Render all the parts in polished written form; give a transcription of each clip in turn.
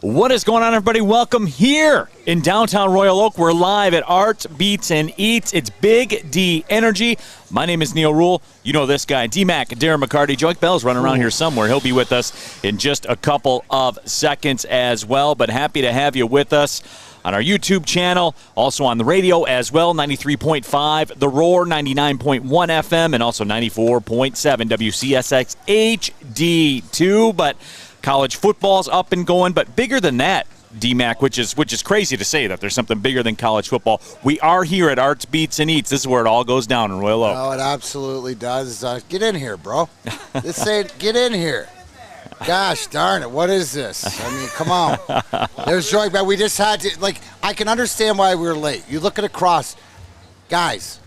What is going on, everybody? Welcome here in downtown Royal Oak. We're live at Arts, Beats, and Eats. It's Big D Energy. My name is Neal Ruhl. You know this guy, Mack, Darren McCarty. Joique Bell's running around here somewhere. He'll be with us in just a couple of seconds as well. But happy to have you with us on our YouTube channel, also on the radio as well, 93.5 The Roar, 99.1 FM, and also 94.7 WCSX HD2. But college football's up and going, but bigger than that, D-Mac, which is crazy to say that there's something bigger than college football. We are here at Arts, Beats, and Eats. This is where it all goes down in Royal Oak. Oh, it absolutely does. Get in here, bro. Get in here. Gosh darn it, what is this? I mean, come on. There's Joique Bell. We just had to, I can understand why we were late. You look at across. Guys,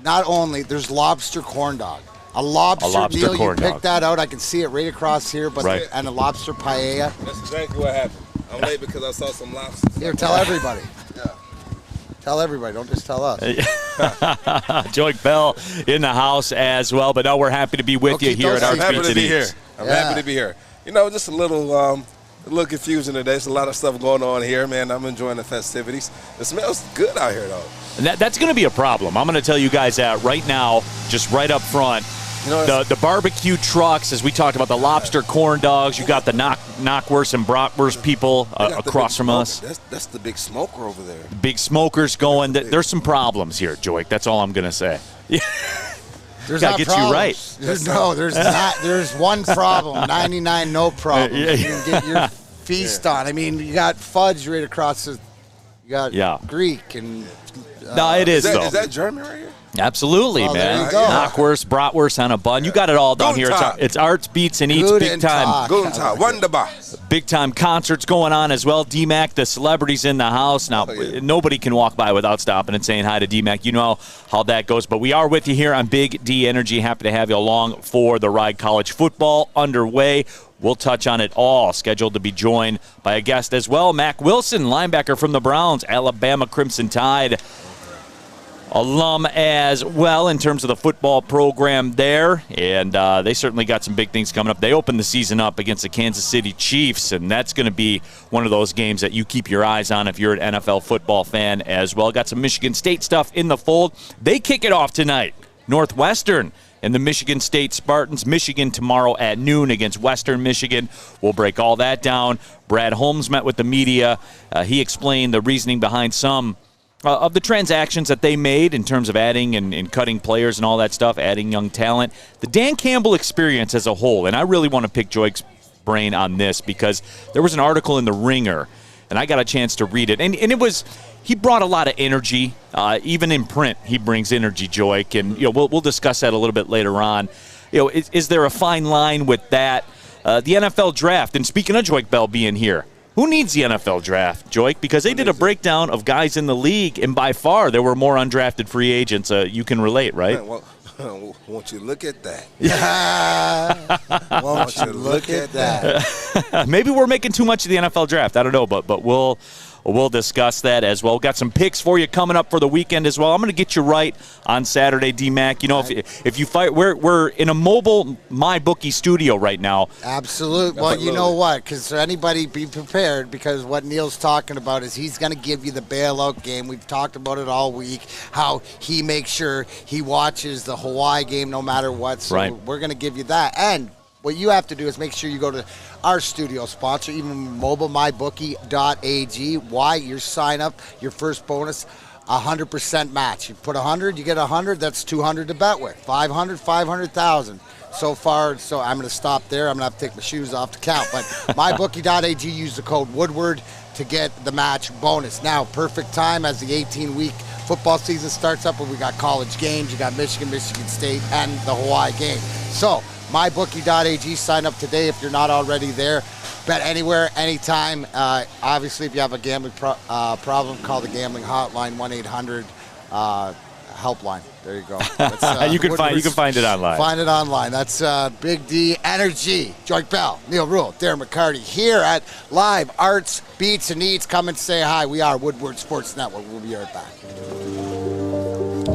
not only, there's lobster corn dog. A lobster meal, you picked that out. I can see it right across here, but right. And a lobster paella. That's exactly what happened. I'm late because I saw some lobsters. Here, tell everybody. Yeah. Tell everybody, don't just tell us. Joique Bell in the house as well, but no, we're happy to be with you here at Arts, Beats, and Eats. I'm happy to be here. You know, just a little confusion today. There's a lot of stuff going on here, man. I'm enjoying the festivities. It smells good out here, though. And that's going to be a problem. I'm going to tell you guys that right now, just right up front. You know, the barbecue trucks, as we talked about, the lobster corn dogs. You got the knockwurst and bratwurst people across from us. That's the big smoker over there. Big smokers going. There's some problems here, Joique. That's all I'm going to say. There's gotta get problems. You right. There's not. There's one problem. 99 no problem. You can get your feast on. I mean, you got fudge right across the. You got Greek and. No, it is though. Is that German right here? Absolutely, man. There you go. Knockwurst, bratwurst on a bun. You got it all down here. It's Arts, Beats, and Eats. Big time. Guten Tag. Wunderbar. Big time concerts going on as well. D-Mac, the celebrities in the house. Now, nobody can walk by without stopping and saying hi to D-Mac. You know how that goes. But we are with you here on Big D Energy. Happy to have you along for the ride. College football underway. We'll touch on it all. Scheduled to be joined by a guest as well. Mack Wilson, linebacker from the Browns, Alabama Crimson Tide alum as well in terms of the football program there. And they certainly got some big things coming up. They opened the season up against the Kansas City Chiefs, and that's going to be one of those games that you keep your eyes on if you're an NFL football fan as well. Got some Michigan State stuff in the fold. They kick it off tonight. Northwestern and the Michigan State Spartans. Michigan tomorrow at noon against Western Michigan. We'll break all that down. Brad Holmes met with the media. He explained the reasoning behind some of the transactions that they made in terms of adding and cutting players and all that stuff, adding young talent. The Dan Campbell experience as a whole, and I really want to pick Joique's brain on this because there was an article in The Ringer, and I got a chance to read it. And it was, he brought a lot of energy. Even in print, he brings energy, Joique, and we'll discuss that a little bit later on. Is there a fine line with that? The NFL draft, and speaking of Joique Bell being here, who needs the NFL draft, Joique? Because they did a breakdown of guys in the league, and by far there were more undrafted free agents. You can relate, right? Won't you look at that? Won't you look at that? Maybe we're making too much of the NFL draft. I don't know, but we'll discuss that as well. Got some picks for you coming up for the weekend as well. I'm going to get you right on Saturday, D-Mac. If you fight, we're in a mobile MyBookie studio right now. Absolutely. Well, you know what? Because anybody be prepared, because what Neal's talking about is he's going to give you the bailout game. We've talked about it all week, how he makes sure he watches the Hawaii game no matter what. So we're going to give you that. And what you have to do is make sure you go to our studio sponsor, even mobile, mybookie.ag. Why? Your sign up, your first bonus, 100% match. You put 100, you get 100, that's 200 to bet with. 500, 500,000. So far, so I'm going to stop there. I'm going to have to take my shoes off to count. But mybookie.ag, use the code Woodward to get the match bonus. Now, perfect time as the 18-week football season starts up, and we got college games. You got Michigan, Michigan State, and the Hawaii game. So, mybookie.ag, sign up today if you're not already there. Bet anywhere, anytime. Obviously, if you have a gambling problem, call the gambling hotline, 1-800-HELPLINE. There you go. You can find it online. Find it online. That's Big D Energy. Joique Bell, Neal Ruhl, Darren McCarty here at Live Arts, Beats, and Eats. Come and say hi. We are Woodward Sports Network. We'll be right back.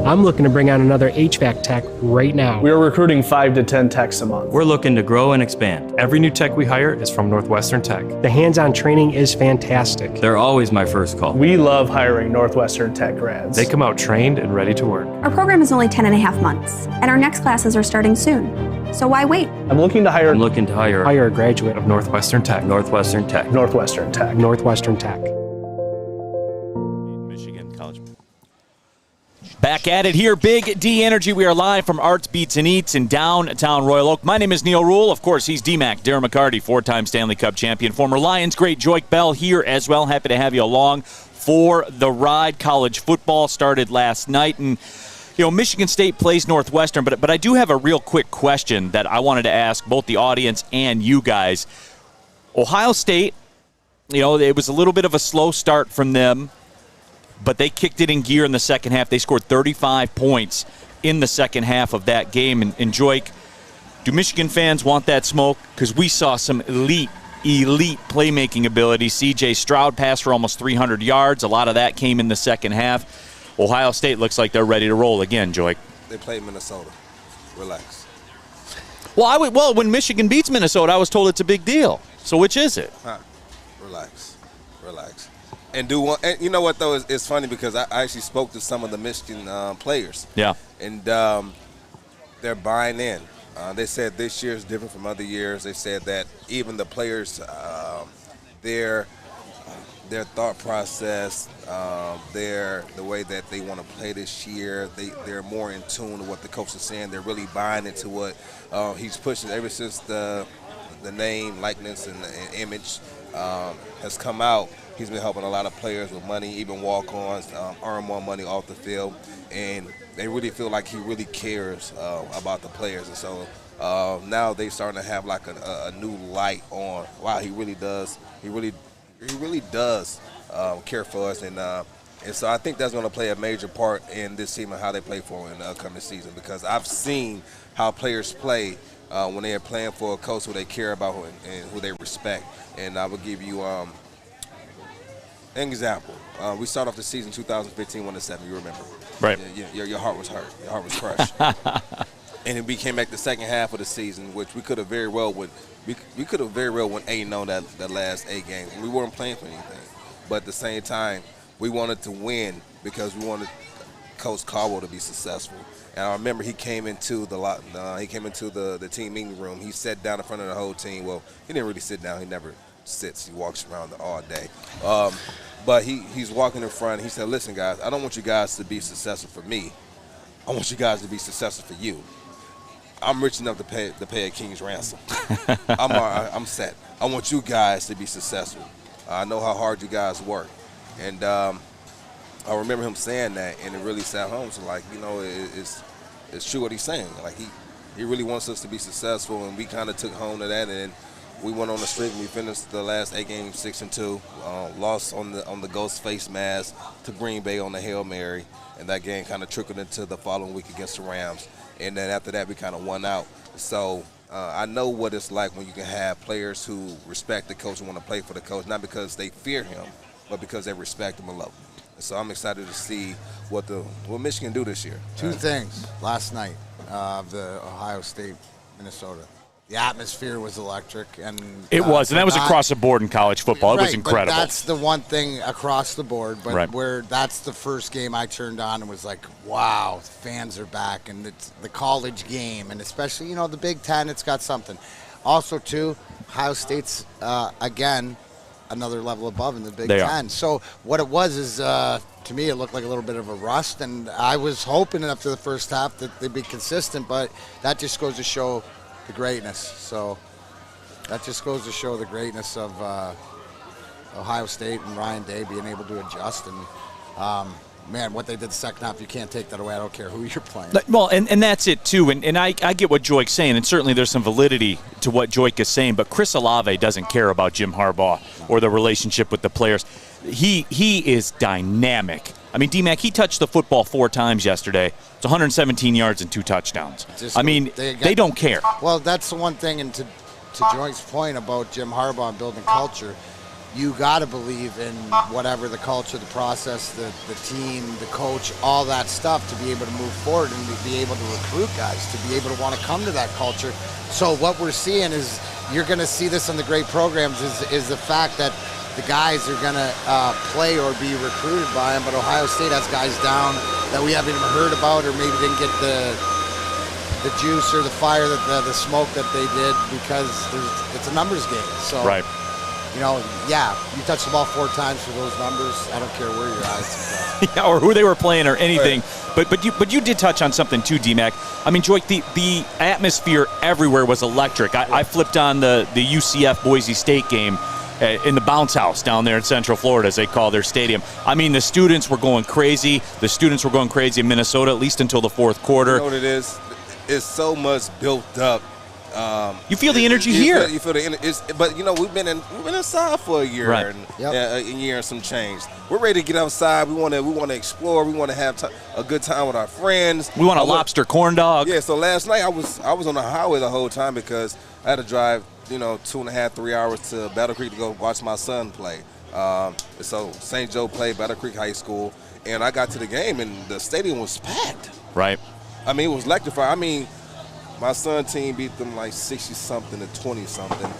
I'm looking to bring on another HVAC tech right now. We are recruiting 5 to 10 techs a month. We're looking to grow and expand. Every new tech we hire is from Northwestern Tech. The hands-on training is fantastic. They're always my first call. We love hiring Northwestern Tech grads. They come out trained and ready to work. Our program is only 10.5 months, and our next classes are starting soon. So why wait? I'm looking to hire Hire a graduate of Northwestern Tech. Northwestern Tech. Northwestern Tech. Michigan College. Back at it here, Big D Energy. We are live from Arts, Beats, and Eats in downtown Royal Oak. My name is Neal Ruhl. Of course, he's D-Mac, Darren McCarty, 4-time Stanley Cup champion, former Lions great Joique Bell here as well. Happy to have you along for the ride. College football started last night, and Michigan State plays Northwestern, but I do have a real quick question that I wanted to ask both the audience and you guys. Ohio State, it was a little bit of a slow start from them, but they kicked it in gear in the second half. They scored 35 points in the second half of that game. And Joique, do Michigan fans want that smoke? Because we saw some elite playmaking ability. C.J. Stroud passed for almost 300 yards. A lot of that came in the second half. Ohio State looks like they're ready to roll again, Joique. They played Minnesota. Relax. Well, when Michigan beats Minnesota, I was told it's a big deal. So which is it? Relax. And and you know what, though? It's funny because I actually spoke to some of the Michigan players. Yeah. And they're buying in. They said this year is different from other years. They said that even the players, their thought process, the way that they want to play this year, they're more in tune with what the coach is saying. They're really buying into what he's pushing ever since the name, likeness, and image has come out. He's been helping a lot of players with money, even walk-ons, earn more money off the field, and they really feel like he really cares about the players. And so now they're starting to have like a new light on. Wow, he really does. He really does care for us, and so I think that's going to play a major part in this team and how they play for in the upcoming season. Because I've seen how players play when they are playing for a coach who they care about and who they respect. And I will give you an example. We start off the season 2015 1-7. You remember? Right. Your heart was hurt. Your heart was crushed. And then we came back the second half of the season, which we could have very well went 8-0 that last 8 games. We weren't playing for anything, but at the same time, we wanted to win because we wanted Coach Caldwell to be successful. And I remember he came into the team meeting room. He sat down in front of the whole team. Well, he didn't really sit down. He never sits. He walks around all day. But he's walking in front. He said, "Listen, guys, I don't want you guys to be successful for me. I want you guys to be successful for you. I'm rich enough to pay a king's ransom. I'm set. I want you guys to be successful. I know how hard you guys work." And I remember him saying that, and it really sat home. So, it's true what he's saying. Like, he really wants us to be successful, and we kind of took home to that. And we went on the streak, and we finished the last 8 games 6-2. Lost on the ghost face mask to Green Bay on the Hail Mary, and that game kind of trickled into the following week against the Rams. And then after that, we kind of won out. So I know what it's like when you can have players who respect the coach and want to play for the coach, not because they fear him, but because they respect him and love him. And so I'm excited to see what Michigan do this year. Two things last night of the Ohio State, Minnesota. The atmosphere was electric, and it was, and that was across the board in college football. It was incredible. But that's the one thing across the board. But right. where that's the first game I turned on and was like, wow, fans are back, and it's the college game, and especially the Big Ten. It's got something. Also, too, Ohio State's again another level above in the Big Ten. So what it was is, to me, it looked like a little bit of a rust, and I was hoping after the first half that they'd be consistent, but that just goes to show the greatness. So that just goes to show the greatness of Ohio State and Ryan Day being able to adjust. And, man, what they did the second half, you can't take that away. I don't care who you're playing. Well, and that's it, too. And I get what Joique's saying, and certainly there's some validity to what Joique is saying, but Chris Olave doesn't care about Jim Harbaugh or the relationship with the players. He is dynamic. I mean, D-Mac, he touched the football 4 times yesterday. It's 117 yards and 2 touchdowns. They don't care. Well, that's the one thing, and to Joique's point about Jim Harbaugh and building culture, you got to believe in whatever the culture, the process, the team, the coach, all that stuff to be able to move forward and to be able to recruit guys, to be able to want to come to that culture. So what we're seeing is, you're going to see this in the great programs, is the fact that the guys are going to play or be recruited by them, but Ohio State has guys down that we haven't even heard about or maybe didn't get the juice or the fire, the smoke that they did, because it's a numbers game. So. Right. You know, yeah, you touch the ball 4 times for those numbers. I don't care where your eyes yeah, or who they were playing or anything. Right. But you did touch on something too, D-Mac. I mean, Joique, the atmosphere everywhere was electric. I flipped on the UCF Boise State game in the bounce house down there in Central Florida, as they call their stadium. I mean, the students were going crazy. The students were going crazy in Minnesota, at least until the fourth quarter. You know what it is? It's so much built up. You feel the energy here. You feel the energy, but you know we've been inside for a year, right. and a year and some change. We're ready to get outside. We want to explore. We want to have a good time with our friends. We want a lobster corn dog. Yeah. So last night I was on the highway the whole time because I had to drive 2.5, 3 hours to Battle Creek to go watch my son play. So St. Joe played Battle Creek High School, and I got to the game and the stadium was packed. Right. I mean, it was electrified. I mean, my son's team beat them like 60-something to 20-something.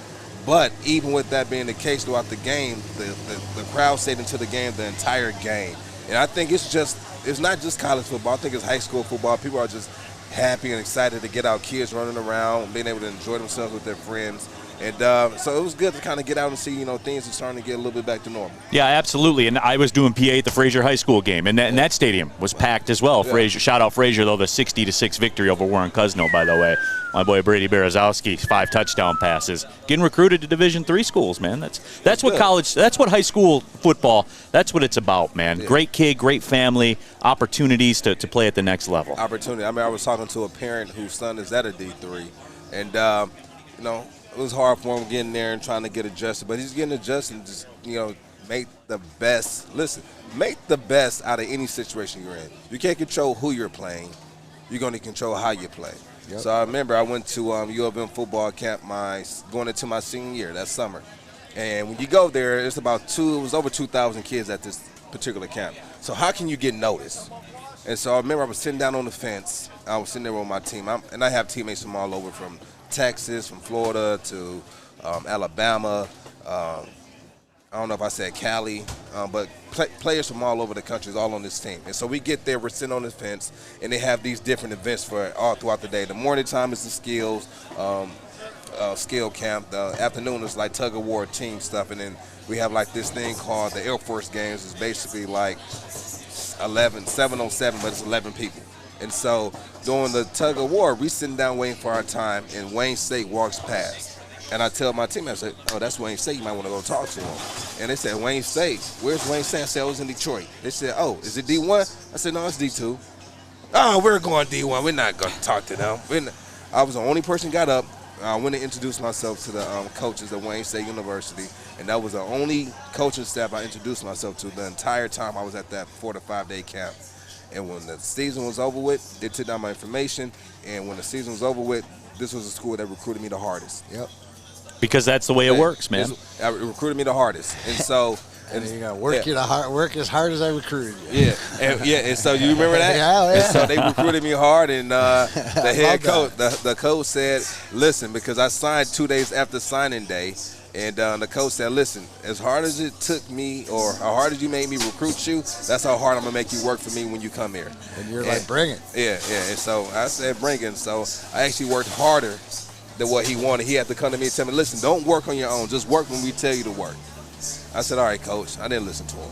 But even with that being the case throughout the game, the crowd stayed into the game the entire game. And I think it's not just college football. I think it's high school football. People are just happy and excited to get out, kids running around, being able to enjoy themselves with their friends. And so it was good to kind of get out and see, things are starting to get a little bit back to normal. Yeah, absolutely. And I was doing PA at the Fraser High School game, and that stadium was packed as well. Yeah. Fraser, shout out Fraser, though, the 60-6 victory over Warren Cousino, by the way. My boy Brady Berezowski, 5 touchdown passes, getting recruited to Division III schools, man. That's what college. That's what high school football. That's what it's about, man. Yeah. Great kid, great family, opportunities to play at the next level. Opportunity. I mean, I was talking to a parent whose son is at a D3, and it was hard for him getting there and trying to get adjusted, but he's getting adjusted and just, make the best. Listen, make the best out of any situation you're in. You can't control who you're playing. You're going to control how you play. Yep. So I remember I went to U of M football camp going into my senior year that summer. And when you go there, it was over 2,000 kids at this particular camp. So how can you get noticed? And so I remember I was sitting down on the fence. I was sitting there with my team. And I have teammates from all over, from Texas, from Florida to Alabama. I don't know if I said Cali, but players from all over the country is all on this team. And so we get there, we're sitting on the fence, and they have these different events for all throughout the day. The morning time is the skills, skill camp. The afternoon is like tug of war team stuff, and then we have like this thing called the Air Force Games. It's basically like 7-on-7, but it's 11 people. And so during the tug of war, we sitting down waiting for our time, and Wayne State walks past. And I tell my team, I said, "Oh, that's Wayne State. You might want to go talk to him." And they said, "Wayne State? Where's Wayne State?" I said, "I was in Detroit." They said, "Oh, is it D1?" I said, "No, it's D2." "Oh, we're going D1. We're not going to talk to them." I was the only person got up. I went and introduced myself to the coaches at Wayne State University, and that was the only coaching staff I introduced myself to the entire time I was at that 4 to 5 day camp. And when the season was over with, they took down my information, and when the season was over with, this was the school that recruited me the hardest. Yep. Because that's the way it works, man. It recruited me the hardest, and so and you got work as hard as I recruited you. Yeah, and so you remember that? Yeah. And so they recruited me hard, and the head coach, the coach said, "Listen," because I signed 2 days after signing day, and the coach said, "Listen, as hard as it took me, or how hard as you made me recruit you, that's how hard I'm gonna make you work for me when you come here." And you're like, "Bring it." Yeah. And so I said, "Bring it." So I actually worked harder than what he wanted. He had to come to me and tell me, "Listen, don't work on your own. Just work when we tell you to work." I said, "All right, coach." I didn't listen to him.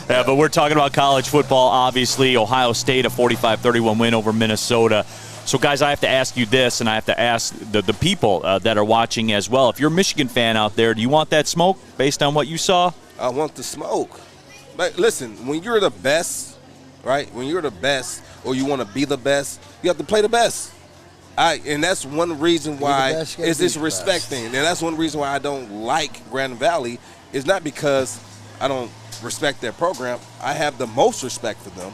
Yeah, but we're talking about college football, obviously. Ohio State, a 45-31 win over Minnesota. So, guys, I have to ask you this, and I have to ask the people that are watching as well. If you're a Michigan fan out there, do you want that smoke based on what you saw? I want the smoke. But listen, when you're the best, right, when you're the best or you want to be the best, you have to play the best. And that's one reason why it's this respect thing. And that's one reason why I don't like Grand Valley. Is not because I don't respect their program. I have the most respect for them.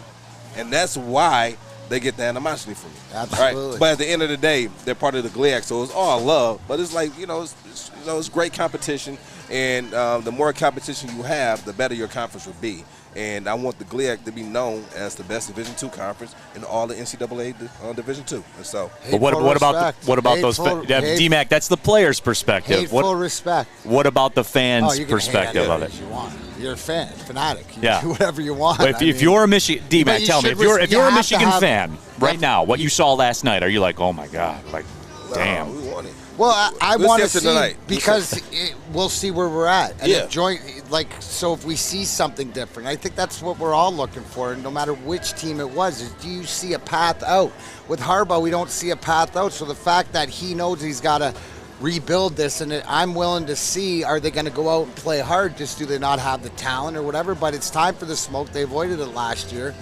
And that's why they get the animosity from me. Absolutely. Right? But at the end of the day, they're part of the GLIAC, so it's all love. But it's like, it's great competition, and the more competition you have, the better your conference will be. And I want the GLIAC to be known as the best Division II conference in all the NCAA Division II. And so, but what about those D-Mac? That's the players' perspective. Hateful respect. What about the fans' you can perspective of it? As you want. You're a fanatic. You Yeah. do whatever you want. If you're a Michigan, D-Mac, tell me, if you're a Michigan fan right now, what you saw last night, are you like, oh my God, like, damn? We want it. Well, I want to see tonight. because we'll see where we're at. And Yeah. so if we see something different, I think that's what we're all looking for. And no matter which team it was, is do you see a path out? With Harbaugh, we don't see a path out. So the fact that he knows he's got to rebuild this, and I'm willing to see, are they going to go out and play hard? Just do they not have the talent or whatever? But it's time for the smoke. They avoided it last year.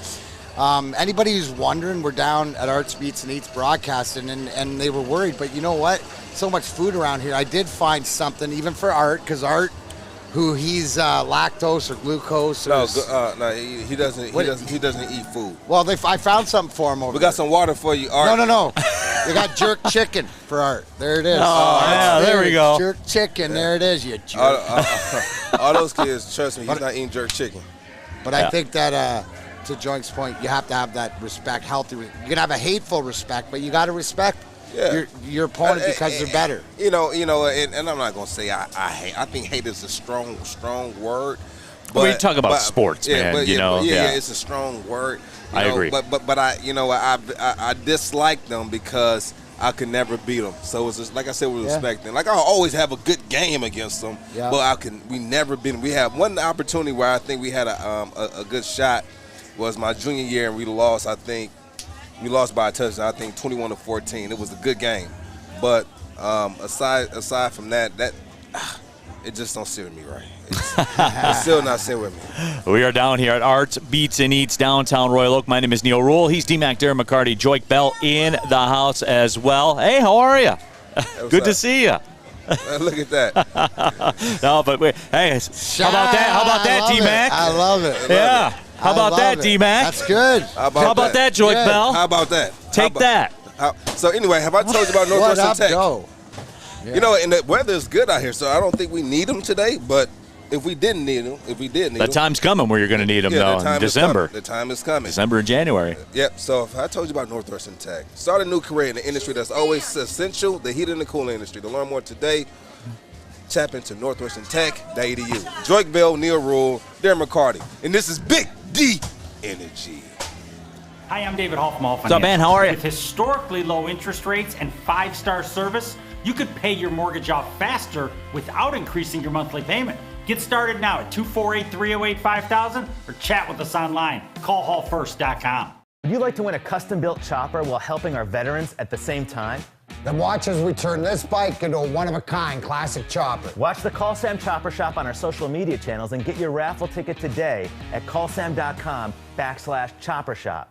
Anybody who's wondering, we're down at Arts Beats and Eats broadcasting, and they were worried. But you know what? So much food around here. I did find something, even for Art, because Art, who he's lactose or glucose. Or No, he doesn't. He doesn't eat food. Well, I found something for him over We got some water for you, Art. No. They got jerk chicken for Art. There it is. Oh, yeah, there we go. Jerk chicken. There it is, you jerk. All those kids, trust me, he's not eating jerk chicken. But I think that, to Joique's point, you have to have that respect, healthy. You can have a hateful respect, but you got to respect your opponent because they're better. And I'm not gonna say I hate. I think hate is a strong word. But we talk about sports, man. It's a strong word. I agree. But I dislike them because I could never beat them. So it's just, like I said, with respect. Like I always have a good game against them, but we never beat them. We have one opportunity where I think we had a good shot. Was my junior year, and we lost. I think we lost by a touchdown. I think 21-14. It was a good game, but aside from that, it just don't sit with me right. It's still not sit with me. We are down here at Arts Beats and Eats downtown Royal Oak. My name is Neal Ruhl. He's D-Mac, Darren McCarty, Joique Bell in the house as well. Hey, how are you? Good to see you. Look at that. No, but wait, hey, how about that? How about that, D-Mac? I love it. Yeah. How about that, D-Mac? That's good. How about that, Joique Bell? How about that? Take that. So anyway, have I told you about Northwestern Tech? Go. Yeah. And the weather is good out here, so I don't think we need them today. But if we didn't need them, the time's coming where you're going to need them, though, in December. The time is coming. December and January. Yep. So if I told you about Northwestern Tech, start a new career in the industry that's always essential, the heating and cooling industry. To learn more today, tap into northwesterntech.edu. Joique Bell, Neal Ruhl, Darren McCarty, and this is Big D Energy. Hi, I'm David Hall from All What's up, man? How are you? With historically low interest rates and 5-star service, you could pay your mortgage off faster without increasing your monthly payment. Get started now at 248-308-5000 or chat with us online. Call hallfirst.com. Would you like to win a custom-built chopper while helping our veterans at the same time? Then watch as we turn this bike into a one-of-a-kind classic chopper. Watch the Call Sam Chopper Shop on our social media channels and get your raffle ticket today at callsam.com/chopper shop.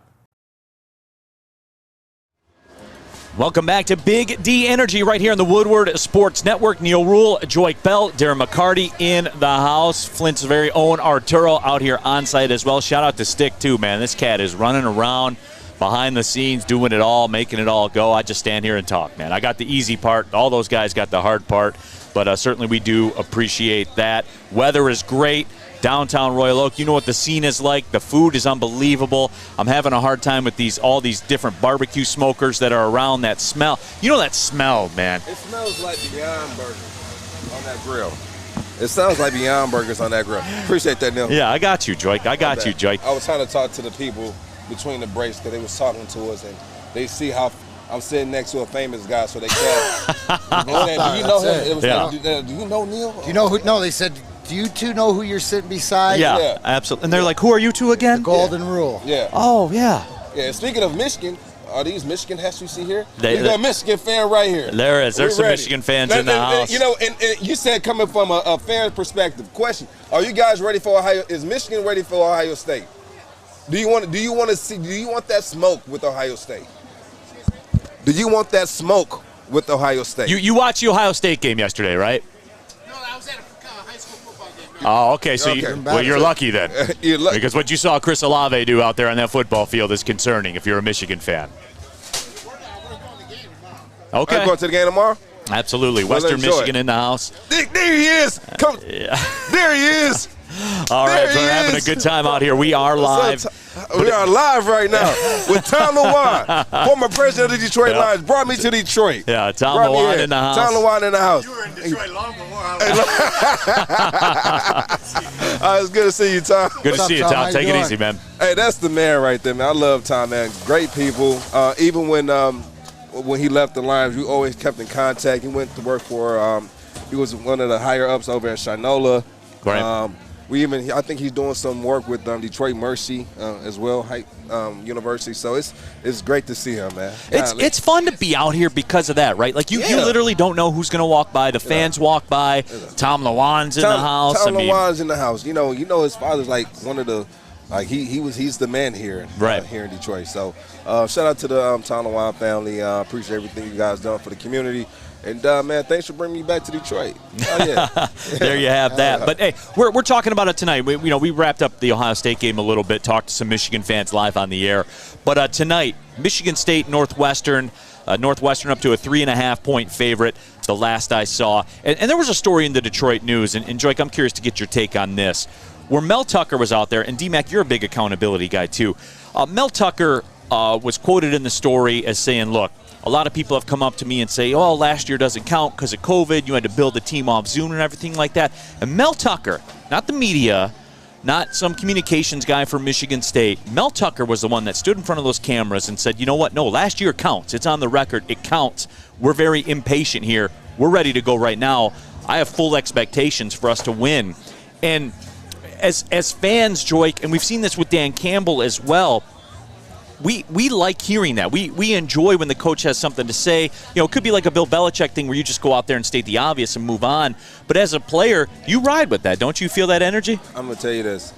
Welcome back to Big D Energy right here on the Woodward Sports Network. Neal Ruhl, Joique Bell, Darren McCarty in the house. Flint's very own Arturo out here on site as well. Shout out to Stick, too, man. This cat is running around behind the scenes, doing it all, making it all go. I just stand here and talk, man. I got the easy part. All those guys got the hard part, but certainly we do appreciate that. Weather is great. Downtown Royal Oak, you know what the scene is like. The food is unbelievable. I'm having a hard time with all these different barbecue smokers that are around. That smell. You know that smell, man. It smells like Beyond Burgers on that grill. It sounds like Beyond Burgers on that grill. Appreciate that, Neal. Yeah, I got you, Joique. I got you, Joique. I was trying to talk to the people between the breaks because they was talking to us, and they see how I'm sitting next to a famous guy, so they can't. Do you know him? Do you know Neal? Do you know who? No, they said, do you two know who you're sitting beside? Yeah, absolutely. And they're like, who are you two again? The Golden Rule. Yeah. Oh, yeah. Yeah, speaking of Michigan, are these Michigan hats you see here? We got a Michigan fan right here. There is. There's some Michigan fans in the house. And you said coming from a fan perspective. Question: are you guys ready for Ohio? Is Michigan ready for Ohio State? Do you want that smoke with Ohio State? Do you want that smoke with Ohio State? You watched the Ohio State game yesterday, right? No, I was at a high school football game. Oh, okay. So Okay. you're lucky then. You're lucky. Because what you saw Chris Olave do out there on that football field is concerning if you're a Michigan fan. Okay. Are you going to the game tomorrow? Absolutely. Well, Western enjoy Michigan it. in the house. There he is. Come. Yeah. There he is. All right, There so he we're having a is. good time out here. We are live. We are live right now with Tom LeWine, former president of the Detroit Lions. Brought me to Detroit. Yeah, Tom Brought me LeWine here. in the house. Tom LeWine in the house. You were in Detroit long before I was. It's good to see you, Tom. Good to see you, Tom. Take it easy, man. Hey, that's the man right there, man. I love Tom, man. Great people. Even when he left the Lions, we always kept in contact. He went to work for. He was one of the higher ups over at Shinola. Right. I think he's doing some work with Detroit Mercy as well, University. So it's great to see him, man. It's fun to be out here because of that, right? Like you literally don't know who's going to walk by. The fans walk by. Tom LeWine's in the house. Tom LeWine's in the house. You know his father's like one of the. Like he's the man here, here in Detroit. So shout out to the Tom LeWine family. Appreciate everything you guys done for the community. And man, thanks for bringing me back to Detroit. Oh yeah, there you have that. But hey, we're talking about it tonight. We wrapped up the Ohio State game a little bit. Talked to some Michigan fans live on the air. But tonight, Michigan State, Northwestern. Northwestern up to a 3.5-point favorite. The last I saw, and there was a story in the Detroit News. And Joique, I'm curious to get your take on this. Where Mel Tucker was out there, and D-Mac, you're a big accountability guy too. Mel Tucker was quoted in the story as saying, look, a lot of people have come up to me and say, oh, last year doesn't count because of COVID. You had to build the team off Zoom and everything like that. And Mel Tucker, not the media, not some communications guy from Michigan State, Mel Tucker was the one that stood in front of those cameras and said, you know what, no, last year counts. It's on the record. It counts. We're very impatient here. We're ready to go right now. I have full expectations for us to win. And as fans, Joique, and we've seen this with Dan Campbell as well, we like hearing that. We enjoy when the coach has something to say. You know, it could be like a Bill Belichick thing where you just go out there and state the obvious and move on. But as a player, you ride with that. Don't you feel that energy? I'm going to tell you this.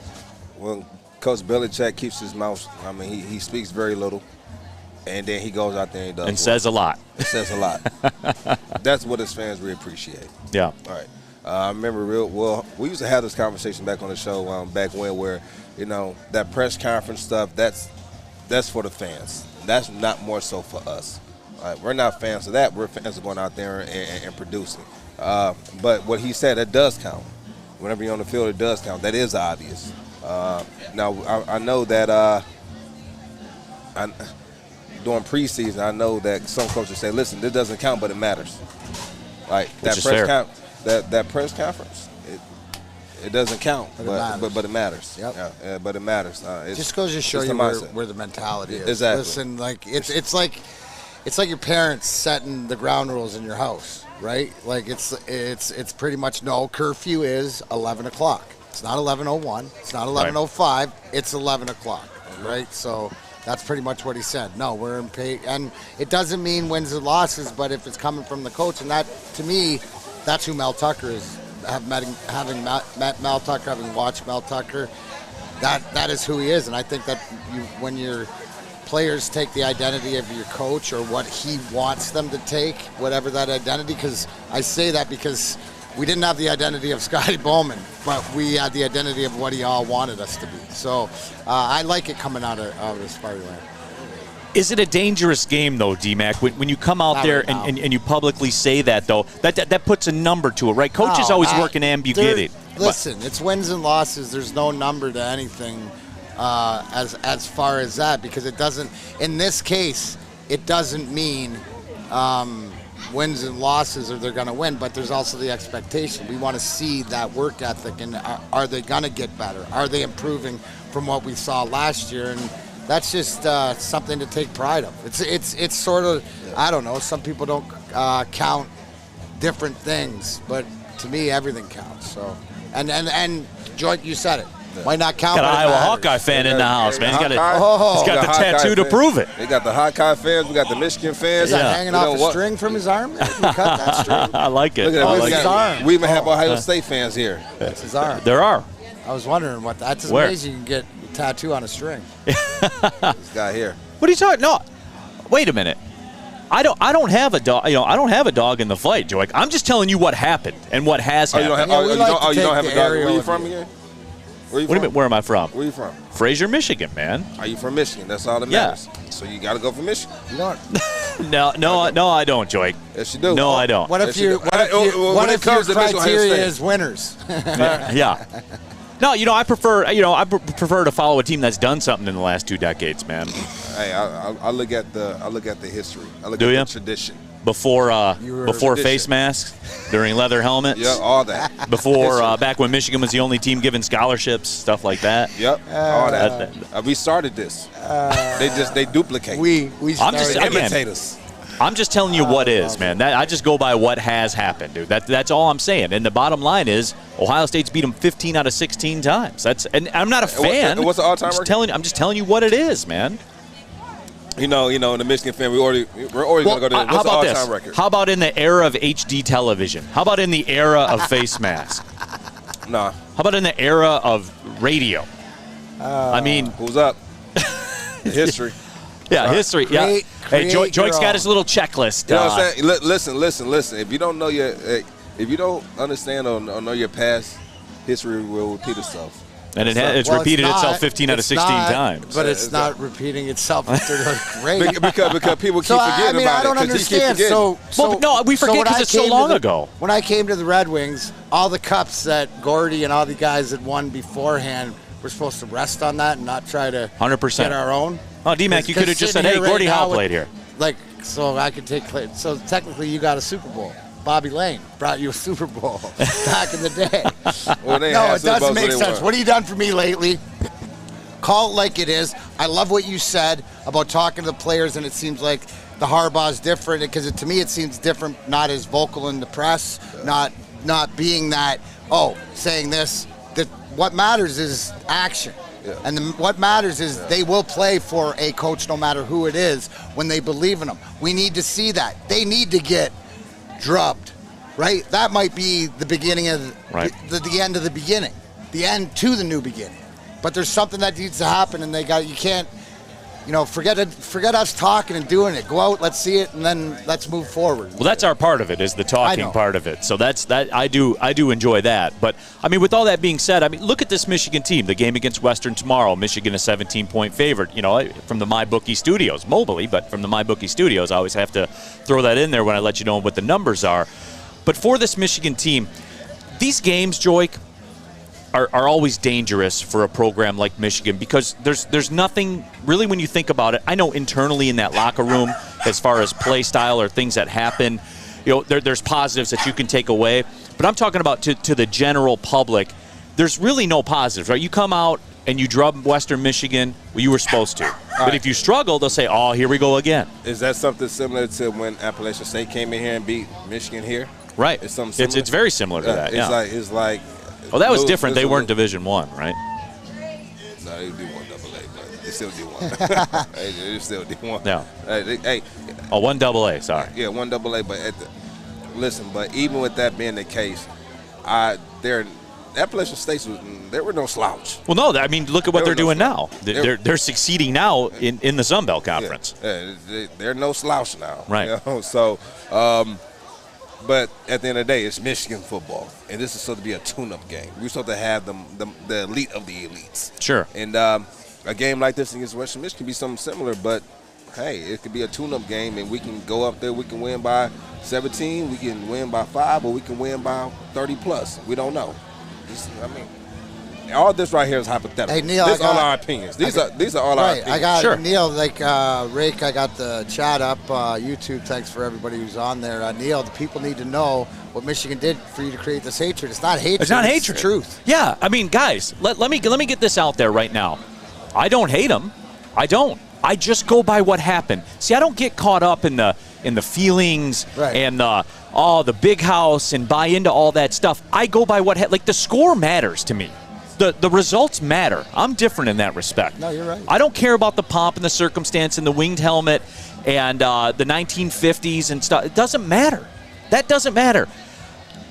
When Coach Belichick keeps his mouth, I mean, he speaks very little. And then he goes out there and does. And says a lot. It says a lot. That's what his fans really appreciate. Yeah. All right. I remember we used to have this conversation back on the show back when where, you know, that press conference stuff, that's for the fans. That's not more so for us. We're not fans of that. We're fans of going out there and producing. But what he said, that does count. Whenever you're on the field, it does count. That is obvious. Now, I know that during preseason, I know that some coaches say, listen, this doesn't count, but it matters. Like that press conference, it doesn't count, but it matters. Yep. But it matters. It just goes to show you where the mentality is. Exactly. Listen, like it's like your parents setting the ground rules in your house, right? Like it's pretty much no curfew is 11 o'clock. It's not 11:01. It's not 11:05. It's 11 o'clock, right? So that's pretty much what he said. No, we're in pay, and it doesn't mean wins and losses, but if it's coming from the coach, and that to me, that's who Mel Tucker is. Having met Mel Tucker, having watched Mel Tucker, that is who he is. And I think that when your players take the identity of your coach or what he wants them to take, whatever that identity, because I say that because we didn't have the identity of Scotty Bowman, but we had the identity of what he all wanted us to be. So I like it coming out of this FriYAY. Is it a dangerous game, though, D-Mac? When you come out there and you publicly say that, though, that puts a number to it, right? Coaches always work in ambiguity. Listen, it's wins and losses. There's no number to anything as far as that, because it doesn't, in this case, it doesn't mean wins and losses or they're going to win, but there's also the expectation. We want to see that work ethic, and are they going to get better? Are they improving from what we saw last year? And that's just something to take pride of. It's sort of, I don't know, some people don't count different things, but to me, everything counts. So, and Joique, you said it. Might not count. Got an Iowa Hawkeye fan in the house, man. He's got the tattoo to prove it. They got the Hawkeye fans. We got the Michigan fans. Is that hanging off a string from his arm? You cut that string. I like it. Look at his arm. We even have Ohio State fans here. That's his arm. There are. I was wondering what that's amazing. You can get a tattoo on a string. This guy here. What are you talking? No, wait a minute. I don't have a dog. I don't have a dog in the fight, Joique. I'm just telling you what happened and what has happened. You don't have a dog. Where are you from again? What do you mean? Where am I from? Where are you from? Fraser, Michigan, man. Are you from Michigan? That's all that matters. So you got to go for Michigan. You don't. No, I don't, Joique. Yes, you do. No, I don't. What if your criteria is winners? Yeah. No, I prefer to follow a team that's done something in the last 2 decades, man. Hey, I look at the history. I look at the tradition. Before face masks, during leather helmets. Yeah, all that. Before back when Michigan was the only team giving scholarships, stuff like that. Yep, all that. We started this. They duplicate. We imitate us. I'm just telling you what is, man. I just go by what has happened, dude. That's all I'm saying. And the bottom line is Ohio State's beat them 15 out of 16 times. And I'm not a fan. What's the all-time record? I'm just telling you what it is, man. In the Michigan fan, we're always going to go to what's the all-time record? How about in the era of HD television? How about in the era of face mask? Nah. How about in the era of radio? Who's up? History. Yeah, history. Hey, Joique's got his little checklist. You know what I'm saying? Listen. If you don't know if you don't understand or know your past, history will repeat itself. And it's repeated itself 15 out of 16 times. But it's not repeating itself. Great. because people keep forgetting about it. I don't understand. We forget because it's so long ago. When I came to the Red Wings, all the cups that Gordy and all the guys had won beforehand, we're supposed to rest on that and not try to 100% get our own. Oh, D-Mac, you could have just said, hey, Gordie Howe played here. So I could take – so technically you got a Super Bowl. Bobby Lane brought you a Super Bowl back in the day. No, it doesn't make sense. What have you done for me lately? Call it like it is. I love what you said about talking to the players, and it seems like the Harbaugh's different because to me it seems different, not as vocal in the press, not being that, saying this. That what matters is action. Yeah. And what matters is they will play for a coach no matter who it is when they believe in them. We need to see that. They need to get drubbed, right? That might be the beginning of the end of the beginning, the end to the new beginning. But there's something that needs to happen, and you can't, forget us talking and doing it. Go out, let's see it, and then let's move forward. Well, that's our part of it, is the talking part of it. So that's that. I do enjoy that. But with all that being said, look at this Michigan team. The game against Western tomorrow. Michigan a 17-point favorite. From the MyBookie Studios, mobily, but from the MyBookie Studios, I always have to throw that in there when I let you know what the numbers are. But for this Michigan team, these games, Joique, are always dangerous for a program like Michigan because there's nothing really when you think about it. I know internally in that locker room, as far as play style or things that happen, there's positives that you can take away. But I'm talking about to the general public. There's really no positives, right? You come out and you drub Western Michigan, you were supposed to. But if you struggle, they'll say, "Oh, here we go again." Is that something similar to when Appalachian State came in here and beat Michigan here? Right. It's something similar? It's very similar to that. It's like. Well, that was different. They weren't Division I, right? No, they do one AA, but they still do one. They still do one. No. One AA. Sorry. Yeah, one AA. But but even with that being the case, Appalachian State there were no slouch. Well, no. Look at what they're doing now. They're succeeding now in the Sun Belt Conference. Yeah, they're no slouch now. Right. So. But at the end of the day, it's Michigan football, and this is supposed to be a tune-up game. We're supposed to have the elite of the elites. Sure. And a game like this against Western Michigan can be something similar, but, hey, it could be a tune-up game, and we can go up there. We can win by 17, we can win by 5, or we can win by 30-plus. We don't know. All this right here is hypothetical. Hey, Neal, these are all our opinions. These are all our opinions. I got sure. Neal, Rake, I got the chat up. YouTube, thanks for everybody who's on there. Neal, the people need to know what Michigan did for you to create this hatred. It's not hatred. It's not hatred. It's truth. Yeah, guys, let me get this out there right now. I don't hate them. I don't. I just go by what happened. See, I don't get caught up in the feelings and the big house and buy into all that stuff. I go by what the score matters to me. The results matter. I'm different in that respect. No, you're right. I don't care about the pomp and the circumstance and the winged helmet and the 1950s and stuff. It doesn't matter. That doesn't matter.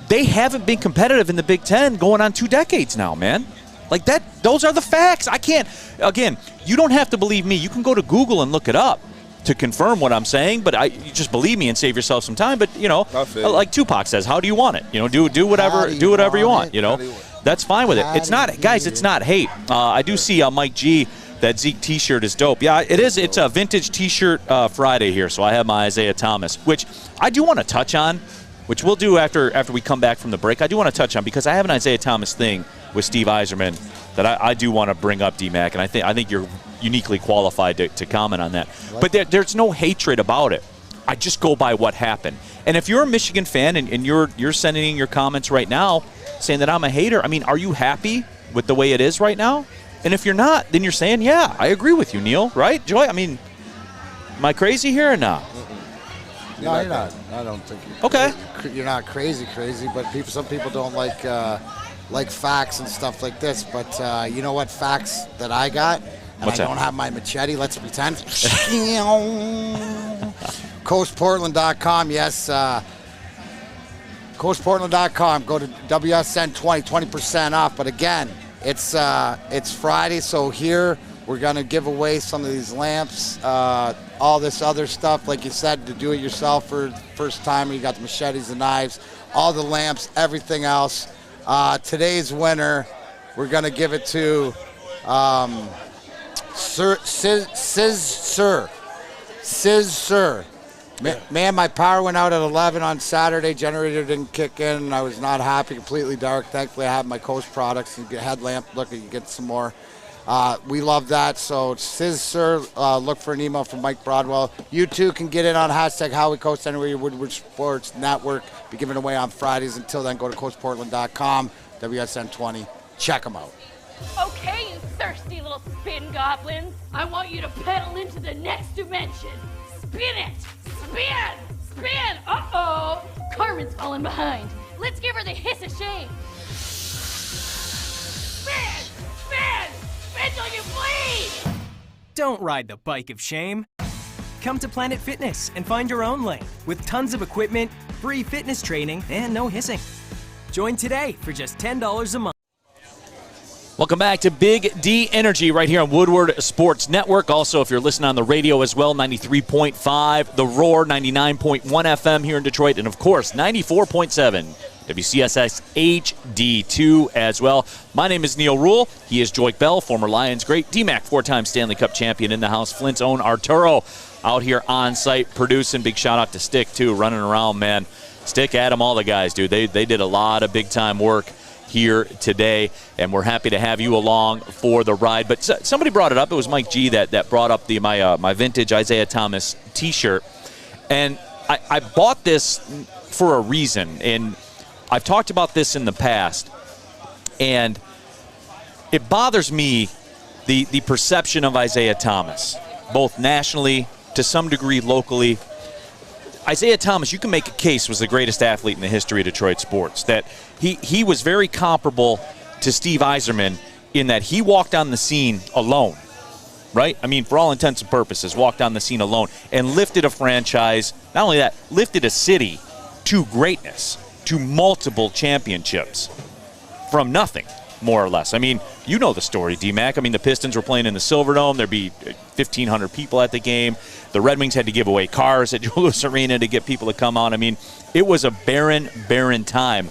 They haven't been competitive in the Big Ten going on 2 decades now, man. Those are the facts. I can't. Again, you don't have to believe me. You can go to Google and look it up. to confirm what I'm saying, but you just believe me and save yourself some time. But, like Tupac says, how do you want it? Do whatever you want, That's fine with it. It's not, guys, it's not hate. I do see Mike G, that Zeke T-shirt is dope. Yeah, it is. It's a vintage T-shirt Friday here, so I have my Isaiah Thomas, which I do want to touch on, which we'll do after we come back from the break. I do want to touch on because I have an Isaiah Thomas thing with Steve Yzerman that I do want to bring up, D-Mac, and I think you're uniquely qualified to comment on that. But there's no hatred about it. I just go by what happened. And if you're a Michigan fan and you're sending in your comments right now saying that I'm a hater, I mean, are you happy with the way it is right now? And if you're not, then you're saying, yeah, I agree with you, Neal, right? Joy, I mean, am I crazy here or not? No, you're not. I don't think you're okay. Crazy. You're not crazy, but some people don't like facts and stuff like this. But you know what facts that I got? And What's I that? don't have my machete. Let's pretend. CoastPortland.com, yes. CoastPortland.com. Go to WSN 20% off. But again, it's Friday, so here we're going to give away some of these lamps, all this other stuff, like you said, to do it yourself for the first time. You got the machetes, the knives, all the lamps, everything else. Today's winner, we're going to give it to Sir. Man, my power went out at 11 on Saturday. Generator didn't kick in, and I was not happy. Completely dark. Thankfully, I have my Coast products. You get headlamp. Look, you get some more. We love that. So, Sir, look for an email from Mike Broadwell. You too can get in on hashtag Howie Coast anywhere your Woodward Sports Network. Be given away on Fridays. Until then, go to CoastPortland.com. WSN 20. Check them out. Okay, you thirsty little spin goblins. I want you to pedal into the next dimension. Spin it! Spin! Spin! Uh-oh! Carmen's falling behind. Let's give her the hiss of shame. Spin! Spin! Spin till you bleed! Don't ride the bike of shame. Come to Planet Fitness and find your own lane with tons of equipment, free fitness training, and no hissing. Join today for just $10 a month. Welcome back to Big D Energy right here on Woodward Sports Network. Also, if you're listening on the radio as well, 93.5, The Roar, 99.1 FM here in Detroit, and, of course, 94.7 WCSS HD2 as well. My name is Neal Ruhl. He is Joique Bell, former Lions great. D-Mac, four-time Stanley Cup champion in the house. Flint's own Arturo out here on site producing. Big shout-out to Stick, too, running around, man. Stick, Adam, all the guys, dude. They did a lot of big-time work here today, and we're happy to have you along for the ride. But somebody brought it up. It was Mike G that brought up my vintage Isaiah Thomas T-shirt, and I bought this for a reason, and I've talked about this in the past, and it bothers me the perception of Isaiah Thomas, both nationally, to some degree locally. Isaiah Thomas, you can make a case, was the greatest athlete in the history of Detroit sports. That he was very comparable to Steve Yzerman in that he walked on the scene alone, right? I mean, for all intents and purposes, walked on the scene alone and lifted a franchise, not only that, lifted a city to greatness, to multiple championships from nothing, more or less. I mean, you know the story, D-Mac. I mean, the Pistons were playing in the Silverdome. There'd be 1,500 people at the game. The Red Wings had to give away cars at Julius Arena to get people to come on. I mean, it was a barren, barren time.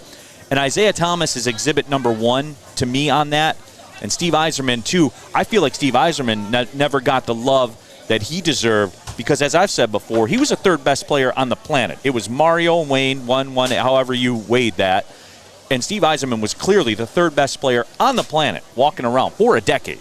And Isaiah Thomas is exhibit number one to me on that. And Steve Yzerman, too. I feel like Steve Yzerman never got the love that he deserved because, as I've said before, he was the third best player on the planet. It was Mario and Wayne, one, however you weighed that. And Steve Yzerman was clearly the third best player on the planet walking around for a decade.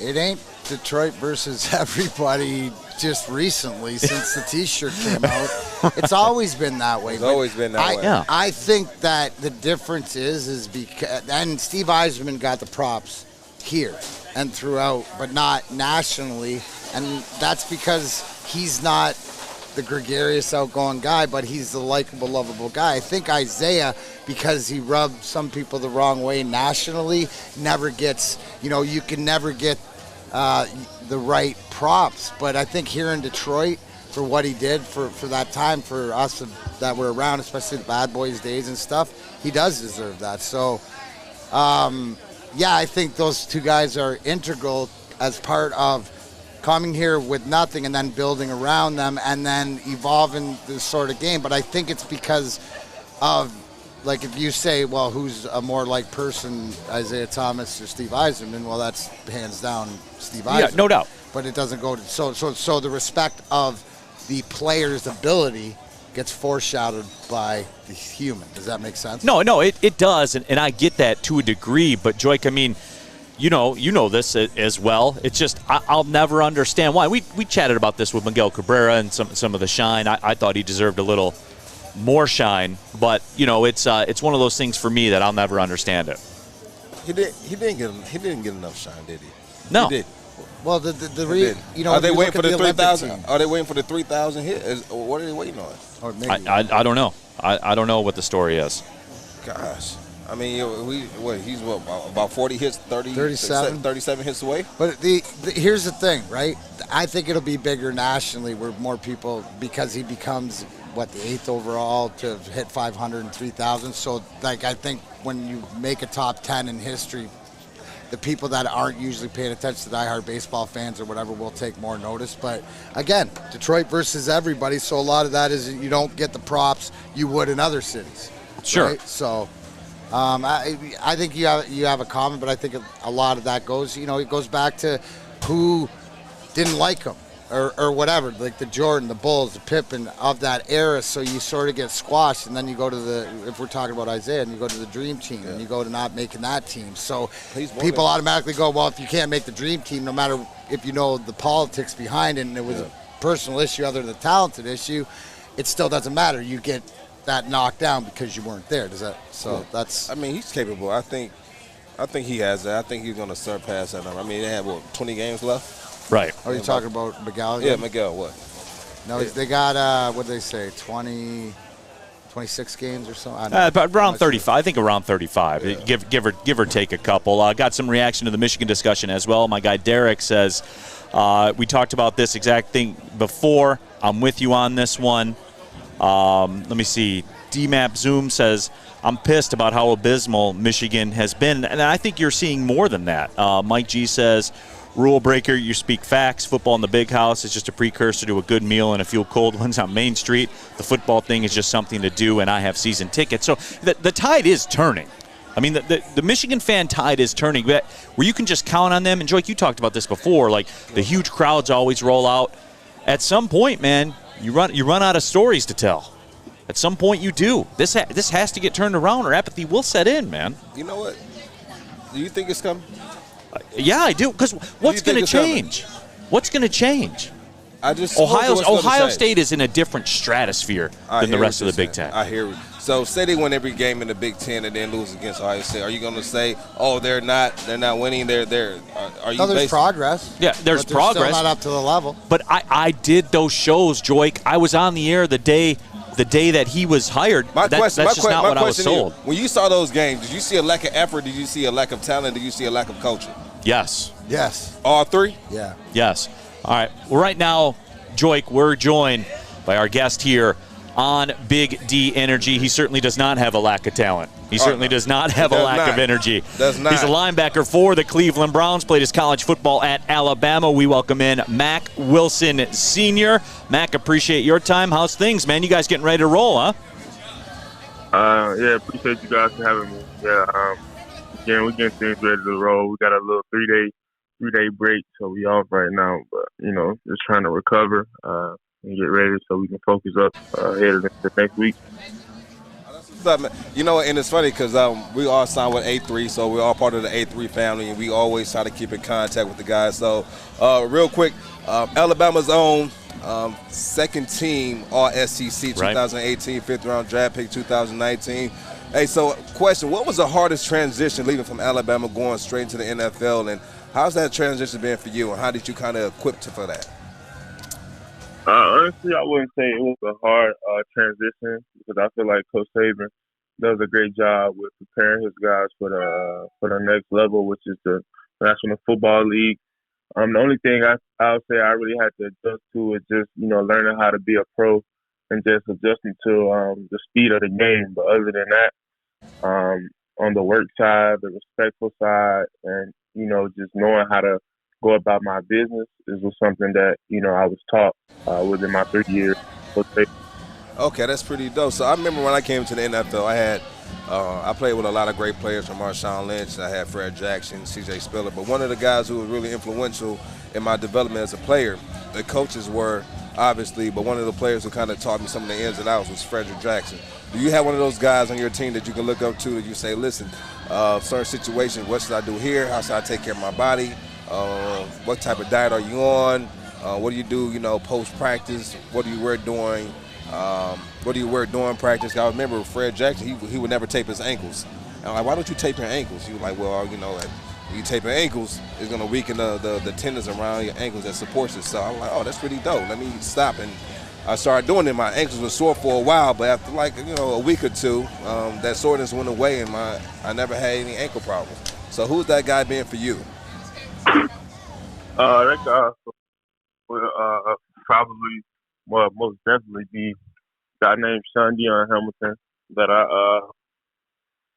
It ain't Detroit versus everybody just recently since the T-shirt came out. It's always been that way. It's always been that way. Yeah. I think that the difference is because, and Steve Yzerman got the props here and throughout, but not nationally. And that's because he's not the gregarious, outgoing guy, but he's the likable, lovable guy. I think Isaiah, because he rubbed some people the wrong way nationally, never gets, you can never get the right props. But I think here in Detroit, for what he did for that time, for us that were around, especially the Bad Boys days and stuff, he does deserve that. So, I think those two guys are integral as part of coming here with nothing and then building around them and then evolving this sort of game. But I think it's because of, like, if you say, well, who's a more like person, Isaiah Thomas or Steve Yzerman? Well, that's hands down Steve Yzerman. Yeah, no doubt. But it doesn't go to so the respect of the player's ability gets foreshadowed by the human. Does that make sense? No, it does, and I get that to a degree. But Joique, I mean, you know this as well. It's just I'll never understand why. We chatted about this with Miguel Cabrera and some of the shine. I thought he deserved a little more shine, but it's one of those things for me that I'll never understand it. He didn't get enough shine, did he? No. He did. Well, are they waiting for the 3,000? Are they waiting for the 3,000 hit? What are they waiting on? Or maybe. I don't know. I don't know what the story is. Gosh. I mean, he's about 40 hits, 37 hits away? But here's the thing, right? I think it'll be bigger nationally where more people, because he becomes, the 8th overall to hit 500 and 3,000. So, like, I think when you make a top 10 in history, the people that aren't usually paying attention to diehard baseball fans or whatever will take more notice. But, again, Detroit versus everybody, so a lot of that is you don't get the props you would in other cities. Sure. Right? So, I think you have a comment, but I think a lot of that goes, it goes back to who didn't like him or whatever, like the Jordan, the Bulls, the Pippen of that era. So you sort of get squashed, and then you go to if we're talking about Isaiah, and you go to the Dream Team, and you go to not making that team. So people automatically go, well, if you can't make the Dream Team, no matter if you know the politics behind it, and it was a personal issue other than the talented issue, it still doesn't matter. You get that knocked down because you weren't there. Does that? So that's. I mean, he's capable. I think he has that. I think he's going to surpass that number. I mean, they have 20 games left. Right. Are you talking about Miguel? Yeah, Miguel. What? No, they got what did they say? 26 games or something. About around 35. I think around 35. Yeah. Give or take a couple. Got some reaction to the Michigan discussion as well. My guy Derek says we talked about this exact thing before. I'm with you on this one. Let me see. DMAP Zoom says, I'm pissed about how abysmal Michigan has been, and I think you're seeing more than that. Mike G says, rule breaker, you speak facts. Football in the big house is just a precursor to a good meal and a few cold ones on Main Street. The football thing is just something to do, and I have season tickets. So the tide is turning. I mean, the Michigan fan tide is turning, where you can just count on them. And, Joique, you talked about this before, like the huge crowds always roll out. At some point, man, you run out of stories to tell. At some point, you do. This has to get turned around, or apathy will set in, man. You know what? Do you think it's coming? Yeah, I do. Because what's going to change? What's going to change? Ohio State is in a different stratosphere than the rest of the Big Ten. I hear you. So say they win every game in the Big Ten and then lose against Ohio State. Are you going to say, oh, they're not winning? Are you? No, there's progress. Yeah, there's progress. Still not up to the level. But I did those shows, Joique. I was on the air the day that he was hired. That's just not what I was sold. When you saw those games, did you see a lack of effort? Did you see a lack of talent? Did you see a lack of coaching? Yes. Yes. All three? Yeah. Yes. All right. Well, right now, Joique, we're joined by our guest here on Big D Energy. He certainly does not have a lack of talent. He certainly does not have a lack of energy. Does not. He's a linebacker for the Cleveland Browns, played his college football at Alabama. We welcome in Mack Wilson Sr. Mack, appreciate your time. How's things, man? You guys getting ready to roll, huh? Yeah, appreciate you guys for having me. Yeah, again, we're getting things ready to roll. We got a little three-day break, so we off right now. But, just trying to recover and get ready so we can focus up ahead of the next week. And it's funny because we all signed with A3, so we're all part of the A3 family, and we always try to keep in contact with the guys. So, real quick, Alabama's own second team All-SEC 2018, fifth-round draft pick 2019. Hey, so question, what was the hardest transition leaving from Alabama going straight into the NFL, and how's that transition been for you, and how did you kind of equip for that? Honestly, I wouldn't say it was a hard transition because I feel like Coach Saban does a great job with preparing his guys for the next level, which is the National Football League. The only thing I'll say I really had to adjust to is just learning how to be a pro and just adjusting to the speed of the game. But other than that, on the work side, the respectful side, and just knowing how to go about my business was something that, I was taught within my 3 years. Okay, that's pretty dope. So I remember when I came to the NFL, I played with a lot of great players from Marshawn Lynch. I had Fred Jackson, C.J. Spiller. But one of the guys who was really influential in my development as a player, the coaches were obviously, but one of the players who kind of taught me some of the ins and outs was Frederick Jackson. Do you have one of those guys on your team that you can look up to that you say, listen, certain situations, what should I do here? How should I take care of my body? What type of diet are you on? What do you do, post-practice? What do you wear during practice? I remember Fred Jackson, he would never tape his ankles. And I'm like, why don't you tape your ankles? He was like, well, when you tape your ankles, it's going to weaken the tendons around your ankles that supports it. So I'm like, oh, that's pretty dope. Let me stop. And I started doing it. My ankles were sore for a while, but after a week or two, that soreness went away and I never had any ankle problems. So who's that guy been for you? That guy would probably, most definitely be a guy named Sean Dion Hamilton that I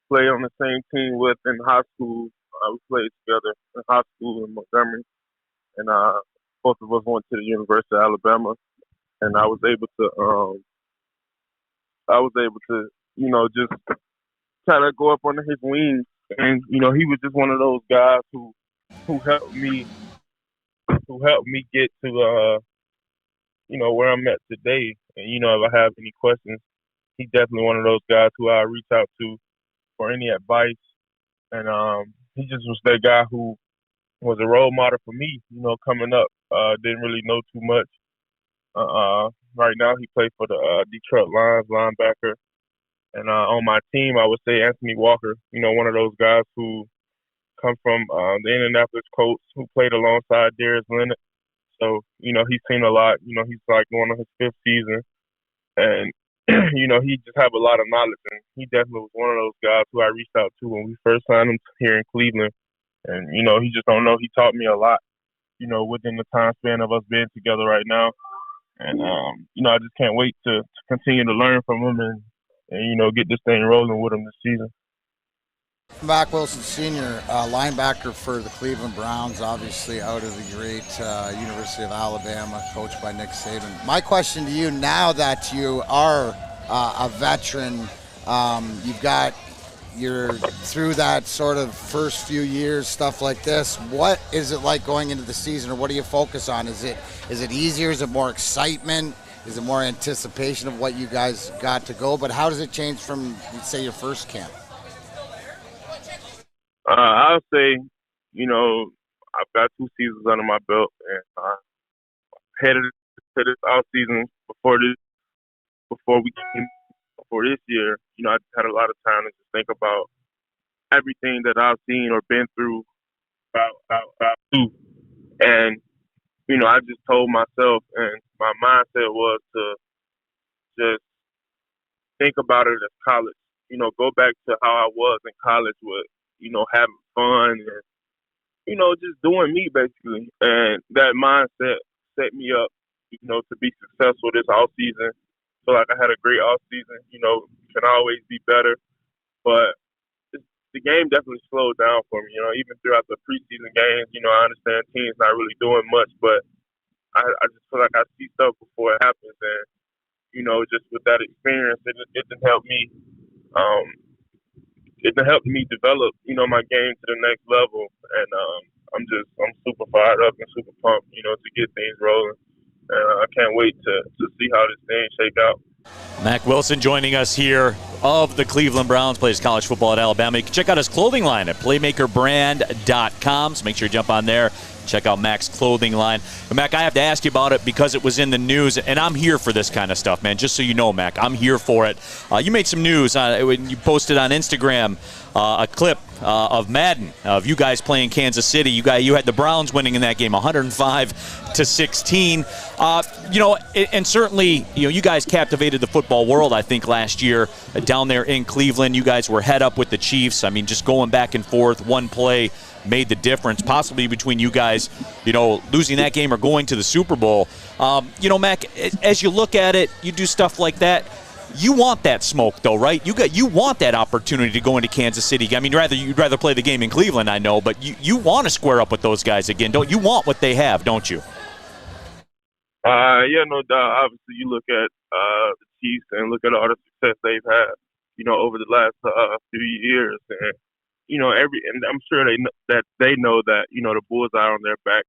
played on the same team with in high school. We played together in high school in Montgomery, and both of us went to the University of Alabama. And I was able to, just kind of go up under his wings. And he was just one of those guys who helped me get to where I'm at today. And if I have any questions, he's definitely one of those guys who I reach out to for any advice. And he just was that guy who was a role model for me, coming up. Didn't really know too much. Right now he plays for the Detroit Lions, linebacker. And on my team, I would say Anthony Walker, one of those guys who come from the Indianapolis Colts, who played alongside Darius Leonard. So, he's seen a lot. He's like going on his 5th season. And, he just have a lot of knowledge. And he definitely was one of those guys who I reached out to when we first signed him here in Cleveland. And, he just don't know. He taught me a lot, within the time span of us being together right now. And, I just can't wait to continue to learn from him and get this thing rolling with him this season. Mack Wilson Sr., linebacker for the Cleveland Browns, obviously out of the great University of Alabama, coached by Nick Saban. My question to you, now that you are a veteran, you're through that sort of first few years, stuff like this. What is it like going into the season, or what do you focus on? Is it easier? Is it more excitement? Is it more anticipation of what you guys got to go? But how does it change from, say, your first camp? I'll say, I've got 2 seasons under my belt, and headed to this off season before this year, I just had a lot of time to just think about everything that I've seen or been through about you. And, I just told myself, and my mindset was to just think about it as college. Go back to how I was in college with, having fun and, just doing me basically. And that mindset set me up, to be successful this off season. Feel like I had a great off season. Can always be better, but the game definitely slowed down for me. Even throughout the preseason games, I understand teams not really doing much, but I just feel like I see stuff before it happens, and just with that experience, it didn't help me. It helped me develop, my game to the next level, and I'm super fired up and super pumped, to get things rolling. I can't wait to see how this thing shake out. Mack Wilson joining us here of the Cleveland Browns, plays college football at Alabama. You can check out his clothing line at playmakerbrand.com, so make sure you jump on there. Check out Mack's clothing line. But Mack, I have to ask you about it because it was in the news, and I'm here for this kind of stuff, man. Just so you know, Mack, I'm here for it. You made some news when you posted on Instagram a clip of Madden, of you guys playing Kansas City. You had the Browns winning in that game, 105-16. And certainly, you guys captivated the football world, I think, last year down there in Cleveland. You guys were head up with the Chiefs. I mean, just going back and forth, one play made the difference, possibly between you guys, losing that game or going to the Super Bowl. Mack, as you look at it, you do stuff like that. You want that smoke, though, right? You want that opportunity to go into Kansas City. I mean, you'd rather play the game in Cleveland, I know, but you want to square up with those guys again, don't you? Want what they have, don't you? Yeah, no doubt. Obviously, you look at the Chiefs and look at all the success they've had, over the last few years, and and I'm sure they know that the Bulls are on their back.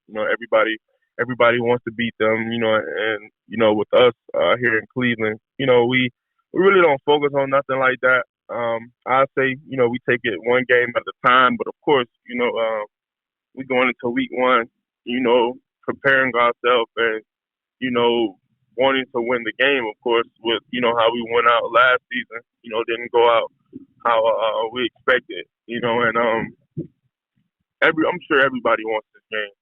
Everybody wants to beat them. And with us here in Cleveland, we really don't focus on nothing like that. I say we take it one game at a time, but of course we going into week one, preparing ourselves and wanting to win the game, of course, with, how we went out last season, didn't go out how we expected, and I'm sure everybody wants this game.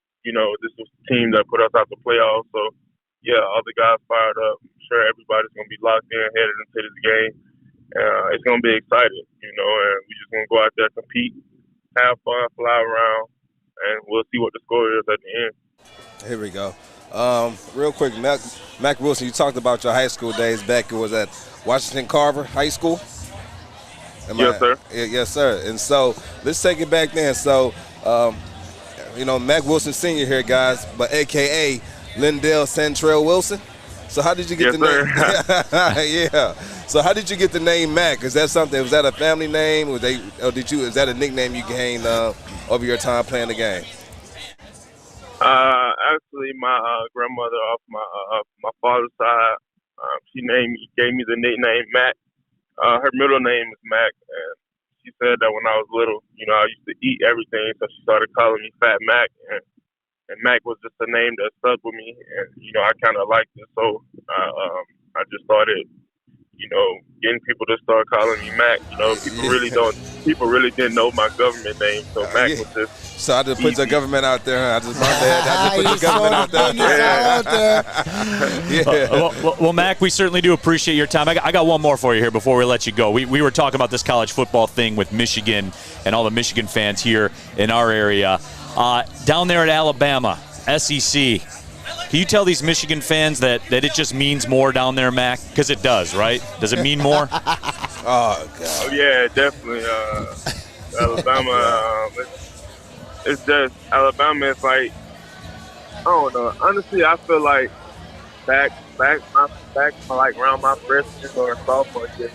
This was the team that put us out the playoffs, so yeah, all the guys fired up. I'm sure everybody's going to be locked in, headed into this game. It's going to be exciting, and we're just going to go out there, compete, have fun, fly around, and we'll see what the score is at the end. Here we go. Real quick, Mack Wilson, you talked about your high school days back. It was at Washington Carver High School? Yes, sir. Yes, sir. And so let's take it back then. So, Mack Wilson Sr. here, guys, but a.k.a. Lindell Santrell Wilson. So how did you get the name? Yeah. So how did you get the name Mack? Is that something? Was that a family name? Is that a nickname you gained over your time playing the game? Actually, my grandmother off my father's side, she gave me the nickname Mack. Her middle name is Mack, and she said that when I was little, I used to eat everything, so she started calling me Fat Mack, and Mack was just a name that stuck with me, and I kind of liked it, so I just started, getting people to start calling me Mack. People really didn't know my government name, so Mack was just. So I just put your government out there. I just put your government out there. Well, Mack, we certainly do appreciate your time. I got one more for you here before we let you go. We were talking about this college football thing with Michigan and all the Michigan fans here in our area. Down there at Alabama, SEC, can you tell these Michigan fans that it just means more down there, Mack? Because it does, right? Does it mean more? Oh, God. Oh, yeah, definitely. Alabama, it's just Alabama is like, I don't know. Honestly, I feel like back like around my freshman or sophomore year,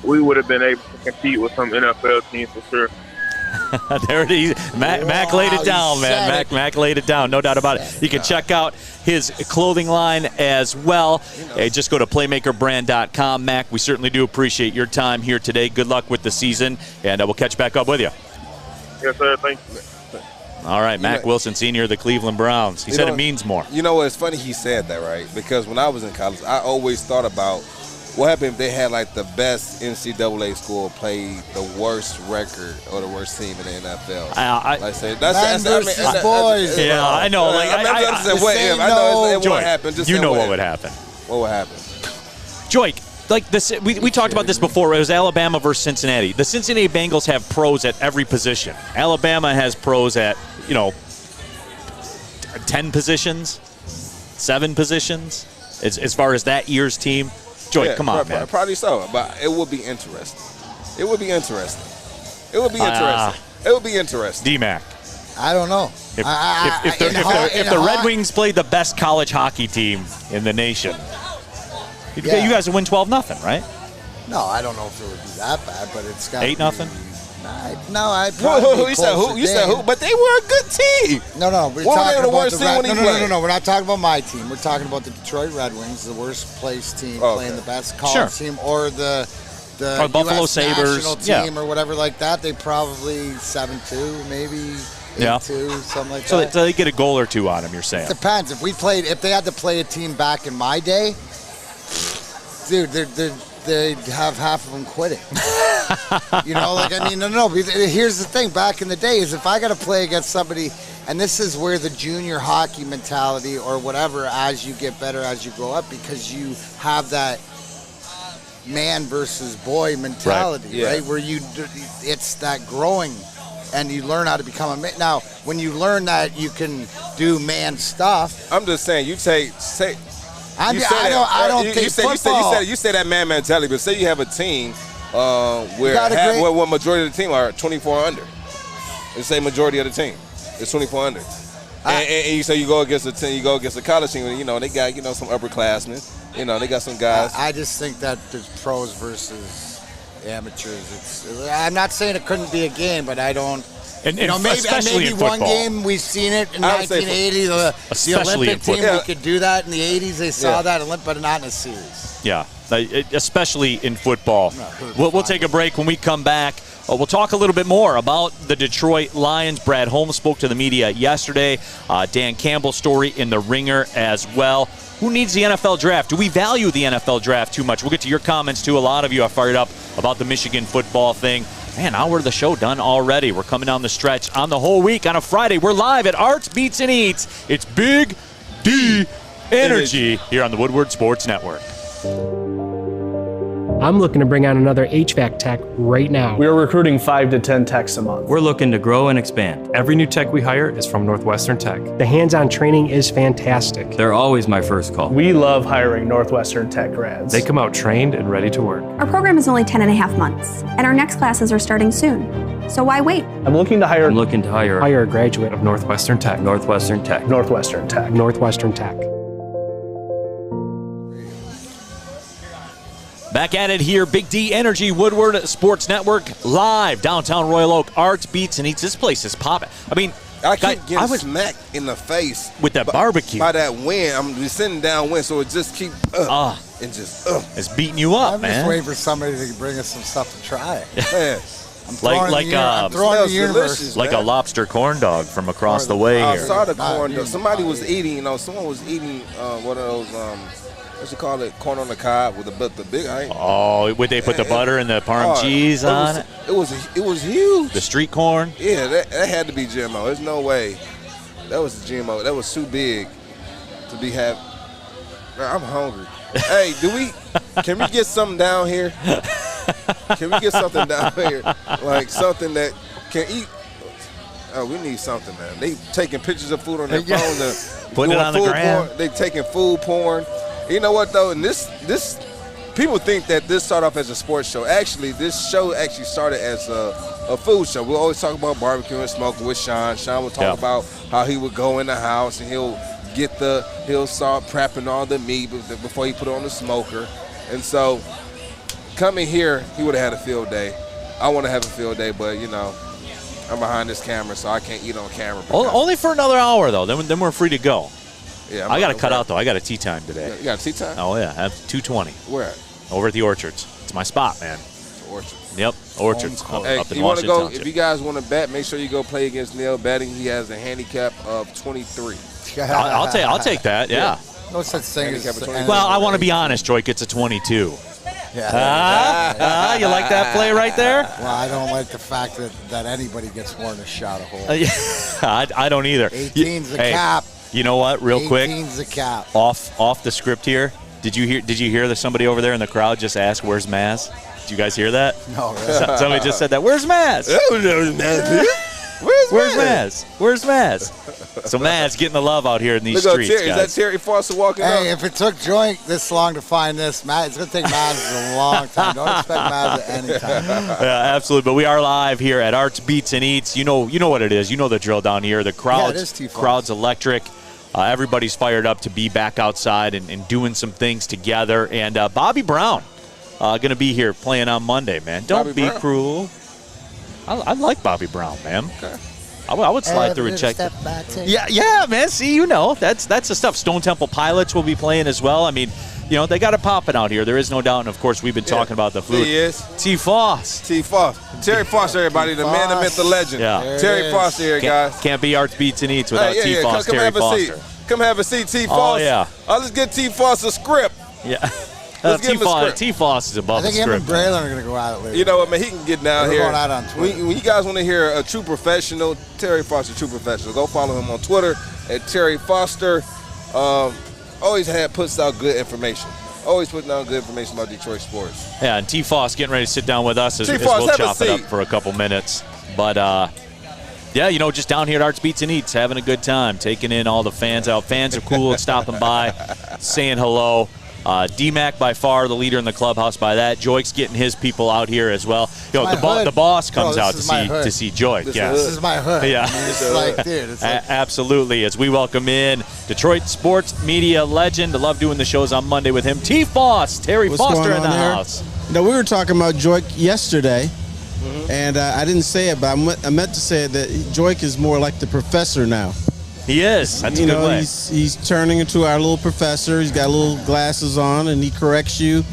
we would have been able to compete with some NFL teams for sure. There it is. Mack laid it down, man. Mack laid it down, no doubt about it. You can check out his clothing line as well. Hey, just go to playmakerbrand.com. Mack, we certainly do appreciate your time here today. Good luck with the season, and we'll catch back up with you. Yes, sir. Thank you. All right, Mack Wilson, senior of the Cleveland Browns. He said it means more. It's funny he said that, right? Because when I was in college, I always thought about what happened if they had like the best NCAA school played the worst record or the worst team in the NFL. That's boys. Yeah, I know. What would happen. What would happen. What would happen? Joique, like this, we talked about this before. It was Alabama versus Cincinnati. The Cincinnati Bengals have pros at every position. Alabama has pros at 10 positions, 7 positions. As far as that year's team, Joique, come on, man. Probably so, but it would be interesting. It would be interesting. D-Mac. I don't know. If the Red Wings played the best college hockey team in the nation, you guys would win 12-0, right? No, I don't know if it would be that bad, but it's got 8-0. No, I'd probably You said who? But they were a good team. No, we're talking about the Red. No. We're not talking about my team. We're talking about the Detroit Red Wings, the worst placed team, playing the best college team, or the Buffalo US Sabres national team or whatever like that. They probably 7-2, maybe 8-2, something like that. So they get a goal or two on them. You're saying? It depends. If they had to play a team back in my day, dude, they'd have half of them quitting. No. Here's the thing. Back in the day is if I got to play against somebody, and this is where the junior hockey mentality or whatever, as you get better, as you grow up, because you have that man versus boy mentality, right? Where it's that growing, and you learn how to become a man. Now, when you learn that you can do man stuff. I'm just saying, I don't think football. You said that man mentality, but say you have a team where one majority of the team are 24 under. It's say majority of the team is 24 under. And you say you go against a team, you go against a college team, you know, they got, you know, some upperclassmen. You know, they got some guys. I just think that there's pros versus amateurs. I'm not saying it couldn't be a game, but I don't. And maybe one game we've seen it in 1980, the Olympic team, we could do that in the 80s. They saw that, but not in a series. Yeah, especially in football. We'll take a break. When we come back, we'll talk a little bit more about the Detroit Lions. Brad Holmes spoke to the media yesterday. Dan Campbell's story in the Ringer as well. Who needs the NFL draft? Do we value the NFL draft too much? We'll get to your comments, too. A lot of you are fired up about the Michigan football thing. Man, hour of the show done already. We're coming down the stretch on the whole week on a Friday. We're live at Arts, Beats, and Eats. It's Big D Energy here on the Woodward Sports Network. I'm looking to bring on another HVAC tech right now. We are recruiting 5 to 10 techs a month. We're looking to grow and expand. Every new tech we hire is from Northwestern Tech. The hands-on training is fantastic. They're always my first call. We love hiring Northwestern Tech grads. They come out trained and ready to work. Our program is only 10.5 months, and our next classes are starting soon. So why wait? I'm looking to hire a graduate of Northwestern Tech. Northwestern Tech. Northwestern Tech. Back at it here, Big D Energy, Woodward Sports Network, live downtown Royal Oak. Arts, Beats, and Eats. This place is popping. I mean, I keep getting smacked in the face with that barbecue. By that wind, I'm just sitting downwind, so it just keep and just it's beating you up, man. I'm just waiting for somebody to bring us some stuff to try. Man. I'm throwing the universe. Like a lobster corn dog from across the way here. I saw the corn dog. Somebody was eating, someone was eating one of those, what you call it, corn on the cob with the big. Would they put the butter and the Parm cheese on it? It was huge. The street corn? Yeah, that had to be GMO. There's no way. That was GMO. That was too big to be having. I'm hungry. Hey, can we get something down here? Can we get something down here? Like something that can eat. Oh, we need something, man. They taking pictures of food on their phone. Putting it on the gram. They taking food porn. You know what, though? And this people think that this started off as a sports show. Actually, this show actually started as a food show. We always talk about barbecue and smoking with Sean. Sean would talk about how he would go in the house and he'll start prepping all the meat before he put it on the smoker. And so coming here, he would have had a field day. I want to have a field day, but, I'm behind this camera, so I can't eat on camera. Only for another hour, though. Then we're free to go. Yeah, I got to cut out, though. I got a tea time today. You got a tea time? Oh, yeah. I have 2:20. Where at? Over at the Orchards. It's my spot, man. Orchards. Yep, Orchards. Up in you want to Washington go? Township. If you guys want to bet, make sure you go play against Neal Betting. He has a handicap of 23. I'll take that, yeah. No such thing as. Well, I want to be honest, Joique. It's a 22. You like that play right there? Well, I don't like the fact that anybody gets more than a shot of hole. I don't either. 18's the cap. You know what? Real quick. 18's the cap. Off the script here. Did you hear that somebody over there in the crowd just asked, "Where's Maz?" Did you guys hear that? No. Really. Somebody just said that. Where's Maz? Where's Maz? Where's Maz? So Maz getting the love out here in these streets, guys. Is that Terry Foster walking up? Hey, if it took Joique this long to find this, it's going to take Maz a long time. Don't expect Maz at any time. Yeah, absolutely. But we are live here at Arts, Beats, and Eats. You know what it is. You know the drill down here. The crowd's electric. Everybody's fired up to be back outside and doing some things together. And Bobby Brown going to be here playing on Monday, man. Don't be cruel. I like Bobby Brown, man. Okay. I would slide through and check. Yeah, man. See, that's the stuff. Stone Temple Pilots will be playing as well. I mean, they got it popping out here. There is no doubt. And, of course, we've been talking about the food. He is. T. Foss. Terry Foster, everybody. The man, the myth, the legend. Yeah. Terry Foster here, guys. Can't be Arts, Beats, and Eats without T. Foss, Terry Foster. Come have a seat, T. Foss. Oh, yeah. Let's get T. Foss a script. Yeah. T. Foss is above the script. I think him and Braylon are going to go at it later. You know what, man? He can get down here. We're going out on Twitter. When you guys want to hear a true professional, Terry Foster, true professional, go follow him on Twitter at Terry Foster. Always puts out good information. Always putting out good information about Detroit sports. Yeah, and T. Foss getting ready to sit down with us as we'll chop it up for a couple minutes. But, Yeah, just down here at Arts Beats and Eats, having a good time, taking in all the fans out. Fans are cool at stopping by, saying hello. D-Mac by far the leader in the clubhouse by that. Joique's getting his people out here as well. The boss comes out to see Joique. Yeah, this is my hood. Yeah, it's like, dude. It's like, absolutely. As we welcome in Detroit sports media legend, I love doing the shows on Monday with him. T-Foss, Terry Foster in the house. No, we were talking about Joique yesterday, and I didn't say it, but I meant to say it, that Joique is more like the professor now. He is. That's a good way. He's turning into our little professor. He's got little glasses on, and he corrects you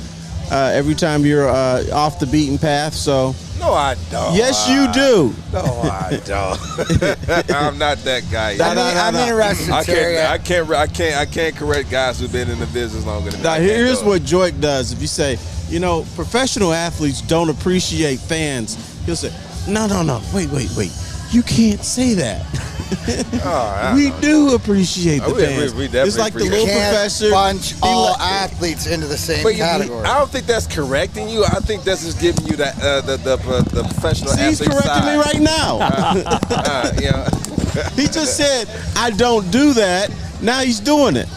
every time you're off the beaten path. So no, I don't. Yes, you do. No, I don't. I'm not that guy. I'm interested, Terry. I can't correct guys who've been in the business longer than me. Now, here's what Joique does. If you say, professional athletes don't appreciate fans, he'll say, no, wait. You can't say that. We do appreciate the fans. We definitely it's like the little professor. Bunch all athletes into the same category. I don't think that's correcting you. I think that's just giving you the professional athlete he's correcting me right now. He just said, I don't do that. Now he's doing it.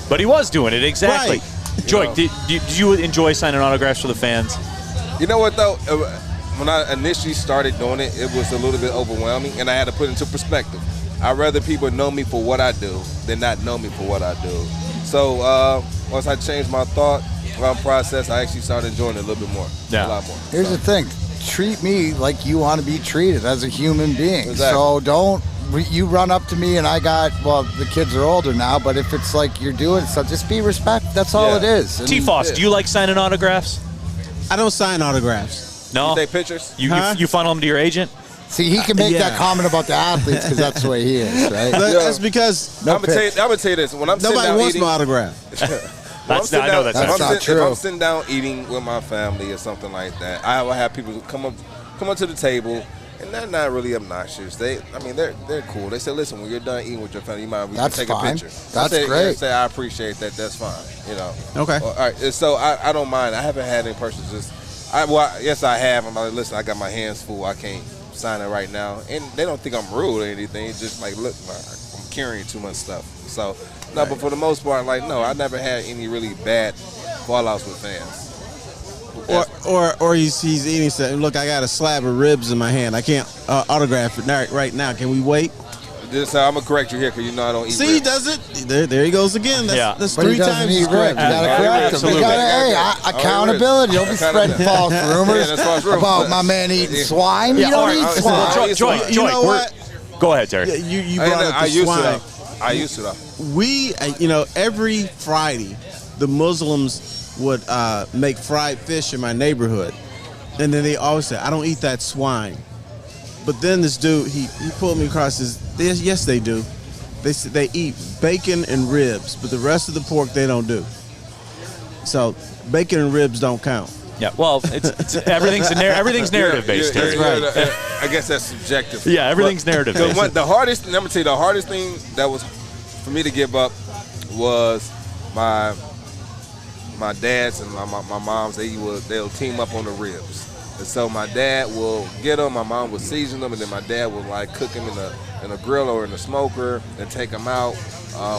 But he was doing it, exactly. Right. Joique, did you enjoy signing autographs for the fans? You know what, though? When I initially started doing it, it was a little bit overwhelming, and I had to put it into perspective. I'd rather people know me for what I do than not know me for what I do. So once I changed my thought process, I actually started enjoying it a little bit more, a lot more. Here's the thing. Treat me like you want to be treated as a human being. Exactly. So don't you run up to me and the kids are older now, but if it's like you're doing stuff, just be respectful. That's all it is. T-Foss, do you like signing autographs? I don't sign autographs. No? You take pictures? You funnel them to your agent? See, he can make that comment about the athletes because that's the way he is, right? That's because I'm gonna tell you this. When I'm sitting nobody down wants eating, my autograph. I know that's not true. If I'm sitting down eating with my family or something like that, I will have people come up to the table, and they're not really obnoxious. They're cool. They say, listen, when you're done eating with your family, you mind we can take a picture. That's great. I say I appreciate that. That's fine. Okay. All right. So I don't mind. I haven't had any person just. Yes, I have. I'm like, listen, I got my hands full. I can't sign it right now. And they don't think I'm rude or anything. It's just like, look, I'm carrying too much stuff. So, no, but for the most part, no, I never had any really bad fallouts with fans. Or he's eating something. Look, I got a slab of ribs in my hand. I can't autograph it right now. Can we wait? I'm gonna correct you here because I don't eat. See, ribs. he does it. There he goes again. That's but 3 he doesn't times eat he's correct. ribs. You gotta correct him. Accountability. Don't be spreading false rumors about my man eating swine. You don't eat swine. Joique, you know what? Go ahead, Terry. You brought up the swine. I used to. We, every Friday, the Muslims would make fried fish in my neighborhood, and then they always say, "I don't eat that swine." But then this dude, he pulled me across his. Yes, they do. They eat bacon and ribs, but the rest of the pork they don't do. So bacon and ribs don't count. Yeah, well, it's everything's narrative based. That's right. I guess that's subjective. Yeah, everything's narrative based. I'm gonna tell you the hardest thing that was for me to give up was my dads and my moms. They'll team up on the ribs. And so my dad will get them, my mom will season them, and then my dad will cook them in a grill or in a smoker and take them out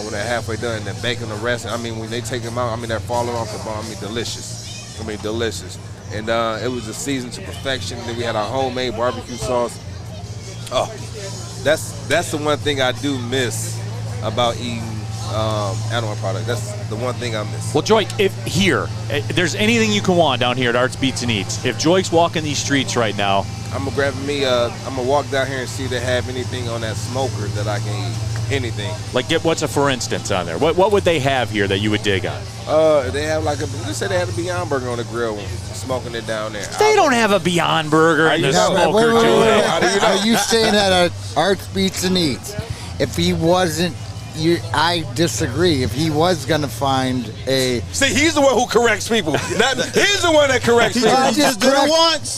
when they're halfway done and then bacon the rest. When they take them out, they're falling off the bone. Delicious. Delicious. And it was a season to perfection. Then we had our homemade barbecue sauce. Oh, that's the one thing I do miss about eating animal product. That's the one thing I miss. Well, Joique, if there's anything you can want down here at Arts Beats and Eats, if Joique's walking these streets right now, I'm gonna walk down here and see if they have anything on that smoker that I can eat. Anything. Like, what's a for instance on there? What would they have here that you would dig on? They have let's say they had a Beyond Burger on the grill, smoking it down there. They don't have a Beyond Burger in the smoker, wait. Are you saying that at Arts Beats and Eats, if he wasn't, I disagree. If he was going to find a... See, he's the one who corrects people. He's the one that corrects people.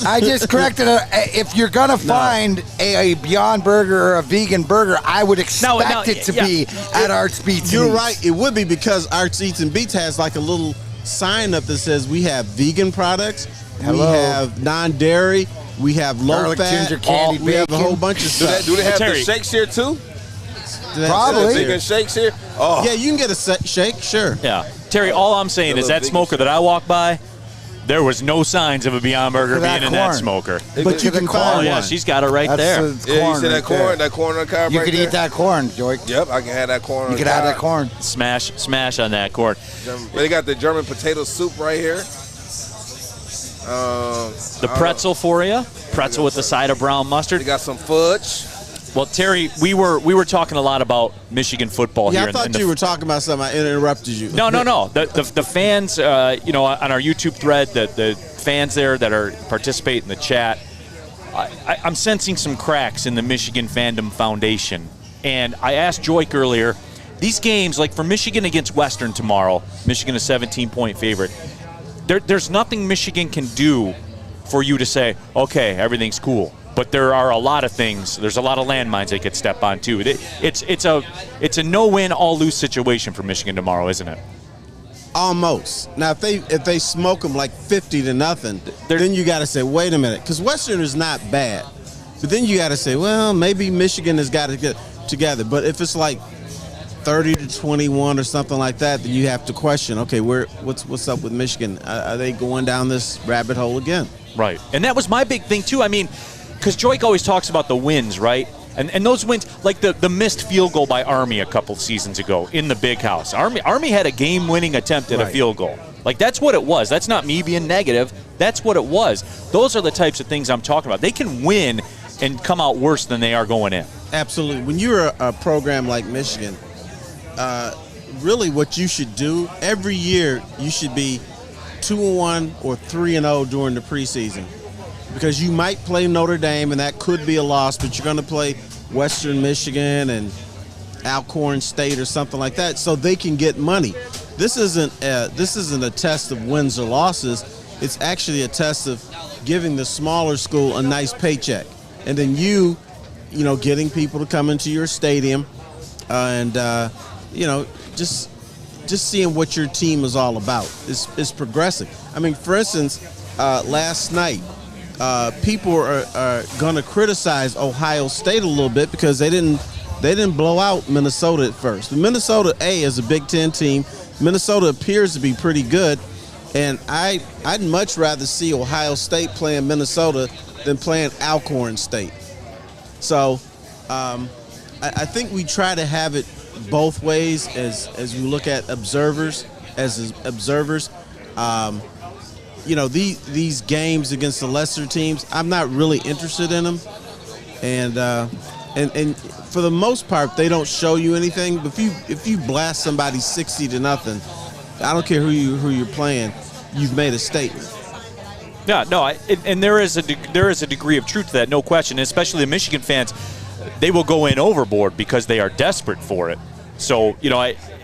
I just corrected it. If you're going to find a Beyond Burger or a vegan burger, I would expect it to be at Arts Beats and Eats. You're right. It would be because Arts Eats and Beats has like a little sign up that says we have vegan products, we have non-dairy, We have low Garlic fat. ginger candy We have a bacon. whole bunch of stuff. Do they have Terry. the shakes here too? Probably. Vegan shakes here? Oh. Yeah, you can get a shake, sure. Yeah. Terry, all I'm saying is that smoker that I walked by, there was no signs of a Beyond Burger being in that smoker. But you can find one. Yeah, she's got it right there. Yeah, you see that corn? That corn on the cob You right could there? eat that corn, Joique. Yep, I can have that corn on You the could have cob. that corn. Smash on that corn. They got the German potato soup right here. The pretzel for you. Pretzel with the side of brown mustard. They got some fudge. Well, Terry, we were talking a lot about Michigan football Yeah, here. I thought you were talking about something. I interrupted you. No. The fans, on our YouTube thread, the fans there that are participate in the chat, I'm sensing some cracks in the Michigan Fandom Foundation. And I asked Joique earlier, these games, like for Michigan against Western tomorrow, Michigan a 17-point favorite, there's nothing Michigan can do for you to say, okay, everything's cool. But there are a lot of things. There's a lot of landmines they could step on too. It's a no-win, all-lose situation for Michigan tomorrow, isn't it? Almost. Now, if they smoke them like 50-0, then you got to say, wait a minute, because Western is not bad. But then you got to say, well, maybe Michigan has got to get together. But if it's like 30-21 or something like that, then you have to question, okay, what's up with Michigan? Are they going down this rabbit hole again? Right. And that was my big thing too. I mean, because Joique always talks about the wins, right? And those wins, like the missed field goal by Army a couple seasons ago in the Big House. Army had a game-winning attempt at a field goal. Like, that's what it was. That's not me being negative. That's what it was. Those are the types of things I'm talking about. They can win and come out worse than they are going in. Absolutely. When you're a program like Michigan, really what you should do, every year you should be 2-1 or 3-0 during the preseason. Because you might play Notre Dame, and that could be a loss, but you're going to play Western Michigan and Alcorn State or something like that, so they can get money. This isn't a test of wins or losses. It's actually a test of giving the smaller school a nice paycheck, and then getting people to come into your stadium, and just seeing what your team is all about. It's progressive. I mean, for instance, last night. People are going to criticize Ohio State a little bit because they didn't blow out Minnesota at first. But Minnesota is a Big Ten team. Minnesota appears to be pretty good, and I'd much rather see Ohio State playing Minnesota than playing Alcorn State. So I think we try to have it both ways as we look at observers. These games against the lesser teams, I'm not really interested in them, and for the most part, they don't show you anything. But if you blast somebody 60-0, I don't care who you're playing, you've made a statement. Yeah, no, and there is a degree of truth to that, no question. And especially the Michigan fans, they will go in overboard because they are desperate for it. So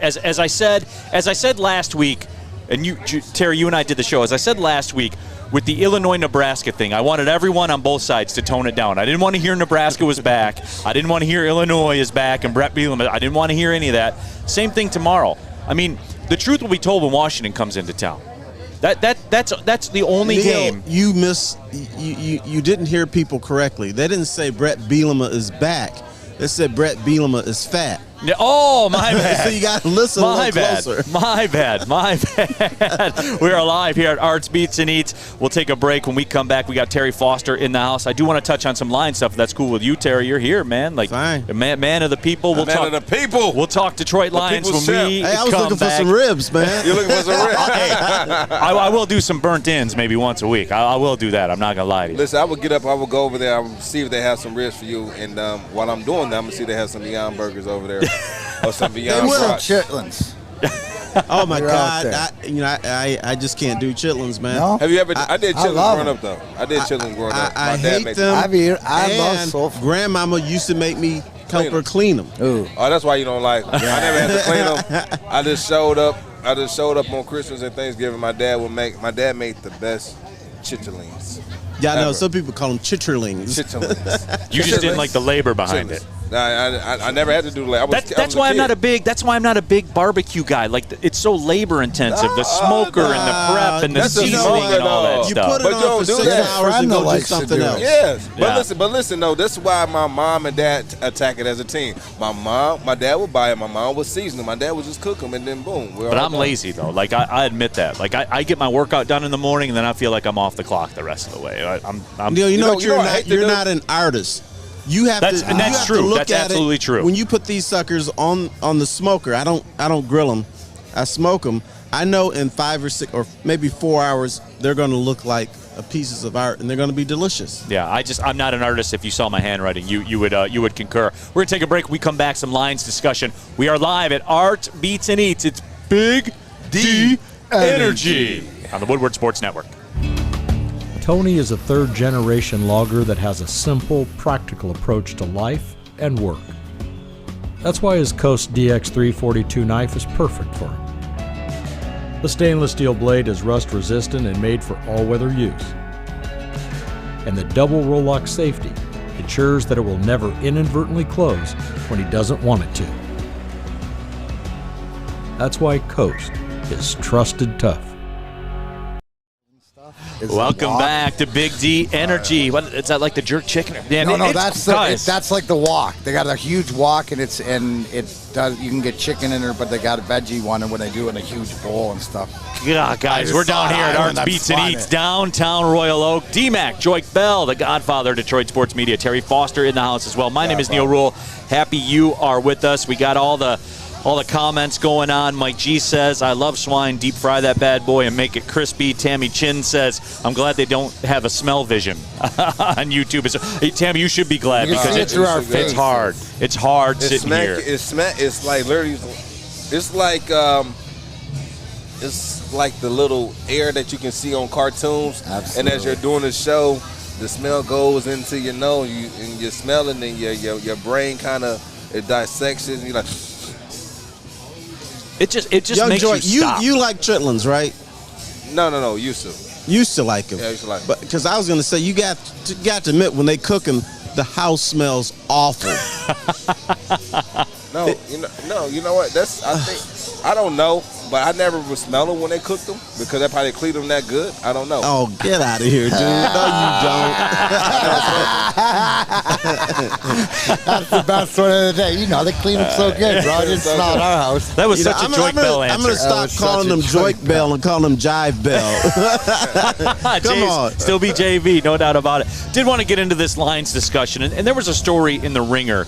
as I said last week. And Terry, you and I did the show. As I said last week, with the Illinois-Nebraska thing, I wanted everyone on both sides to tone it down. I didn't want to hear Nebraska was back. I didn't want to hear Illinois is back and Brett Bielema. I didn't want to hear any of that. Same thing tomorrow. I mean, the truth will be told when Washington comes into town. That's the only game. You didn't hear people correctly. They didn't say Brett Bielema is back. They said Brett Bielema is fat. Yeah, oh, my bad. So you got to listen a little closer. My bad. We are live here at Arts, Beats, and Eats. We'll take a break. When we come back, we got Terry Foster in the house. I do want to touch on some line stuff. If that's cool with you, Terry. You're here, man. Like, fine. The man of the people. Man of the people. We'll talk Detroit Lions when we I was looking for some ribs, man. You're looking for some ribs? I will do some burnt ends maybe once a week. I will do that. I'm not going to lie to you. Listen, I will get up. I will go over there. I will see if they have some ribs for you. And while I'm doing that, I'm going to see if they have some Beyond Burgers over there. Or some Beyond Fries. Chitlins. Oh my God! I just can't do chitlins, man. No? Have you ever? I did chitlins growing up though. I did chitlins growing up. I hate them. I love soul food. Grandmama used to make me help her clean them. Ooh. Oh, that's why you don't like them. I never had to clean them. I just showed up on Christmas and Thanksgiving. My dad made the best chitterlings. Yeah, I know. Some people call them chitterlings. Chitterlings. You just didn't like the labor behind it. I never had to do that. That's why I'm not a big. That's why I'm not a big barbecue guy. Like it's so labor intensive. The smoker and the prep and the seasoning and all that you stuff. put it on for 6 hours and go do something else. Yes, but listen though. This is why my mom and dad attack it as a team. My dad would buy it. My mom would season them. My dad would just cook them and then boom. But I'm lazy though. Like I admit that. Like I get my workout done in the morning and then I feel like I'm off the clock the rest of the way. Neal, you're not an artist. You have to. That's true. Look That's at absolutely it. true. When you put these suckers on the smoker, I don't grill them. I smoke them. I know in 5 or 6 or maybe 4 hours they're going to look like pieces of art and they're going to be delicious. Yeah, I'm not an artist. If you saw my handwriting, you would concur. We're gonna take a break. We come back, some Lions discussion. We are live at Art Beats and Eats. It's Big D Energy on the Woodward Sports Network. Tony is a third-generation logger that has a simple, practical approach to life and work. That's why his Coast DX342 knife is perfect for him. The stainless steel blade is rust-resistant and made for all-weather use. And the double roll-lock safety ensures that it will never inadvertently close when he doesn't want it to. That's why Coast is trusted tough. Welcome back to Big D Energy. What is that, like the jerk chicken? Yeah, No, that's like the wok. They got a huge wok, and it does. You can get chicken in there, but they got a veggie one, and when they do it in a huge bowl and stuff. Yeah, guys, we're down here at Arts Beats and Eats, downtown Royal Oak. D-Mac, Joique Bell, the godfather of Detroit sports media. Terry Foster in the house as well. My name is Neal Ruhl. Happy you are with us. We got all the comments going on. Mike G says, I love swine. Deep fry that bad boy and make it crispy. Tammy Chin says, I'm glad they don't have a smell vision on YouTube. Hey, Tammy, you should be glad because it's hard. It's hard sitting here. It's like literally, it's like the little air that you can see on cartoons. Absolutely. And as you're doing the show, the smell goes into your nose, and you're smelling, and your brain kind of dissects it, and you're like. It just Young makes Joy, you stop. You like chitlins, right? No, used to. Used to like them. Yeah, I used to like them. But because I was going to say, you got to admit, when they cook them, the house smells awful. You know what? I don't know, but I never would smell them when they cooked them because they probably cleaned them that good. I don't know. Oh, get out of here, dude. No, you don't. That's the best one of the day. You know, they clean them so good, bro. It's not our house. That was such a Joique Bell answer. I'm going to stop calling them Joique Bell and call them Jive Bell. Come on. Still be JV, no doubt about it. Did want to get into this Lions discussion, and there was a story in The Ringer,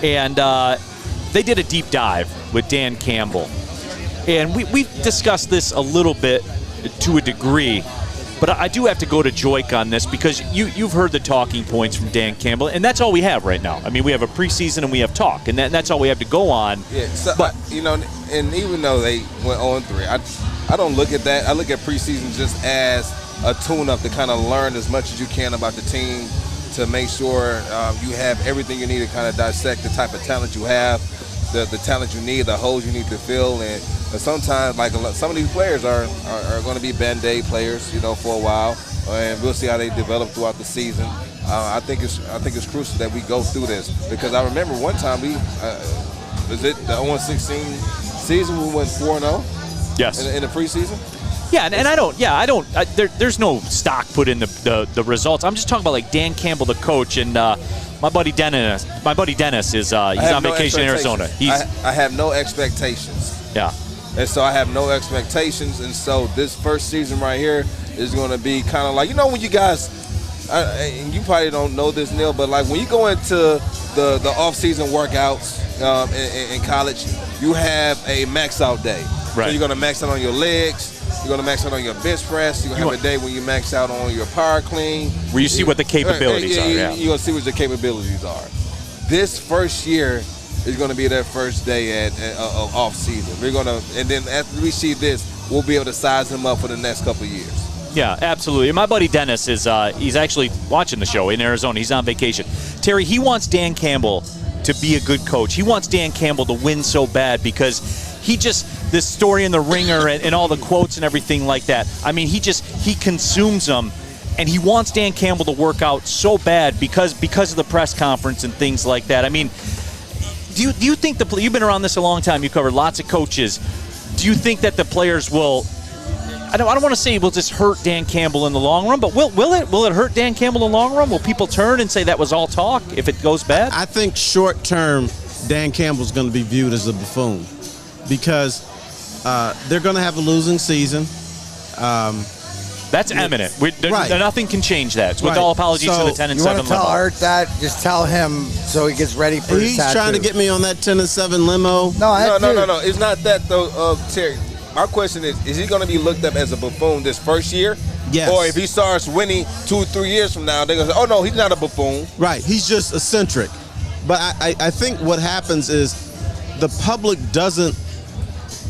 and they did a deep dive with Dan Campbell. And we discussed this a little bit to a degree, but I do have to go to Joique on this because you've heard the talking points from Dan Campbell, and that's all we have right now. I mean, we have a preseason and we have talk, and that's all we have to go on. Yeah, so but and even though they went 0-3, I don't look at that. I look at preseason just as a tune-up to kind of learn as much as you can about the team to make sure you have everything you need to kind of dissect the type of talent you have, the talent you need, the holes you need to fill, and sometimes, like some of these players are going to be Band-Aid players, for a while, and we'll see how they develop throughout the season. I think it's crucial that we go through this because I remember one time was it the 0-16 season we went 4-0? Yes. In the preseason. Yeah, and there's no stock put in the results. I'm just talking about like Dan Campbell, the coach, and my buddy Dennis is he's on vacation in Arizona. I have no expectations. Yeah. And so I have no expectations, and so this first season right here is going to be kind of like, when you guys, and you probably don't know this, Neal, but like when you go into the off-season workouts in college, you have a max-out day. Right. So you're going to max out on your legs. You're going to max out on your bench press. You're going to have a day when you max out on your power clean. Where you see what the capabilities are. Yeah. You're going to see what your capabilities are. This first year is going to be their first day of off season. And then after we see this, we'll be able to size them up for the next couple of years. Yeah, absolutely. And my buddy Dennis is he's actually watching the show in Arizona. He's on vacation. Terry, he wants Dan Campbell to be a good coach. He wants Dan Campbell to win so bad because this story in The Ringer and all the quotes and everything like that. I mean, he consumes them. and he wants Dan Campbell to work out so bad because of the press conference and things like that. I mean, do you think you've been around this a long time? You covered lots of coaches. Do you think that the players will? I don't want to say it will just hurt Dan Campbell in the long run, but will it hurt Dan Campbell in the long run? Will people turn and say that was all talk if it goes bad? I think short term, Dan Campbell's going to be viewed as a buffoon because they're going to have a losing season. That's imminent. Nothing can change that. So with all apologies to the 10-7 limit. You want to tell Art that? Just tell him so he gets ready for his tattoo. He's trying to get me on that 10-7 limo. No. It's not that though, Terry. My question is he going to be looked up as a buffoon this first year? Yes. Or if he starts winning 2 or 3 years from now, they're going to say, oh, no, he's not a buffoon. Right. He's just eccentric. But I think what happens is the public doesn't,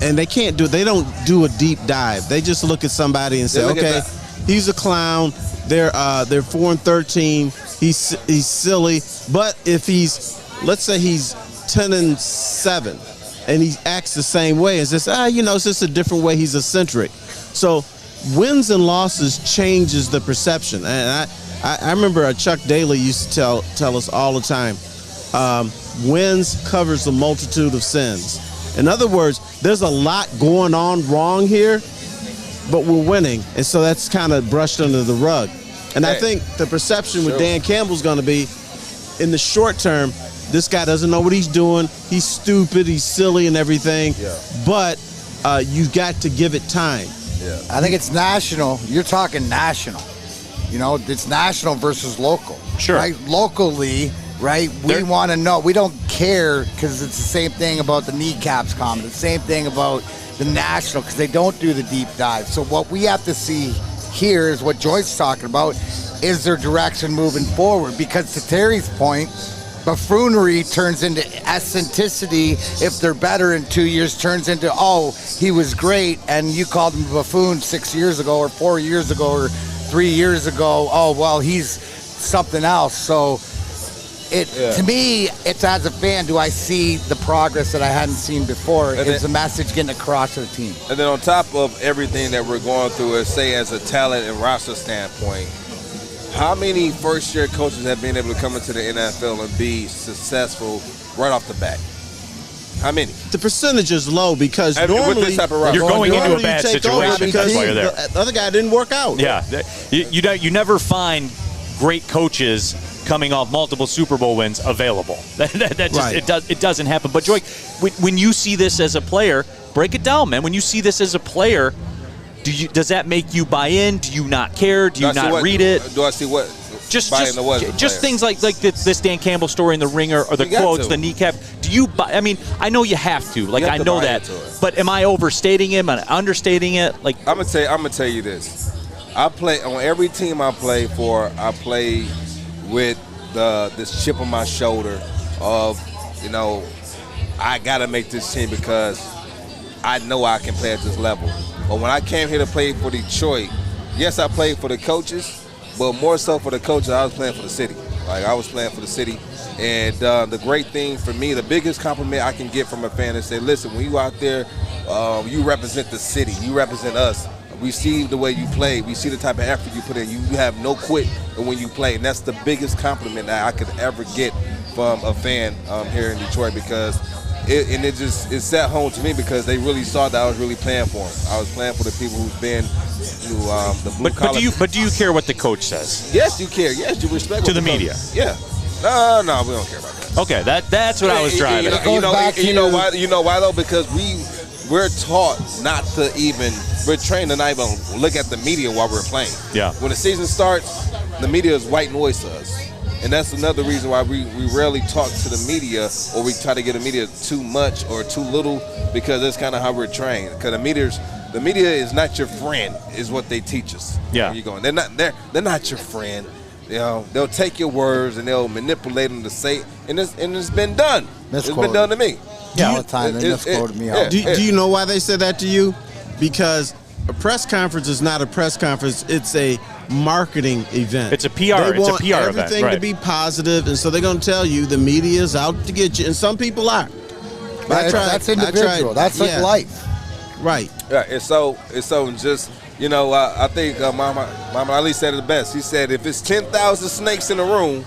and they can't do it. They don't do a deep dive. They just look at somebody and say, okay, he's a clown. They're 4-13. He's silly. But if let's say he's 10-7. And he acts the same way. It's just, it's just a different way. He's eccentric. So wins and losses changes the perception. And I remember Chuck Daly used to tell us all the time, wins covers a multitude of sins. In other words, there's a lot going on wrong here, but we're winning. And so that's kind of brushed under the rug. And I think the perception with Dan Campbell's going to be, in the short term, this guy doesn't know what he's doing. He's stupid. He's silly and everything. Yeah. But you got to give it time. Yeah. I think it's national. You're talking national. It's national versus local. Sure. Right? Locally, right? We want to know. We don't care because it's the same thing about the kneecaps comment. The same thing about the national because they don't do the deep dive. So what we have to see here is what Joyce's talking about. Is their direction moving forward? Because to Terry's point, buffoonery turns into eccentricity. If they're better in 2 years, turns into, he was great, and you called him a buffoon 6 years ago or 4 years ago or 3 years ago. He's something else. So to me, it's as a fan, do I see the progress that I hadn't seen before? Is the message getting across to the team? And then on top of everything that we're going through, say as a talent and roster standpoint, how many first-year coaches have been able to come into the NFL and be successful right off the bat? How many? The percentage is low because normally with this type of roster, you're going into a bad situation because while you're there. The other guy didn't work out. Yeah, you never find great coaches coming off multiple Super Bowl wins available. It doesn't happen. But Joique, when you see this as a player, break it down, man. When you see this as a player, does that make you buy in? Do you not care? Do you not read it? Do I see what? Just things like this Dan Campbell story in the Ringer or the quotes, the kneecap. Do you buy? I mean, I know you have to. Like I know that, but am I overstating it? Am I understating it? Like I'm gonna tell you this. I play on every team I play for. I play with this chip on my shoulder of, I gotta make this team because I know I can play at this level. But when I came here to play for Detroit, yes, I played for the coaches, but more so for the coaches, I was playing for the city. Like, I was playing for the city. And the great thing for me, the biggest compliment I can get from a fan is say, listen, when you out there, you represent the city. You represent us. We see the way you play. We see the type of effort you put in. You have no quit when you play. And that's the biggest compliment that I could ever get from a fan here in Detroit because it sat home to me because they really saw that I was really playing for them. I was playing for the people who've been through the blue collar. But do you care what the coach says? Yes, you care. Yes, you respect to the media. Yeah. No, we don't care about that. Okay, that's what I was driving. You know why? You know why though? Because we're taught not to even. We're trained to not even look at the media while we're playing. Yeah. When the season starts, the media is white noise to us. And that's another reason why we rarely talk to the media or we try to get the media too much or too little because that's kind of how we're trained. Because the media is not your friend, is what they teach us. Yeah. Where you going? They're not your friend. They'll take your words and they'll manipulate them to say, and it's been done. It's been done to me. Yeah, all the time. They misquoted me. Do you know why they said that to you? Because a press conference is not a press conference. It's a marketing event. It's a PR. They want it's a PR event. Everything to be positive, and so they're going to tell you the media is out to get you, and some people are. That's individual. That's like life. Right. Yeah. It's so just You know, I think Mama Ali said it best. He said, if it's 10,000 snakes in a room,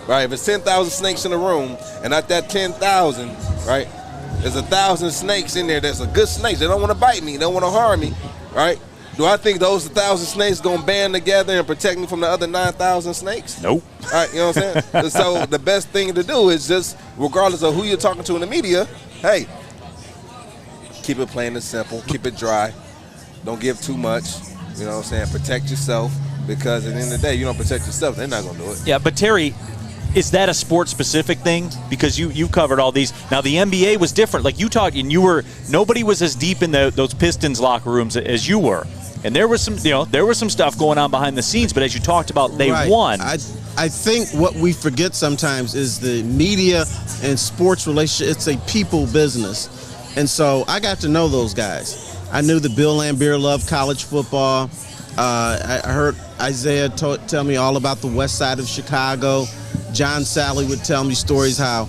right? If it's 10,000 snakes in a room, and at that 10,000, right, there's 1,000 snakes in there that's a good snakes. They don't want to bite me. They don't want to harm me, right? Do I think those 1,000 snakes going to band together and protect me from the other 9,000 snakes? Nope. All right, you know what I'm saying? So the best thing to do is just, regardless of who you're talking to in the media, hey, keep it plain and simple. Keep it dry. Don't give too much. You know what I'm saying? Protect yourself, because at the end of the day, you don't protect yourself, they're not going to do it. Yeah, but Terry, is that a sport-specific thing? Because you covered all these. Now, the NBA was different. Like you talked, and nobody was as deep in those Pistons locker rooms as you were. And there was some stuff going on behind the scenes, but as you talked about, they won. I think what we forget sometimes is the media and sports relationship, it's a people business. And so I got to know those guys. I knew that Bill Laimbeer loved college football. I heard Isaiah tell me all about the west side of Chicago. John Sally would tell me stories how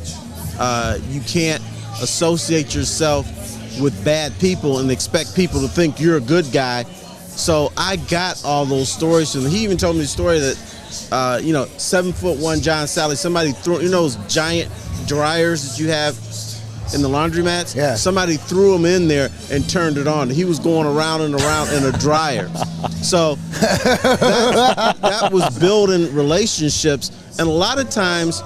you can't associate yourself with bad people and expect people to think you're a good guy. So I got all those stories from him. He even told me the story that, 7'1" John Sally, somebody threw, those giant dryers that you have in the laundromats? Yeah. Somebody threw them in there and turned it on. He was going around and around in a dryer. So that was building relationships. And a lot of times,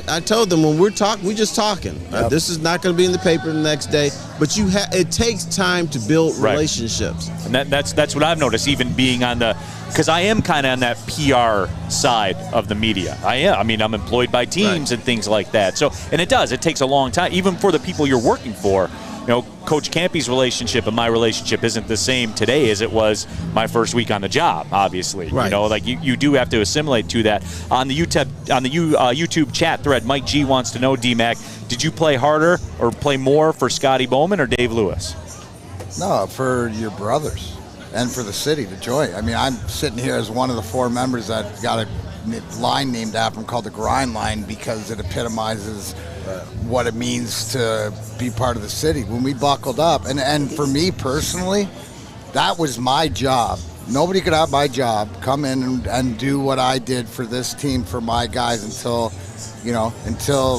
I told them when we're talking, we're just talking. Yep. This is not going to be in the paper the next day, but it takes time to build relationships. And that's what I've noticed, even being on because I am kind of on that PR side of the media. I am. I mean, I'm employed by teams and things like that. So, and it takes a long time, even for the people you're working for. Coach Campy's relationship and my relationship isn't the same today as it was my first week on the job, obviously. Right. You do have to assimilate to that. On the YouTube chat thread, Mike G wants to know, D-Mac, did you play harder or play more for Scotty Bowman or Dave Lewis? No, for your brothers and for the city to join. I mean, I'm sitting here as one of the 4 members that got a line named after him called the Grind Line, because it epitomizes what it means to be part of the city. When we buckled up, and for me personally, that was my job. Nobody could have my job, come in and do what I did for this team, for my guys, until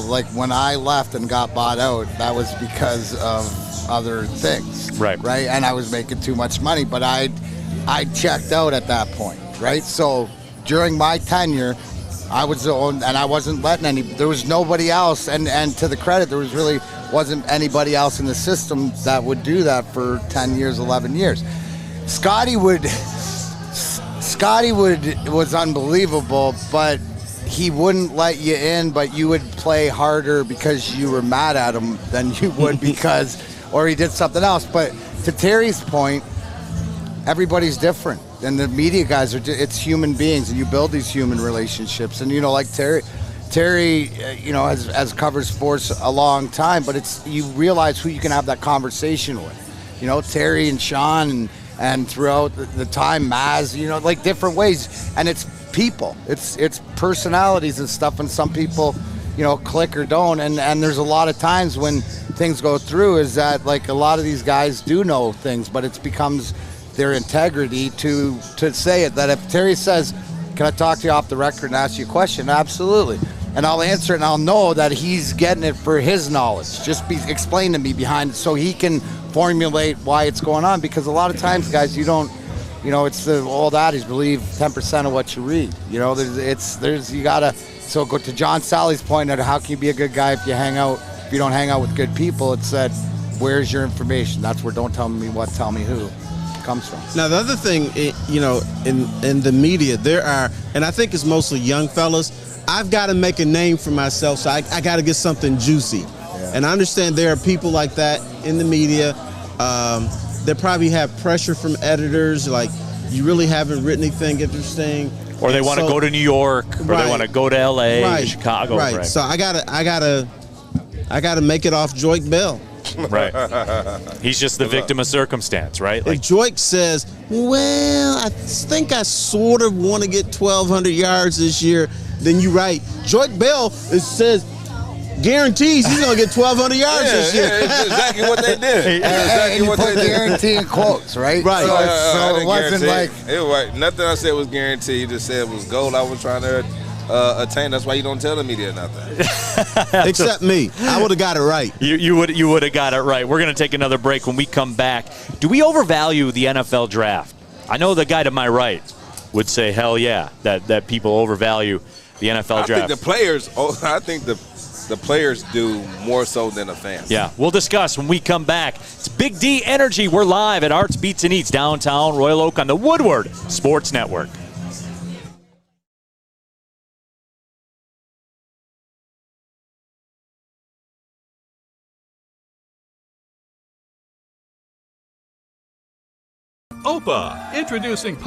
like when I left and got bought out. That was because of other things, right? And I was making too much money, but I checked out at that point, right? So during my tenure, I was the only, and I wasn't letting there was nobody else, and to the credit, there wasn't anybody else in the system that would do that for 10 years, 11 years. Scotty was unbelievable, but he wouldn't let you in, but you would play harder because you were mad at him than you would or he did something else. But to Terry's point, everybody's different. And the media guys it's human beings, and you build these human relationships. And, like Terry, has covered sports a long time, but you realize who you can have that conversation with. Terry and Sean and throughout the time, Maz, like different ways. And it's people. It's personalities and stuff, and some people, click or don't. And there's a lot of times when things go through is that, like, a lot of these guys do know things, but it becomes their integrity to say it. That if Terry says, can I talk to you off the record and ask you a question? Absolutely. And I'll answer it, and I'll know that he's getting it for his knowledge. Just explain to me behind it so he can formulate why it's going on. Because a lot of times, guys, you don't, it's the old adage, believe 10% of what you read. You gotta, so go to John Sally's point at how can you be a good guy if you don't hang out with good people. It said, where's your information? That's where don't tell me what, tell me who. Comes from. Now the other thing, in the media, there are, and I think it's mostly young fellas, I've got to make a name for myself, so I got to get something juicy. Yeah. And I understand there are people like that in the media that probably have pressure from editors, like, you really haven't written anything interesting. Or they want to go to New York, or they want to go to LA, Chicago. Right. So I gotta make it off Joique Bell. Right. He's just the victim of circumstance, right? If Joique says, well, I think I sort of want to get 1,200 yards this year, then you're right. Joique Bell says, guarantees he's going to get 1,200 yards this year. Yeah, it's exactly what they did. And you put guarantee in quotes, right? Right. So it wasn't like it was nothing I said was guaranteed. You just said it was goal I was trying to attain. That's why you don't tell the media nothing. Except me. I would have got it right. You would have got it right. We're going to take another break. When we come back, do we overvalue the NFL draft? I know the guy to my right would say, hell yeah, that people overvalue the NFL draft. I think the players do more so than the fans. Yeah, we'll discuss when we come back. It's Big D Energy. We're live at Arts Beats and Eats downtown Royal Oak on the Woodward Sports Network. OPA, introducing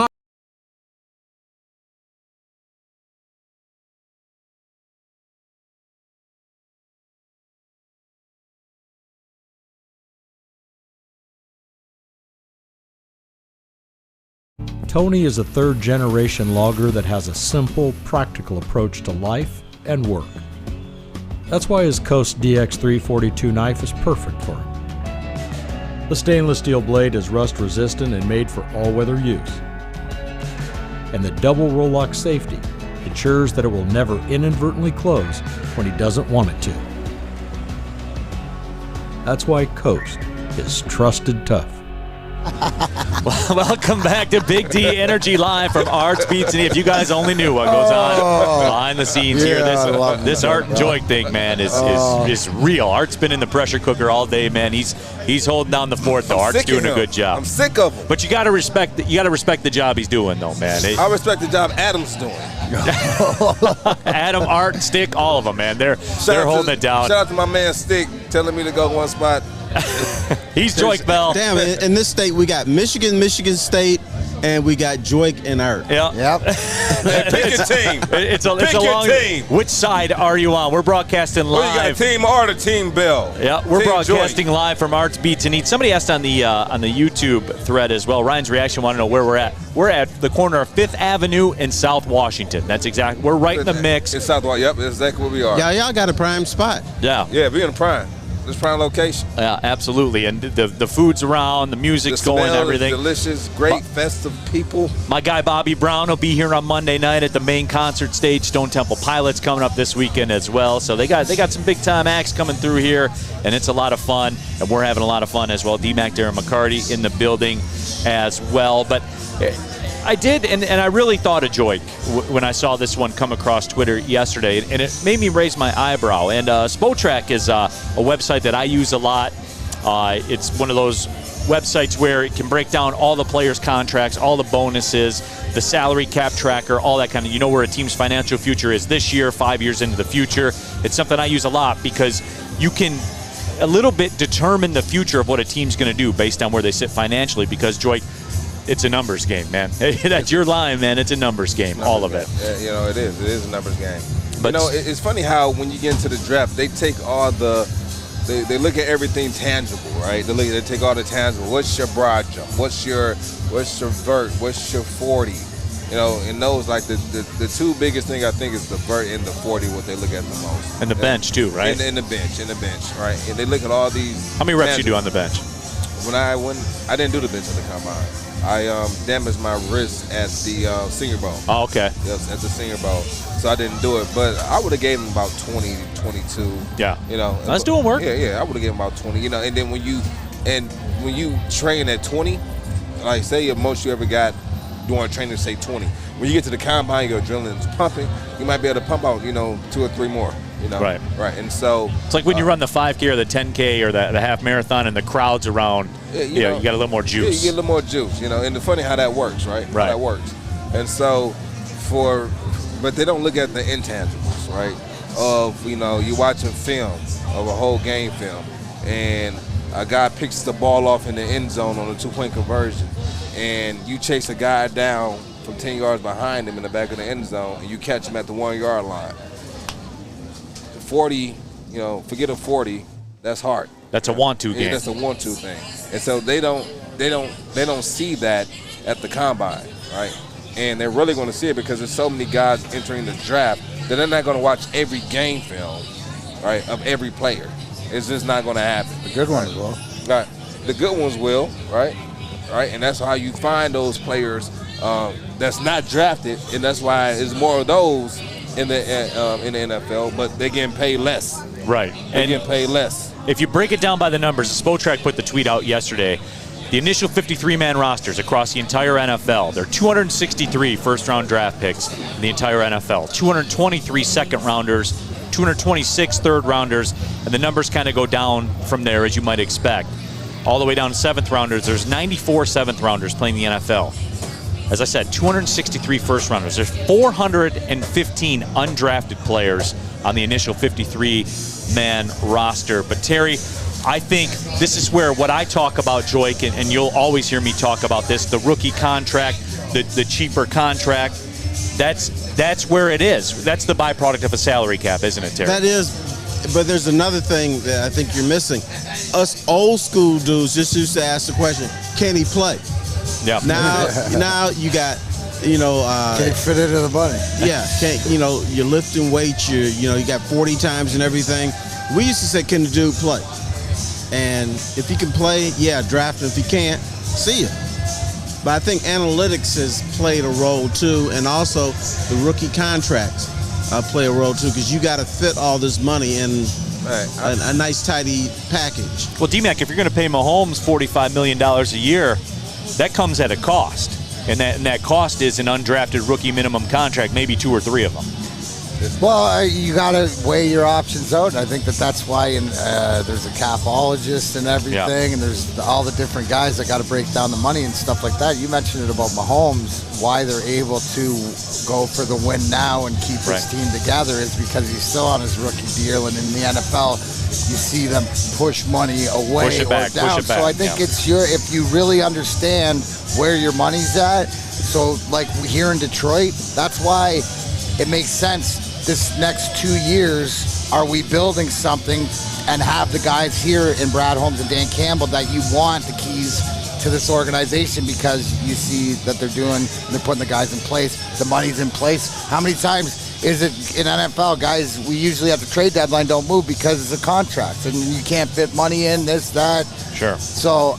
Tony is a third-generation logger that has a simple, practical approach to life and work. That's why his Coast DX342 knife is perfect for him. The stainless steel blade is rust-resistant and made for all-weather use. And the double roll-lock safety ensures that it will never inadvertently close when he doesn't want it to. That's why Coast is trusted tough. Welcome back to Big D Energy Live from Arts Beats. And if you guys only knew what goes on behind the scenes here, this Art and Joique thing, man, is real. Art's been in the pressure cooker all day, man. He's holding down the fort, though. Art's doing a good job. I'm sick of him. But you got to respect the job he's doing, though, man. I respect the job Adam's doing. Adam, Art, Stick, all of them, man. They're holding it down. Shout out to my man Stick telling me to go one spot. He's Joique Bell. Damn, in this state we got Michigan State, and we got Joique and Art. Yep. Pick a team. It's a long team. Which side are you on? We're broadcasting live. Well, you got Team Art or Team Bell? Yeah, we're Team broadcasting Joique. live from Arts Beats and Eats. Somebody asked on the YouTube thread as well. Ryan's reaction wanted to know where we're at. We're at the corner of 5th Avenue and South Washington. That's exactly. We're right in the mix. It's South Washington. Yep, that's exactly where we are. Yeah, y'all got a prime spot. Yeah. Yeah, we're in a prime. This prime location. Yeah, absolutely. And the food's around, the music's going, everything. Delicious, great, festive people. My guy Bobby Brown will be here on Monday night at the main concert stage. Stone Temple Pilots coming up this weekend as well. So they got some big time acts coming through here, and it's a lot of fun, and we're having a lot of fun as well. Mack, Darren McCarty in the building as well. But I did, and I really thought of Joique when I saw this one come across Twitter yesterday, and it made me raise my eyebrow. And Spotrac is a website that I use a lot. It's one of those websites where it can break down all the players' contracts, all the bonuses, the salary cap tracker, all that kind of, where a team's financial future is this year, 5 years into the future. It's something I use a lot because you can a little bit determine the future of what a team's going to do based on where they sit financially, because Joique, it's a numbers game, man. That's your line, man. It's a numbers game, all of it. Yeah, it is. It is a numbers game. But it's funny how when you get into the draft, they take all they look at everything tangible, right? They take all the tangible. What's your broad jump? What's your vert? What's your 40? And those, like the two biggest thing I think is the vert and the 40, what they look at the most. And the bench too, right? And the bench, right? And they look at all these. How many reps you do on the bench? When I didn't do the bench at the combine. I damaged my wrist at the Senior Bowl. Oh, okay. Yes, at the Senior Bowl. So I didn't do it. But I would have gave him about 20, 22. Yeah. That's doing work. Yeah. I would have given him about 20. And then when you train at 20, like say the most you ever got during training, say 20. When you get to the combine, your adrenaline's pumping. You might be able to pump out, 2 or 3 more. Right. And so it's like when you run the 5K or the 10K or the half marathon and the crowd's around. You got a little more juice. Yeah, you get a little more juice, And it's funny how that works, right? Right. How that works. And so but they don't look at the intangibles, right? Of you watching film of a whole game film, and a guy picks the ball off in the end zone on a 2-point conversion, and you chase a guy down from 10 yards behind him in the back of the end zone, and you catch him at the 1-yard line. 40, forget a 40, that's hard. That's a want-to game. That's a want-to thing. And so they don't see that at the combine, right? And they're really going to see it because there's so many guys entering the draft that they're not going to watch every game film right, of every player. It's just not going to happen. The good ones will. Right. The good ones will, right? Right, and that's how you find those players that's not drafted, and that's why there's more of those in the NFL, but they're getting paid less. Right. They're getting paid less. If you break it down by the numbers, Spotrac put the tweet out yesterday. The initial 53-man rosters across the entire NFL, there are 263 first-round draft picks in the entire NFL, 223 second-rounders, 226 third-rounders, and the numbers kind of go down from there, as you might expect. All the way down to seventh-rounders, there's 94 seventh-rounders playing the NFL. As I said, 263 first-rounders. There's 415 undrafted players on the initial 53-man roster. But, Terry, I think this is where what I talk about, Joique, and you'll always hear me talk about this, the rookie contract, the cheaper contract, that's where it is. That's the byproduct of a salary cap, isn't it, Terry? That is, but there's another thing that I think you're missing. Us old school dudes just used to ask the question, can he play? Yeah. Now you got, can't fit into the money. Yeah, you're lifting weights, you got 40 times and everything. We used to say, can the dude play? And if he can play, draft him. If he can't, see him. But I think analytics has played a role too, and also the rookie contracts play a role too, because you got to fit all this money in a nice, tidy package. Well, D-Mac, if you're going to pay Mahomes $45 million a year, that comes at a cost. And that cost is an undrafted rookie minimum contract, maybe 2 or 3 of them. Well, you got to weigh your options out. And I think that's why there's a capologist and everything, and there's all the different guys that got to break down the money and stuff like that. You mentioned it about Mahomes, why they're able to go for the win now and keep his team together is because he's still on his rookie deal, and in the NFL, you see them push money away or down. So I think it's if you really understand where your money's at. So like here in Detroit, that's why it makes sense. This next 2 years, are we building something and have the guys here in Brad Holmes and Dan Campbell that you want the keys to this organization, because you see that they're putting the guys in place, the money's in place. How many times is it in NFL, guys, we usually at the trade deadline don't move because it's a contract and you can't fit money in, this, that. Sure. So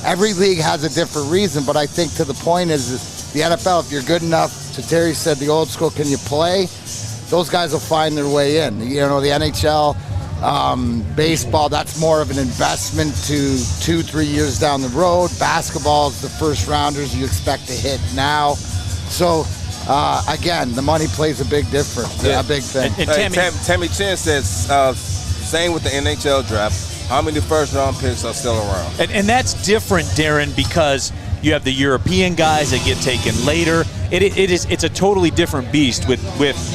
every league has a different reason, but I think to the point is the NFL, if you're good enough, so Terry said the old school, can you play? Those guys will find their way in. The NHL, baseball, that's more of an investment to 2-3 years down the road. Basketball is the first rounders you expect to hit now. So, again, the money plays a big difference, a big thing. And Tammy Chin says, same with the NHL draft, how many first-round picks are still around? And that's different, Darren, because you have the European guys that get taken later. It's a totally different beast with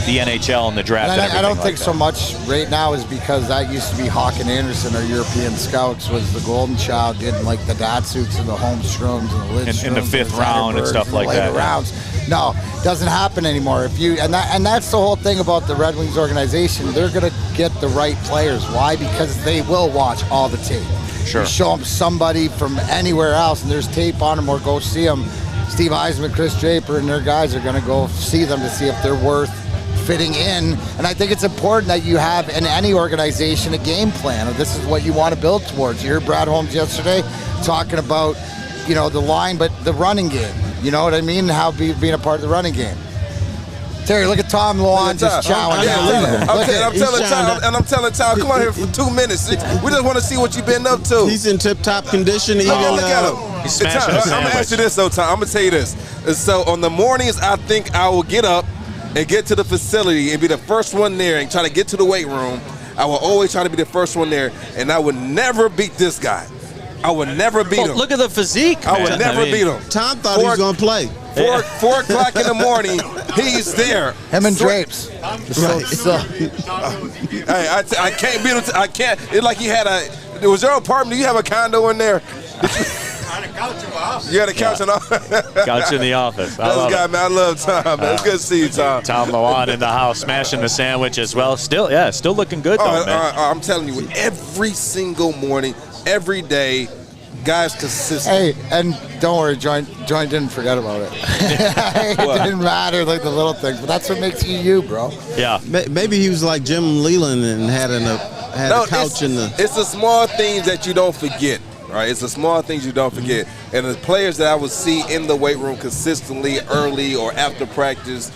the NHL and the draft. And I don't think so much right now is because that used to be Hawk and Anderson, our European scouts, was the golden child, getting like the Datsuks and the Holmstroms and the Lidstroms in the 5th round and stuff like that. Rounds. No, it doesn't happen anymore. And that's the whole thing about the Red Wings organization. They're going to get the right players. Why? Because they will watch all the tape. Sure. You show them somebody from anywhere else and there's tape on them, or go see them. Steve Eisman, Chris Draper, and their guys are going to go see them to see if they're worth fitting in. And I think it's important that you have in any organization a game plan. This is what you want to build towards. You heard Brad Holmes yesterday talking about, the line, but the running game. You know what I mean? How being a part of the running game. Terry, look at Tom Luan just chowing. I'm telling Tom, come on here for 2 minutes. We just want to see what you've been up to. He's in tip-top condition. Look at him. He's smashing I'm going to ask you this, though, Tom. I'm going to tell you this. So on the mornings, I think I will get up and get to the facility and be the first one there and try to get to the weight room. I will always try to be the first one there, and I would never beat this guy. I would never beat him. Look at the physique, I would never beat him. Tom thought he was going to play. 4 o'clock in the morning, he's there. Him and Drapes. Hey, I can't beat him. I can't. It's like he had was your apartment? Do you have a condo in there? I had a couch in my office. You had a couch in the office? Couch in the office. Man, I love Tom, man. It's good to see you, Tom. Tom Luan in the house, smashing the sandwich as well. Still looking good, though, man. I'm telling you, every single morning, every day, guys consistent. Hey, and don't worry, Joint didn't forget about it. It didn't matter, like the little things, but that's what makes you, bro. Yeah. Maybe he was like Jim Leland and had a couch in the. It's the small things that you don't forget, right? It's the small things you don't forget. And the players that I would see in the weight room consistently early or after practice,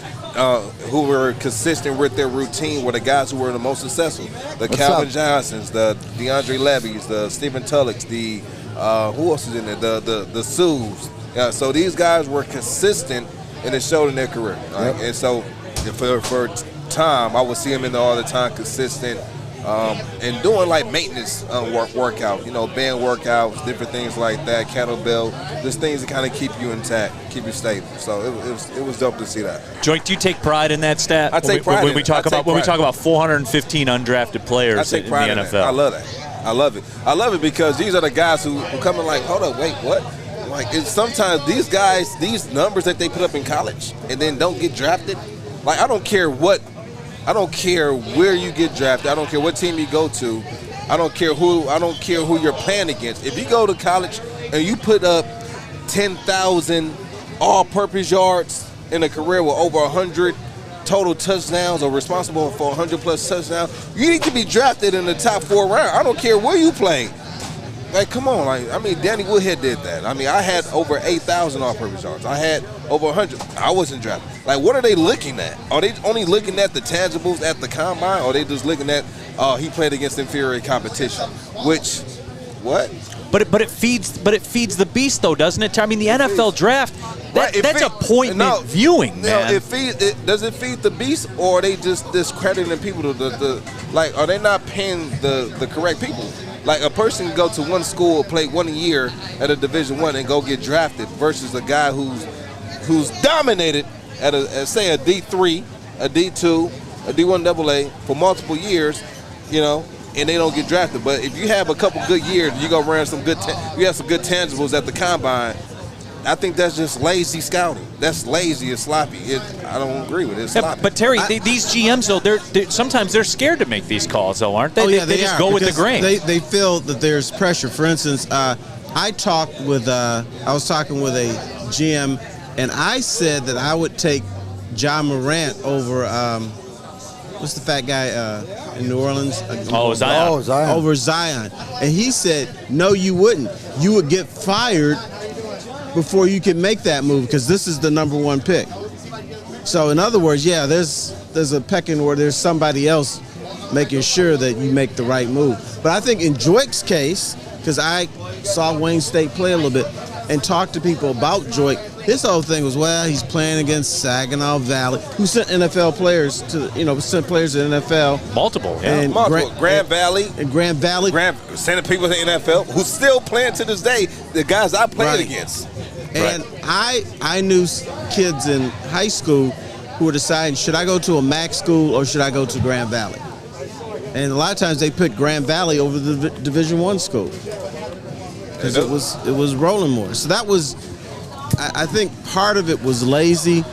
who were consistent with their routine, were the guys who were the most successful. The Calvin Johnsons, the DeAndre Levy's, the Stephen Tulloch's, the who else is in there? The Sues. Yeah, so these guys were consistent, and it showed in their career. Right? Yep. And so for Tom, I would see him in there all the time, consistent, and doing like maintenance workout, band workouts, different things like that, kettlebell, just things that kind of keep you intact, keep you stable. So it was dope to see that. Joique, do you take pride in that stat? I take pride when we talk about 415 undrafted players in the NFL. I love that. I love it. I love it because these are the guys who come in like, hold up, wait, what? Like, sometimes these guys, these numbers that they put up in college and then don't get drafted. Like, I don't care where you get drafted. I don't care what team you go to. I don't care who you're playing against. If you go to college and you put up 10,000 all-purpose yards in a career with over 100 total touchdowns or responsible for 100-plus touchdowns, you need to be drafted in the top 4 round. I don't care where you play. Like, come on. Danny Woodhead did that. I had over 8,000 all-purpose yards. I had over 100. I wasn't drafted. Like, what are they looking at? Are they only looking at the tangibles at the combine, or are they just looking at, he played against inferior competition? Which, what? But it feeds the beast, though, doesn't it? The NFL draft, that's appointment viewing, man. Does it feed the beast, or are they just discrediting people? Are they not paying the correct people? Like, a person can go to one school, play 1 year at a Division I, and go get drafted, versus a guy who's dominated at say a D3, a D2, a D1 AA for multiple years, and they don't get drafted. But if you have a couple good years, you go run you have some good tangibles at the combine, I think that's just lazy scouting. That's lazy and sloppy. I don't agree with it. It's sloppy. But Terry, these GMs, though, sometimes they're scared to make these calls, though, aren't they? Oh, yeah, they just go with the grain. They feel that there's pressure. For instance, I was talking with a GM, and I said that I would take John Morant over what's the fat guy in New Orleans? Zion. Over Zion. And he said, no, you wouldn't. You would get fired before you can make that move, because this is the number 1 pick. So in other words, yeah, there's a pecking order. There's somebody else making sure that you make the right move. But I think in Joique's case, because I saw Wayne State play a little bit and talked to people about Joique, his whole thing was, he's playing against Saginaw Valley, who sent NFL players to, sent players to the NFL. Multiple, yeah. And Grand Valley. Sending people to the NFL who's still playing to this day, the guys I played against. And I knew kids in high school who were deciding, should I go to a Mack school or should I go to Grand Valley? And a lot of times they picked Grand Valley over the Division I school because it was rolling more. So that was, I think part of it was lazy.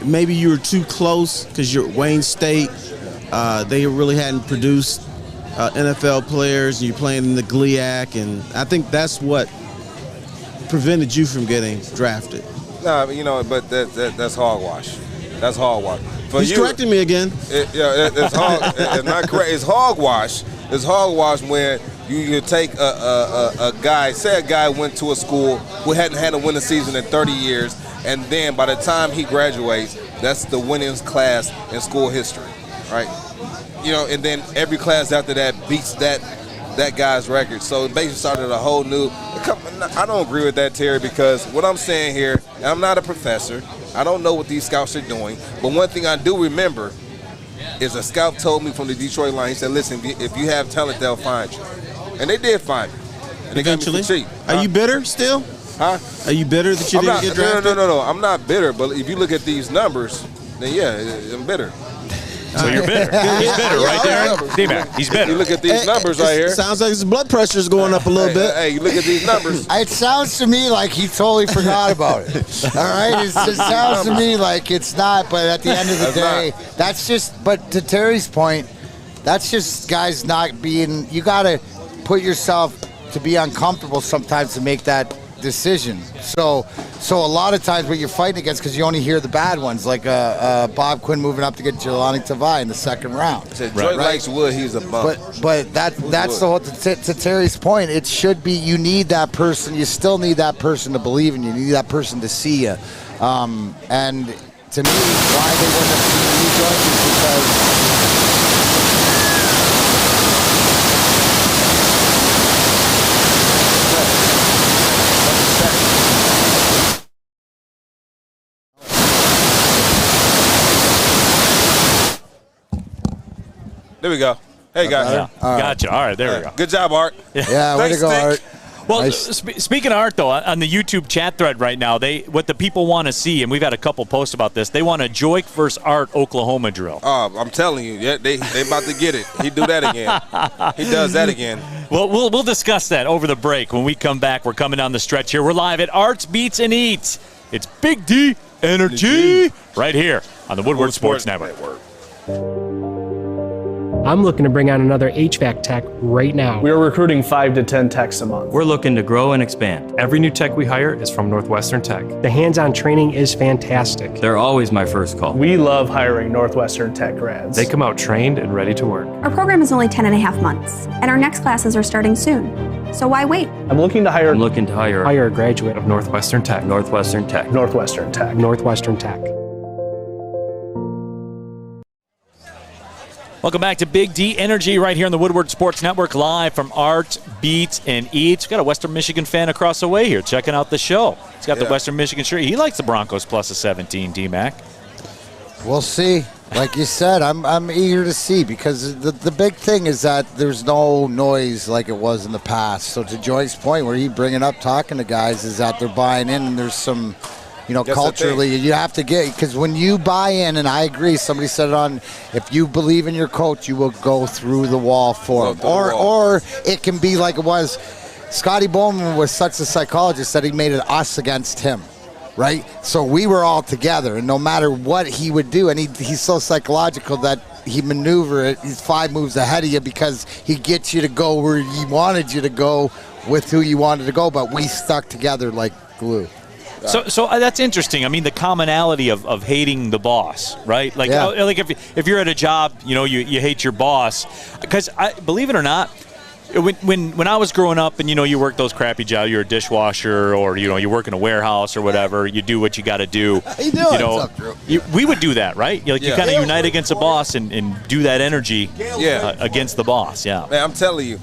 Maybe you were too close because you're at Wayne State. They really hadn't produced NFL players, and you're playing in the GLIAC, and I think that's what prevented you from getting drafted. No, but that's hogwash. That's hogwash. He's correcting me again. It's not correct. It's hogwash. It's hogwash when you take a guy, say a guy went to a school who hadn't had a winning season in 30 years, and then by the time he graduates, that's the winningest class in school history, right? And then every class after that beats that guy's record. So it basically started a whole new. I don't agree with that, Terry, because what I'm saying here, and I'm not a professor, I don't know what these scouts are doing, but one thing I do remember is a scout told me from the Detroit line, he said, listen, if you have talent, they'll find you. And they did find me. And eventually? They got me for cheap. Are you bitter still? Huh? Are you bitter that you didn't get drafted? No. I'm not bitter, but if you look at these numbers, then yeah, I'm bitter. So you're bitter. He's bitter, right there. D-Mac, he's bitter. You look at these numbers right here. Sounds like his blood pressure is going up a little bit. Hey, you look at these numbers. It sounds to me like he totally forgot about it. All right? It sounds to me like it's not, but at the end of the day, that's just, but to Terry's point, that's just guys not being, you got to put yourself to be uncomfortable sometimes to make that decision. So a lot of times what you're fighting against, because you only hear the bad ones, like Bob Quinn moving up to get Jelani Tavai in the second round. Joique likes Wood, he's a bum. But that's the whole, to Terry's point, it should be, you need that person, you still need that person to believe in you, you need that person to see you. And to me, why they wouldn't have seen you join is because There we go. Hey, guys. Yeah. Gotcha. All right, there we go. Good job, Art. Yeah, way to go, Art. Well, Nice. Speaking of Art, though, on the YouTube chat thread right now, what the people want to see, and we've had a couple posts about this, they want a Joique versus Art Oklahoma drill. I'm telling you, yeah, they about to get it. He do that again. He does that again. Well, we'll discuss that over the break. When we come back, we're coming down the stretch here. We're live at Arts Beats and Eats. It's Big D Energy right here on the Woodward Sports Network. I'm looking to bring on another HVAC tech right now. We are recruiting 5 to 10 techs a month. We're looking to grow and expand. Every new tech we hire is from Northwestern Tech. The hands-on training is fantastic. They're always my first call. We love hiring Northwestern Tech grads. They come out trained and ready to work. Our program is only 10.5 months, and our next classes are starting soon. So why wait? I'm looking to hire Hire a graduate of Northwestern Tech. Northwestern Tech. Northwestern Tech. Northwestern Tech. Welcome back to Big D Energy right here on the Woodward Sports Network, live from Art Beats and Eats. We've got a Western Michigan fan across the way here checking out the show. He's got the Western Michigan shirt. He likes the Broncos plus a 17, D-Mac. We'll see. Like you said, I'm eager to see, because the big thing is that there's no noise like it was in the past. So to Joyce's point, where he bringing up talking to guys, is that they're buying in, and there's some, culturally, you have to get, because when you buy in, and I agree, somebody said it on, if you believe in your coach, you will go through the wall for him. Or it can be like it was. Scotty Bowman was such a psychologist that he made it us against him, right? So we were all together, and no matter what he would do, and he's so psychological that he maneuver it, he's 5 moves ahead of you, because he gets you to go where he wanted you to go with who you wanted to go, but we stuck together like glue. So that's interesting. I mean, the commonality of hating the boss, right? Like, like if you're at a job, you hate your boss. Because believe it or not, when I was growing up, and you work those crappy jobs, you're a dishwasher, or you work in a warehouse or whatever, you do what you got to do. How you doing? What's up, Drew? We would do that, right? You kind of unite against the boss and do that energy against the boss. Yeah. Man, I'm telling you,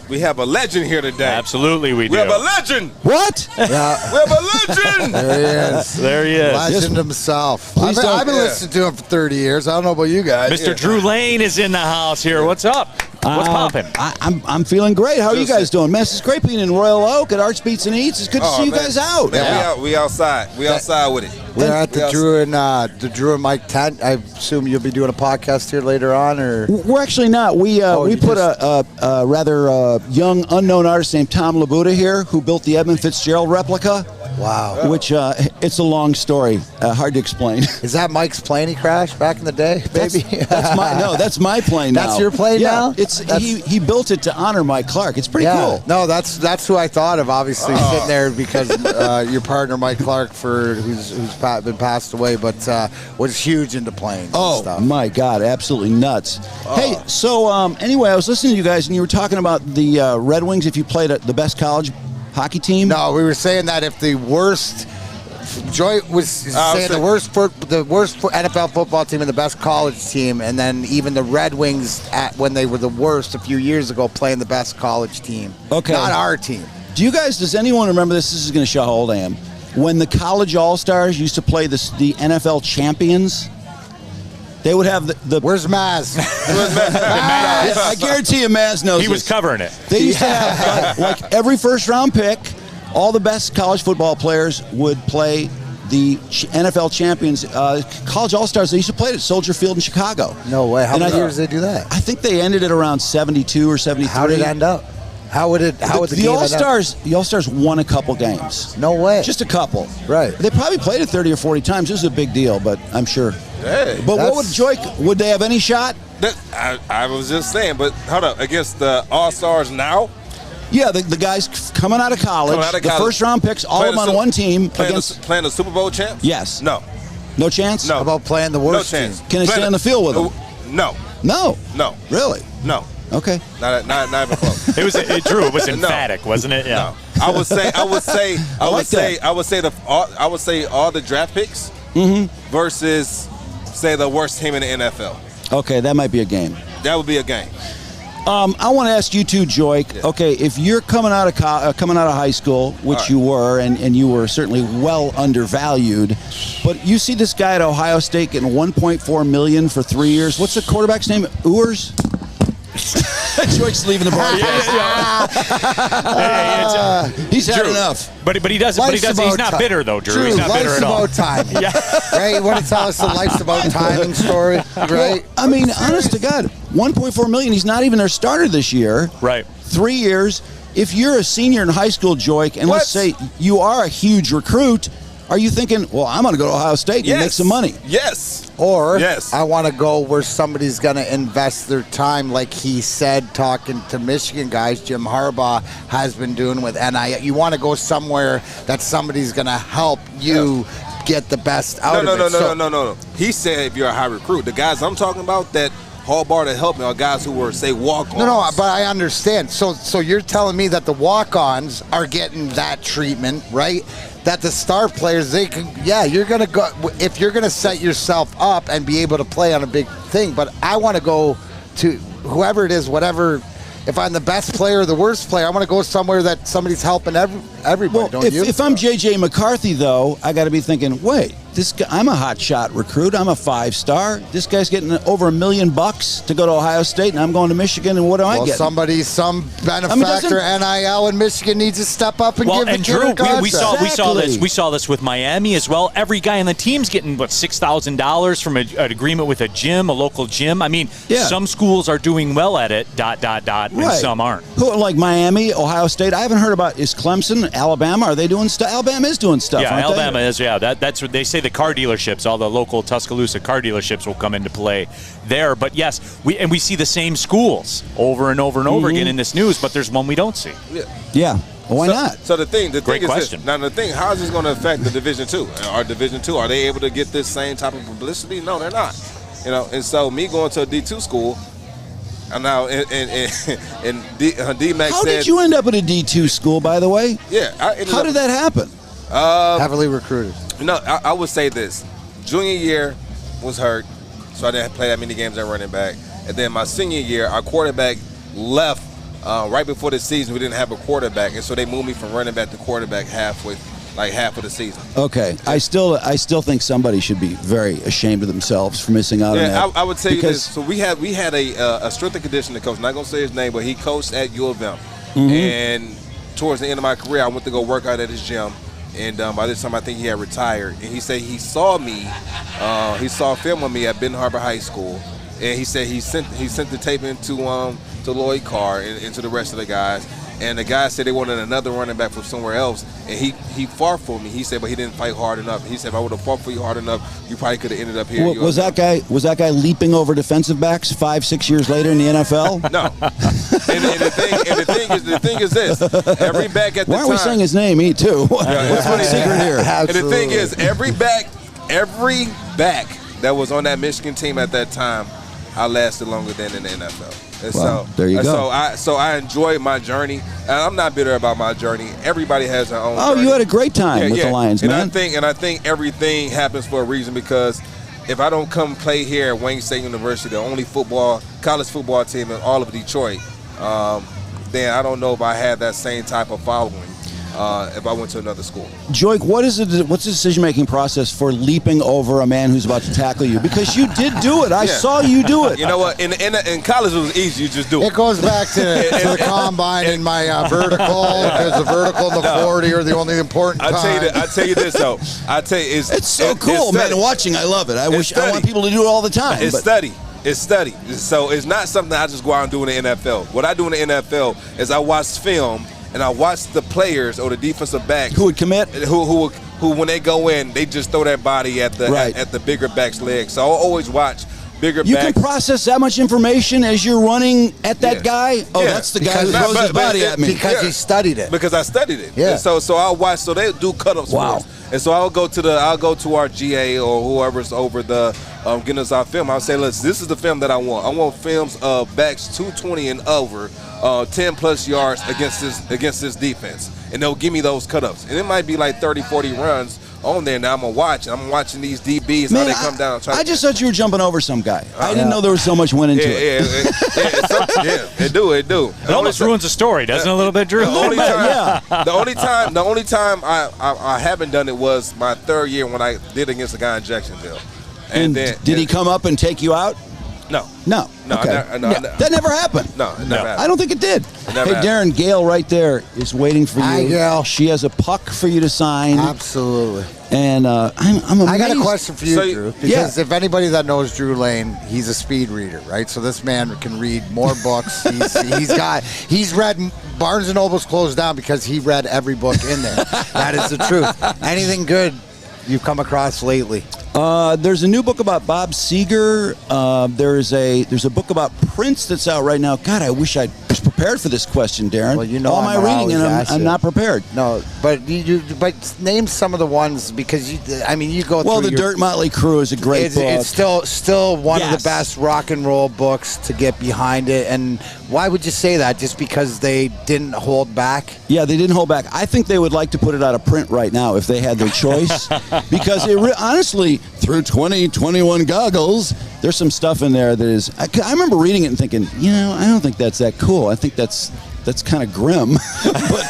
we have a legend here today. Absolutely, we do. We have a legend. What? We have a legend. There he is. There he is. Legend himself. I've been listening to him for 30 years. I don't know about you guys. Mr. Drew Lane is in the house here. What's up? What's popping? I'm feeling great. How are you guys doing? Man, it's great being in Royal Oak at Arts Beats and Eats. It's good to see you guys out. Man, we outside. We outside with it. We're at the Drew and Mike tent. I assume you'll be doing a podcast here later on, or we're actually not. We put a rather young unknown artist named Tom Labuda here, who built the Edmund Fitzgerald replica. Wow. Which it's a long story, hard to explain. Is that Mike's plane he crashed back in the day, baby? That's my plane now. That's your plane now? He built it to honor Mike Clark. It's pretty cool. No, that's who I thought of, obviously, sitting there, because your partner Mike Clark, who's been passed away, but was huge into planes and stuff. My God, absolutely nuts. Hey, so anyway, I was listening to you guys, and you were talking about the Red Wings, if you played at the best college hockey team? No, we were saying that if the worst, Joy was saying the worst NFL football team and the best college team, and then even the Red Wings when they were the worst a few years ago, playing the best college team. Okay. Not our team. Does anyone remember this? This is going to show how old I am. When the college all-stars used to play the NFL champions, they would have the Where's Maz? I guarantee you Maz knows He was covering it. They used to have, like every first-round pick, all the best college football players would play the NFL champions. College all-stars, they used to play it at Soldier Field in Chicago. No way. How many years did they do that? I think they ended it around 72 or 73. How did it end up? How would the All-Stars? The All-Stars won a couple games. No way. Just a couple. Right. They probably played it 30 or 40 times. This is a big deal, but I'm sure. Hey, but what would Joique? Would they have any shot? I was just saying, but hold up, against the All-Stars now? Yeah, the guys coming out of college, the first-round picks, all of them on one team. Playing the Super Bowl champs? Yes. No. No chance? No. How about playing the worst team? Can they stay on the field with them? No. No? No. Really? No. Okay. Not even close. Drew, it was emphatic, wasn't it? Yeah. No. I would say all the draft picks versus say the worst team in the NFL. Okay, that might be a game. That would be a game. I want to ask you too, Joique. Yeah. Okay, if you're coming out of high school, which you were, and you were certainly well undervalued, but you see this guy at Ohio State getting $1.4 million for 3 years. What's the quarterback's name? Ewers? Joique's leaving the bar. He's had enough. But he doesn't. But he's not bitter though, Drew. He's not bitter at all. Life's about timing. Right? You want to tell us the life's about timing story, right? Well, I mean, honest to God, $1.4 million. He's not even their starter this year. Right. 3 years. If you're a senior in high school, Joique, and let's say you are a huge recruit, are you thinking, well, I'm going to go to Ohio State and make some money? Yes. Or I want to go where somebody's going to invest their time, like he said, talking to Michigan guys, Jim Harbaugh has been doing with NIL. You want to go somewhere that somebody's going to help you get the best out of it. No. He said if you're a high recruit, the guys I'm talking about that haul bar to help me are guys who were, say, walk-ons. No, but I understand. So you're telling me that the walk-ons are getting that treatment, right? That the star players, they can, you're going to go, if you're going to set yourself up and be able to play on a big thing, but I want to go to whoever it is, whatever, if I'm the best player or the worst player, I want to go somewhere that somebody's helping everybody, don't you? If I'm J.J. McCarthy, though, I got to be thinking, wait, this guy, I'm a hot shot recruit. I'm a 5-star. This guy's getting over $1 million to go to Ohio State, and I'm going to Michigan, and what do I get? Some benefactor NIL in Michigan needs to step up and give the kid a contract. We saw this with Miami as well. Every guy on the team's getting $6,000 from an agreement with a local gym. I mean, some schools are doing well at it. ... And some aren't. Who, like Miami, Ohio State? I haven't heard about, is Clemson, Alabama, are they doing stuff? Alabama is doing stuff, aren't Alabama they? is, that's what they say. The car dealerships, all the local Tuscaloosa car dealerships will come into play there. But yes, we see the same schools over and over and over again in this news, but there's one we don't see. Yeah. Well, why not? So the thing Great is question. This. Now the thing, how is this going to affect the Division II? Our Division II, are they able to get this same type of publicity? No, they're not. And so me going to a D2 school. And now, and D-Mac How said... did you end up at a D2 school, by the way? Yeah. How did that happen? Heavily recruited. No, I would say this. Junior year was hurt, so I didn't play that many games at running back. And then my senior year, our quarterback left right before the season. We didn't have a quarterback, and so they moved me from running back to quarterback half of the season. Okay, I still think somebody should be very ashamed of themselves for missing out on that. I would tell you this. So we had a strength and conditioning coach. Not gonna say his name, but he coached at U of M. And towards the end of my career, I went to go work out at his gym. And by this time, I think he had retired. And he said he saw me. He saw film of me at Benton Harbor High School. And he said he sent the tape into Lloyd Carr and to the rest of the guys. And the guy said they wanted another running back from somewhere else, and he fought for me. He said, but he didn't fight hard enough. He said, if I would have fought for you hard enough, you probably could have ended up here. Well, was that guy leaping over defensive backs 5-6 years later in the NFL? No. and the thing is this: every back at the time. Why are we saying his name? Me too. What's the secret here? And the thing is, every back that was on that Michigan team at that time, I lasted longer than in the NFL. And well, there you go. So I enjoyed my journey, and I'm not bitter about my journey. Everybody has their own. Oh, journey. You had a great time with the Lions, man. I think everything happens for a reason, because if I don't come play here at Wayne State University, the only college football team in all of Detroit, then I don't know if I had that same type of following if I went to another school. Joique, what's the decision-making process for leaping over a man who's about to tackle you? Because you did do it. I saw you do it. You know what? In college, it was easy. You just do it. It goes back to the combine and my vertical, because the vertical and the 40 are the only important time. I tell you this, though. It's so cool, man. Watching, I love it. I want people to do it all the time. It's study. So it's not something I just go out and do in the NFL. What I do in the NFL is I watch film, and I watch the players or the defensive backs who would commit, who when they go in, they just throw their body at the bigger back's legs. So I'll always watch bigger You backs. can process that much information as you're running at that guy? Oh, that's the guy who throws his body at me. Because he studied it. Because I studied it. Yeah. And so I'll watch. So they do cut-ups for us. And so I'll go to our GA or whoever's over the getting us our film. I'll say, listen, this is the film that I want. I want films of backs 220 and over, 10 plus yards against this defense, and they'll give me those cut-ups. And it might be like 30, 40 runs on there. Now I'm watching these DBs, how they come down. I just thought you were jumping over some guy. I didn't know there was so much went into it. It do. It almost ruins the story, doesn't it, a little bit, Drew? The only time I haven't done it was my third year when I did against a guy in Jacksonville. And then, did he come up and take you out? No. Okay. That never happened. No, it never happened. I don't think it did. Hey, never Darren, Gail right there is waiting for you. Hi, Gail. She has a puck for you to sign. Absolutely. And I'm amazed. I got a question for you, Drew. Because if anybody that knows Drew Lane, he's a speed reader, right? So this man can read more books. He's read Barnes & Noble's closed down because he read every book in there. That is the truth. Anything good you've come across lately? There's a new book about Bob Seger. There's a book about Prince that's out right now. God, I wish I was prepared for this question, Darren. Well, you know, all my reading, and I'm not prepared. No, but but name some of the ones because you go through. Well, the Dirt Motley Crue is a great book. It's still one of the best rock and roll books to get behind it. And why would you say that? Just because they didn't hold back? Yeah, they didn't hold back. I think they would like to put it out of print right now if they had their choice, because honestly, through 2021 goggles, there's some stuff in there that is. I remember reading it and thinking, I don't think that's that cool. I think that's kind of grim. but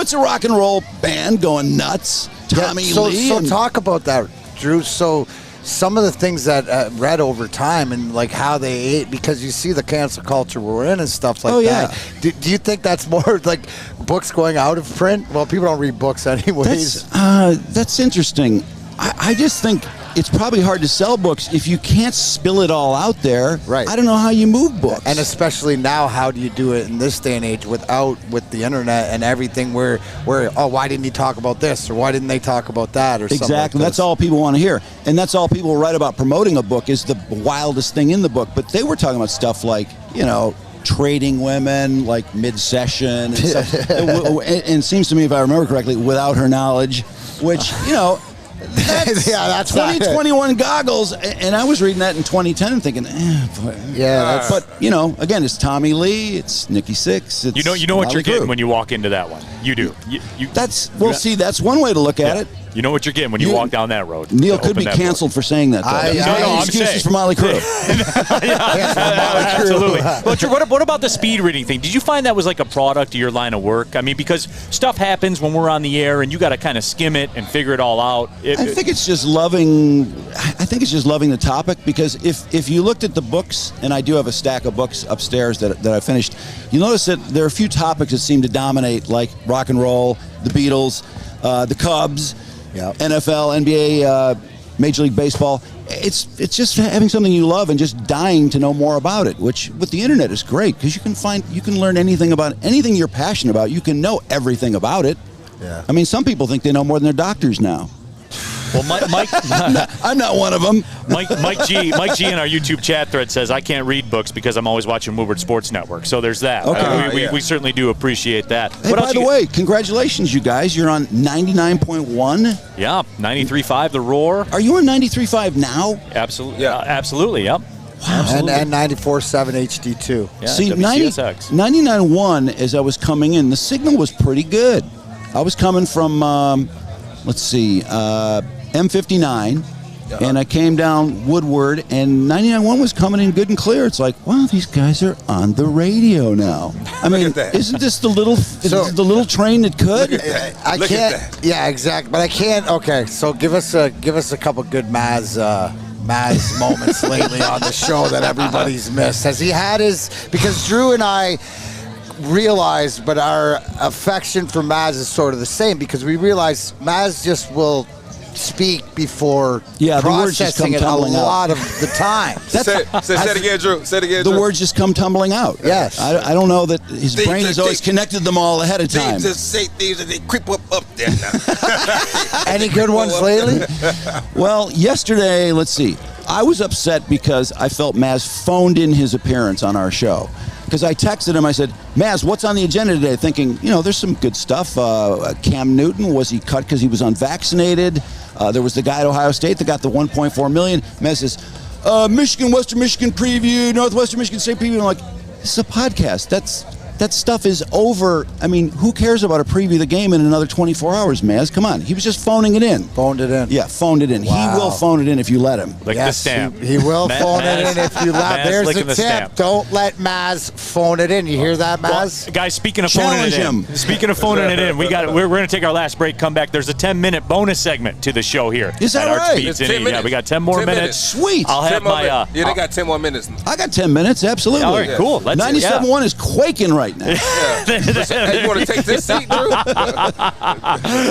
it's a rock and roll band going nuts. Tommy Lee. So talk about that, Drew. So some of the things that read over time and like how they ate, because you see the cancel culture we're in and stuff like that. Do you think that's more like books going out of print? Well, people don't read books anyways. That's interesting. I just think it's probably hard to sell books if you can't spill it all out there. Right. I don't know how you move books. And especially now, how do you do it in this day and age with the internet and everything where why didn't he talk about this or why didn't they talk about that or exactly. something like That's all people want to hear. And that's all people write about promoting a book is the wildest thing in the book. But they were talking about stuff like, trading women, like mid-session and stuff. And it seems to me, if I remember correctly, without her knowledge, which, that's 2021 goggles, and I was reading that in 2010 and thinking, but again, it's Tommy Lee, it's Nikki Sixx, it's you know what you're getting when you walk into that one. You do. That's one way to look at it. You know what you're getting when you walk down that road. Neal could be canceled for saying that. No, excuses for Motley Crue. Absolutely. But what about the speed reading thing? Did you find that was like a product of your line of work? I mean, because stuff happens when we're on the air, and you got to kind of skim it and figure it all out. I think it's just loving the topic, because if you looked at the books, and I do have a stack of books upstairs that I finished, you notice that there are a few topics that seem to dominate, like rock and roll, the Beatles, the Cubs. NFL, NBA, Major League Baseball. It's just having something you love and just dying to know more about it, which with the internet is great because you can learn anything about anything you're passionate about. You can know everything about it. Yeah. I mean, some people think they know more than their doctors now. Well, Mike, I'm not one of them. Mike G in our YouTube chat thread says, I can't read books because I'm always watching Woodward Sports Network. So there's that. Okay. We certainly do appreciate that. Hey, by the way, congratulations, you guys. You're on 99.1. Yeah, 93.5 The Roar. Are you on 93.5 now? Absolutely. Yeah. Absolutely, yep. Wow. And 94.7 HD2. Yeah, see, WCSX. 99.1, as I was coming in, the signal was pretty good. I was coming from, M59, and I came down Woodward, and 99.1 was coming in good and clear. It's like, wow, these guys are on the radio now. I mean, isn't this the little train that could? I can't. Yeah, exactly. But I can't. Okay, so give us a couple good Maz moments lately on the show that everybody's missed. Has he had his? Because Drew and I realize, but our affection for Maz is sort of the same, because we realize Maz just will speak before processing it a lot of the time. Say it again, Drew. Say it again, Drew. The words just come tumbling out. Yes. I don't know that his brain has always connected them all ahead of time. They just say things and they creep up there now. Any good ones lately? Well, yesterday, let's see. I was upset because I felt Maz phoned in his appearance on our show. Because I texted him, I said, Maz, what's on the agenda today? Thinking, there's some good stuff. Cam Newton, was he cut because he was unvaccinated? There was the guy at Ohio State that got the $1.4 million. Maz says, Michigan, Western Michigan preview, Northwestern Michigan State preview. I'm like, this is a podcast. That stuff is over. I mean, who cares about a preview of the game in another 24 hours, Maz? Come on. He was just phoning it in. Phoned it in. Yeah, phoned it in. Wow. He will phone it in if you let him. Like the stamp. He will phone it in if you let him. There's the tip. Don't let Maz phone it in. You hear that, Maz? Well, guys, speaking of phoning it in. Speaking of phoning it in, we're going to take our last break, come back. There's a 10-minute bonus segment to the show here. Is that right? It's 10 minutes. Yeah, we got 10 more minutes. Sweet. I'll have my... yeah, they got 10 more minutes. I got 10 minutes, absolutely. All right, cool. 97.1 is quaking right now. Hey, you want to take this seat, Drew? All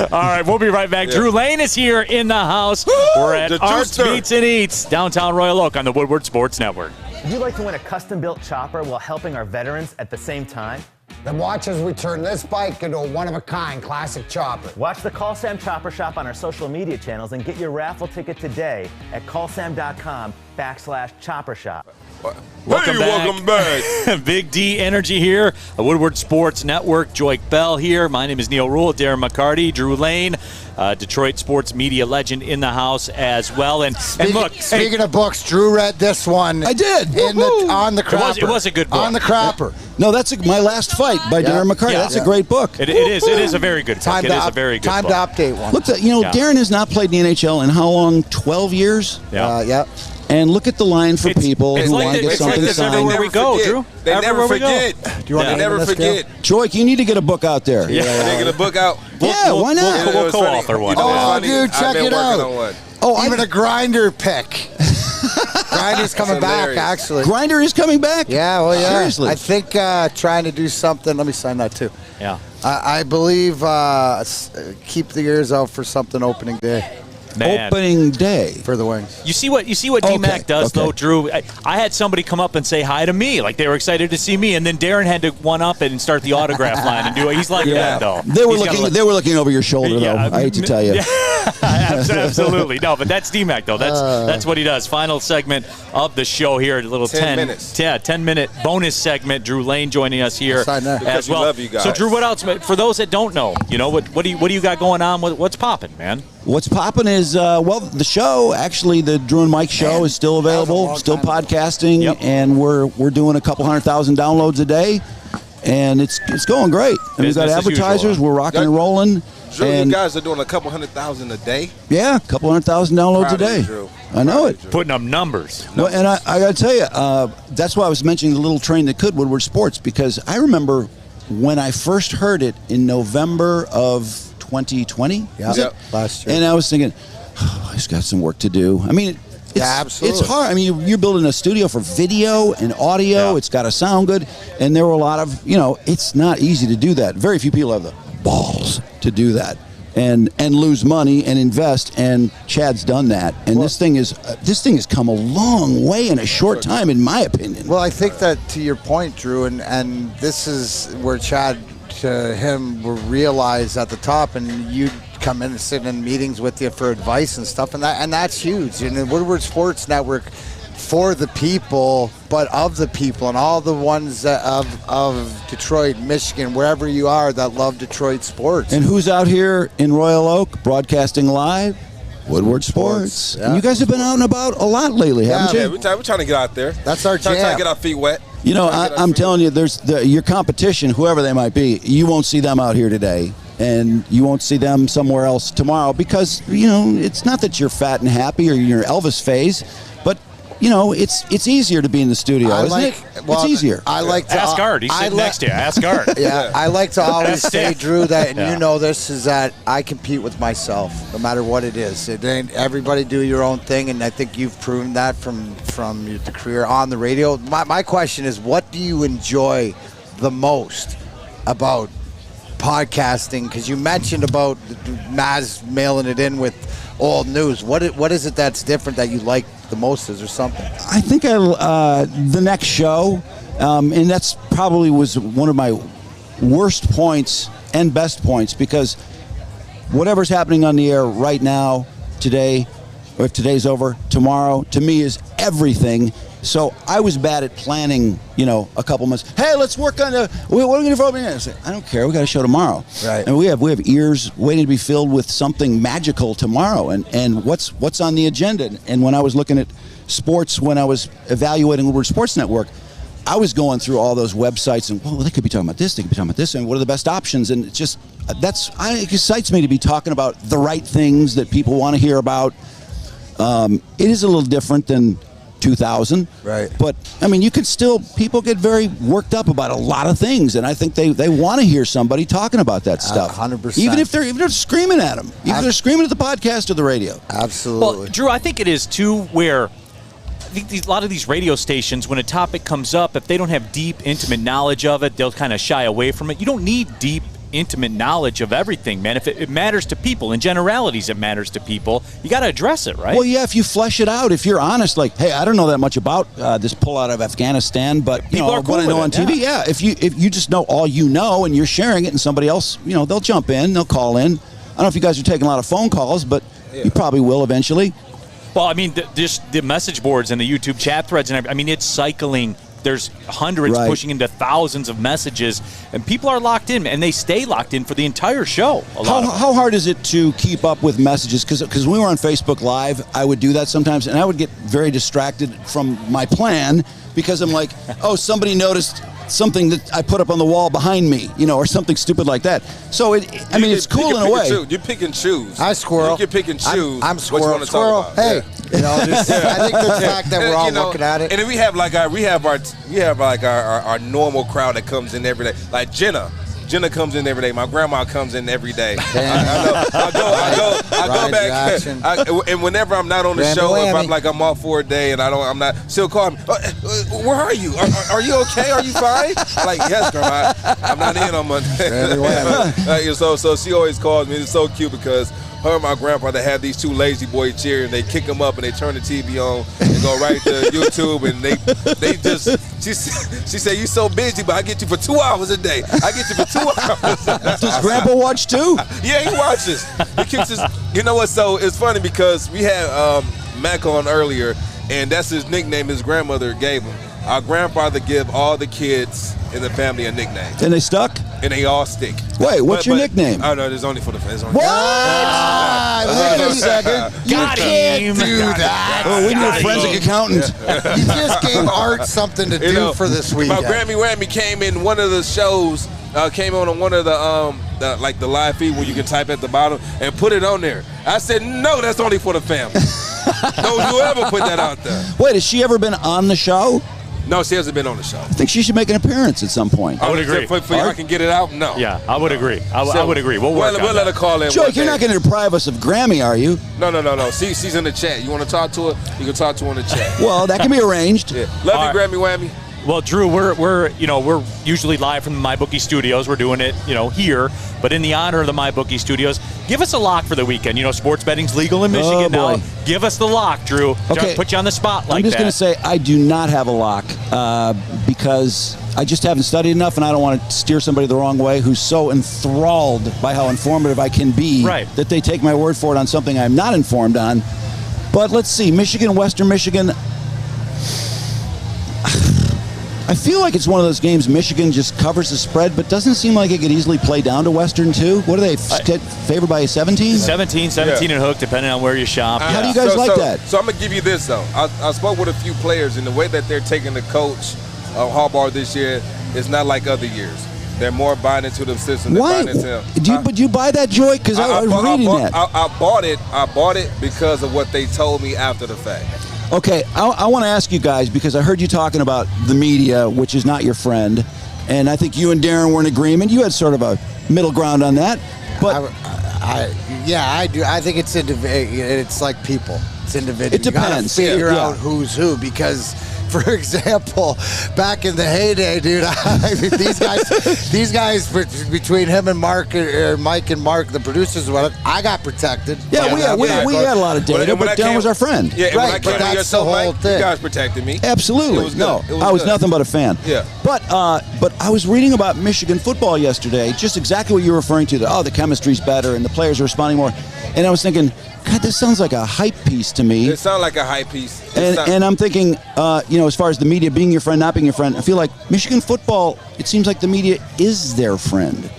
right, we'll be right back. Drew Lane is here in the house. We're at Arts Meets and Eats, downtown Royal Oak on the Woodward Sports Network. Would you like to win a custom-built chopper while helping our veterans at the same time? Then watch as we turn this bike into a one-of-a-kind classic chopper. Watch the Call Sam Chopper Shop on our social media channels and get your raffle ticket today at callsam.com/chopper shop. Welcome back. Big D Energy here, a Woodward Sports Network. Joique Bell here. My name is Neal Ruhl. Darren McCarty, Drew Lane, Detroit sports media legend in the house as well. And look, speaking of books, Drew read this one. I did. On the Crapper. It was a good book. On the Crapper. No, that's My Last Fight by Darren McCarty. That's a great book. It is a very good book. It is a very good book. Time to update one. Look, Darren has not played in the NHL in how long? 12 years? Yeah. And look at the line for people who want to get something signed. Everywhere we go, Drew. They never forget. Do you want to never forget. Joique, you need to get a book out there. Yeah, they get a book out. Why not? We'll co-author one. Oh, dude, check it out. Even a Grinder pick. Grinder's coming back, actually. Grinder is coming back? Yeah, well, yeah. Seriously. I think trying to do something. Let me sign that, too. Yeah. I believe keep the ears out for something opening day. Man. Opening day for the Wings. You see what D-Mac does, though, Drew? I had somebody come up and say hi to me. Like, they were excited to see me, and then Darren had to one-up it and start the autograph line and do it. He's like that, though. They were looking over your shoulder, though. I hate to tell you. Absolutely. No, but that's D-Mac, though. That's what he does. Final segment of the show here. A little 10 minutes. Yeah, 10-minute bonus segment. Drew Lane joining us here as well. Love you guys. So, Drew, what else? For those that don't know, what do you got going on? What's popping, man? What's popping is, the show, actually, the Drew and Mike show is still available, still podcasting, and we're doing a couple 100,000 downloads a day, and it's going great. And we've got advertisers, we're rocking and rolling. Drew, you guys are doing a couple 100,000 a day? Yeah, a couple 100,000 downloads a day. I know it. Putting up numbers. Well, and I got to tell you, that's why I was mentioning the little train that could, Woodward Sports, because I remember when I first heard it in November of 2020, last year. And I was thinking, I just got some work to do. I mean, absolutely. It's hard. I mean, you're building a studio for video and audio. It's got to sound good. And there were a lot of, it's not easy to do that. Very few people have the balls to do that and lose money and invest. And Chad's done that. And this thing has come a long way in a short time, in my opinion. Well, I think that to your point, Drew, and this is where Chad to him will realize at the top, and you come in and sit in meetings with you for advice and stuff, and that's huge. And the Woodward Sports Network for the people, but of the people, and all the ones that of Detroit, Michigan, wherever you are that love Detroit sports. And who's out here in Royal Oak broadcasting live? Woodward Sports. Yeah. And you guys have been out and about a lot lately, haven't you? Yeah, we're trying to get out there. That's our jam. Trying to get our feet wet. I'm telling you, there's your competition, whoever they might be, you won't see them out here today, and you won't see them somewhere else tomorrow because, it's not that you're fat and happy or you're Elvis phase, but, it's easier to be in the studio, isn't it? Well, it's easier. I like to ask Art. He's sitting next to you. Ask Art. Yeah, I like to always say, Drew, that, and this, is that I compete with myself, no matter what it is. It ain't everybody do your own thing, and I think you've proven that from the career on the radio. My question is, what do you enjoy the most about podcasting? Because you mentioned about Maz mailing it in with old news. What is it that's different that you like the most? Is there something? I think the next show, and that's probably was one of my worst points and best points, because whatever's happening on the air right now, today, or if today's over, tomorrow to me is everything. So I was bad at planning, a couple months. Hey, let's work on what are we going to do? I say, I don't care. We got a show tomorrow. Right. And we have ears waiting to be filled with something magical tomorrow. And what's on the agenda? And when I was looking at sports, when I was evaluating Woodward Sports Network, I was going through all those websites and, they could be talking about this, they could be talking about this, and what are the best options? And it's just, it excites me to be talking about the right things that people want to hear about. It is a little different than 2000. Right. But, you can still, people get very worked up about a lot of things, and I think they want to hear somebody talking about that stuff. 100%. Even if they're screaming at them. Even if they're screaming at the podcast or the radio. Absolutely. Well, Drew, I think it is, too, where I think a lot of these radio stations, when a topic comes up, if they don't have deep, intimate knowledge of it, they'll kind of shy away from it. You don't need deep, intimate knowledge of everything, man. If it matters to people, in generalities it matters to people, you got to address it, right? Well, yeah, if you flesh it out, if you're honest, like, hey, I don't know that much about this pullout of Afghanistan, but People are cool what I know on with it, TV, yeah. If you just know all you know and you're sharing it, and somebody else, they'll jump in, they'll call in. I don't know if you guys are taking a lot of phone calls, but you probably will eventually. Well, the message boards and the YouTube chat threads and everything, it's cycling. There's hundreds pushing into thousands of messages, and people are locked in, and they stay locked in for the entire show. How hard is it to keep up with messages? Because when we were on Facebook Live, I would do that sometimes, and I would get very distracted from my plan because I'm like, somebody noticed something that I put up on the wall behind me, or something stupid like that. So it's cool in a way. You pick and choose. Hi, Squirrel. You can pick and choose. I'm Squirrel. What you want to Squirrel. talk about. Hey, I think the fact that we're all looking at it. And then we have our normal crowd that comes in every day, like Jenna. Jenna comes in every day. My grandma comes in every day. I go back. And whenever I'm not on the show, if I'm off for a day and I'm not, she'll call me. Where are you? Are you okay? Are you fine? I'm like, yes, grandma. I'm not in on Monday. So she always calls me. It's so cute because her and my grandfather have these two lazy boy chairs, and they kick them up and they turn the TV on and go right to YouTube, and they just she said, "You so busy, but I get you for 2 hours a day. I get you for 2 hours." Does Grandpa watch too? Yeah, he watches. He keeps his. You know what? So it's funny because we had Mack on earlier, and that's his nickname his grandmother gave him. Our grandfather give all the kids in the family a nickname. And they stuck? And they all stick. Wait, what's your nickname? Oh, no, it's only for the fans. What? Wait a second. You can't do that. Oh, we need a forensic accountant. You just gave Art something to do for this weekend. My Grammy Whammy came in one of the shows, came on one of the live feed where you can type at the bottom and put it on there. I said, no, that's only for the family. Don't you ever put that out there. Wait, has she ever been on the show? No, she hasn't been on the show. I think she should make an appearance at some point. I would agree. For y'all can get it out? No. Yeah, I would agree. I would agree. We'll work on We'll let her call in. Joique, you're not going to deprive us of Grammy, are you? No. She's in the chat. You want to talk to her? You can talk to her in the chat. Well, that can be arranged. Yeah. Love you, Grammy Whammy. Well, Drew, we're usually live from the MyBookie studios. We're doing it, here, but in the honor of the MyBookie studios, give us a lock for the weekend. Sports betting's legal in Michigan now. Give us the lock, Drew. Okay. Put you on the spot like that. I'm just going to say I do not have a lock because I just haven't studied enough, and I don't want to steer somebody the wrong way who's so enthralled by how informative I can be that they take my word for it on something I'm not informed on. But let's see, Michigan, Western Michigan. I feel like it's one of those games Michigan just covers the spread, but doesn't seem like it could easily play down to Western, too. What are they, favored by 17? 17 and hook, depending on where you shop. How do you guys like that? So I'm going to give you this, though. I spoke with a few players, and the way that they're taking the coach, Harbaugh, this year is not like other years. They're more buying into the system than buying into him. But you buy that, Joique? Because I was reading that. I bought it because of what they told me after the fact. Okay, I want to ask you guys, because I heard you talking about the media, which is not your friend, and I think you and Darren were in agreement. You had sort of a middle ground on that. But I do. I think it's like people. It's individual. It depends. You gotta figure out who's who, because, for example, back in the heyday, dude, these guys between him and Mark, or Mike and Mark, the producers, I got protected. Yeah, we had a lot of data, but Darren was our friend. Yeah, right, but that's the whole thing. You guys protected me. Absolutely. I was nothing but a fan. Yeah. But I was reading about Michigan football yesterday, just exactly what you're referring to. The chemistry's better and the players are responding more. And I was thinking, God, this sounds like a hype piece to me. It sounds like a hype piece. And I'm thinking, as far as the media being your friend, not being your friend, I feel like Michigan football, it seems like the media is their friend.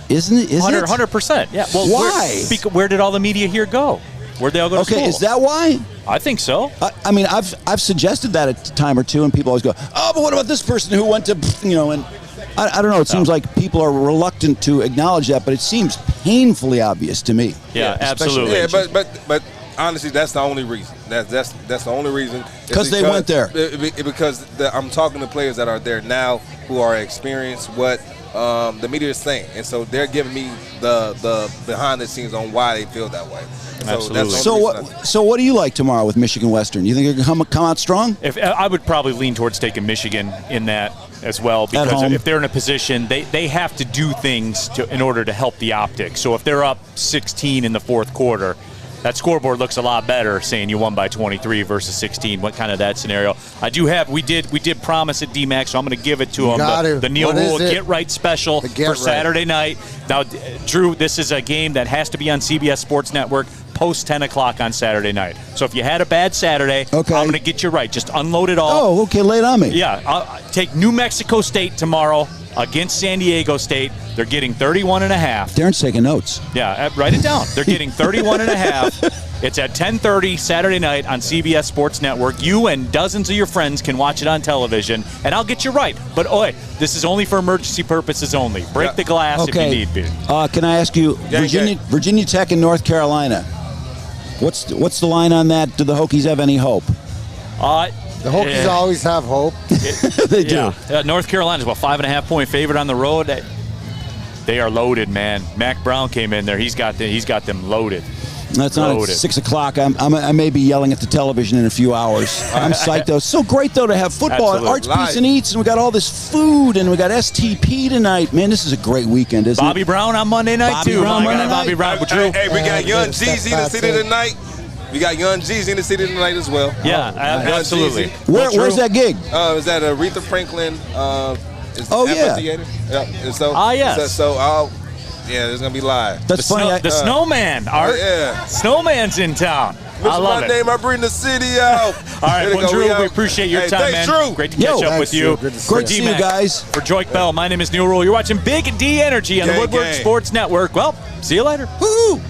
Isn't it? 100%. Yeah. Well, why? Where did all the media here go? Where'd they all go to school? Okay, is that why? I think so. I mean, I've suggested that a time or two, and people always go, oh, but what about this person who went to, and I don't know. It seems like people are reluctant to acknowledge that, but it seems painfully obvious to me. Yeah, absolutely. Yeah, but honestly, that's the only reason. That's the only reason. Because they went there. Because I'm talking to players that are there now who are experienced what the media is saying, and so they're giving me the behind the scenes on why they feel that way. Absolutely. So what do you like tomorrow with Michigan Western? You think they're going to come out strong? I would probably lean towards taking Michigan in that as well, because if they're in a position, they have to do things in order to help the optics. So if they're up 16 in the fourth quarter, that scoreboard looks a lot better saying you won by 23 versus 16. What kind of that scenario? We did promise at DMAC, so I'm going to give it to him. The Neal Ruhl Get Right special for Saturday night. Now, Drew, this is a game that has to be on CBS Sports Network post 10 o'clock on Saturday night. So if you had a bad Saturday, I'm going to get you right. Just unload it all. Oh, okay, lay it on me. Yeah, I'll take New Mexico State tomorrow against San Diego State. They're getting 31.5. Darren's taking notes. Yeah, write it down. They're getting 31.5. It's at 10:30 Saturday night on CBS Sports Network. You and dozens of your friends can watch it on television, and I'll get you right. But, this is only for emergency purposes only. Break the glass if you need be. Can I ask you, Virginia Tech and North Carolina, what's the line on that? Do the Hokies have any hope? The Hokies always have hope. They do. North Carolina's about 5.5-point favorite on the road. They are loaded, man. Mack Brown came in there. He's got them loaded. That's not at 6 o'clock. I may be yelling at the television in a few hours. I'm psyched, though. It's so great, though, to have football at Arts Pizza and Eats, and we got all this food, and we got STP tonight. Man, this is a great weekend, isn't it? Bobby Brown on Monday night, too. Bobby Brown. Hey, we got Young Jeezy in the city tonight. We got Young Jeezy in the city tonight as well. Yeah, absolutely. Where's that gig? It's at Aretha Franklin. Yeah. Yes. There's going to be live. That's funny. The Snowman, Art. Yeah. Snowman's in town. I love my it. name, I bring the city out. All right, well, Drew, we appreciate your time, man. Drew. Great to catch up with you. Great to see you guys. For Joique Bell, my name is Neal Ruhl. You're watching Big D Energy on the Woodward Sports Network. Well, see you later. Woo-hoo.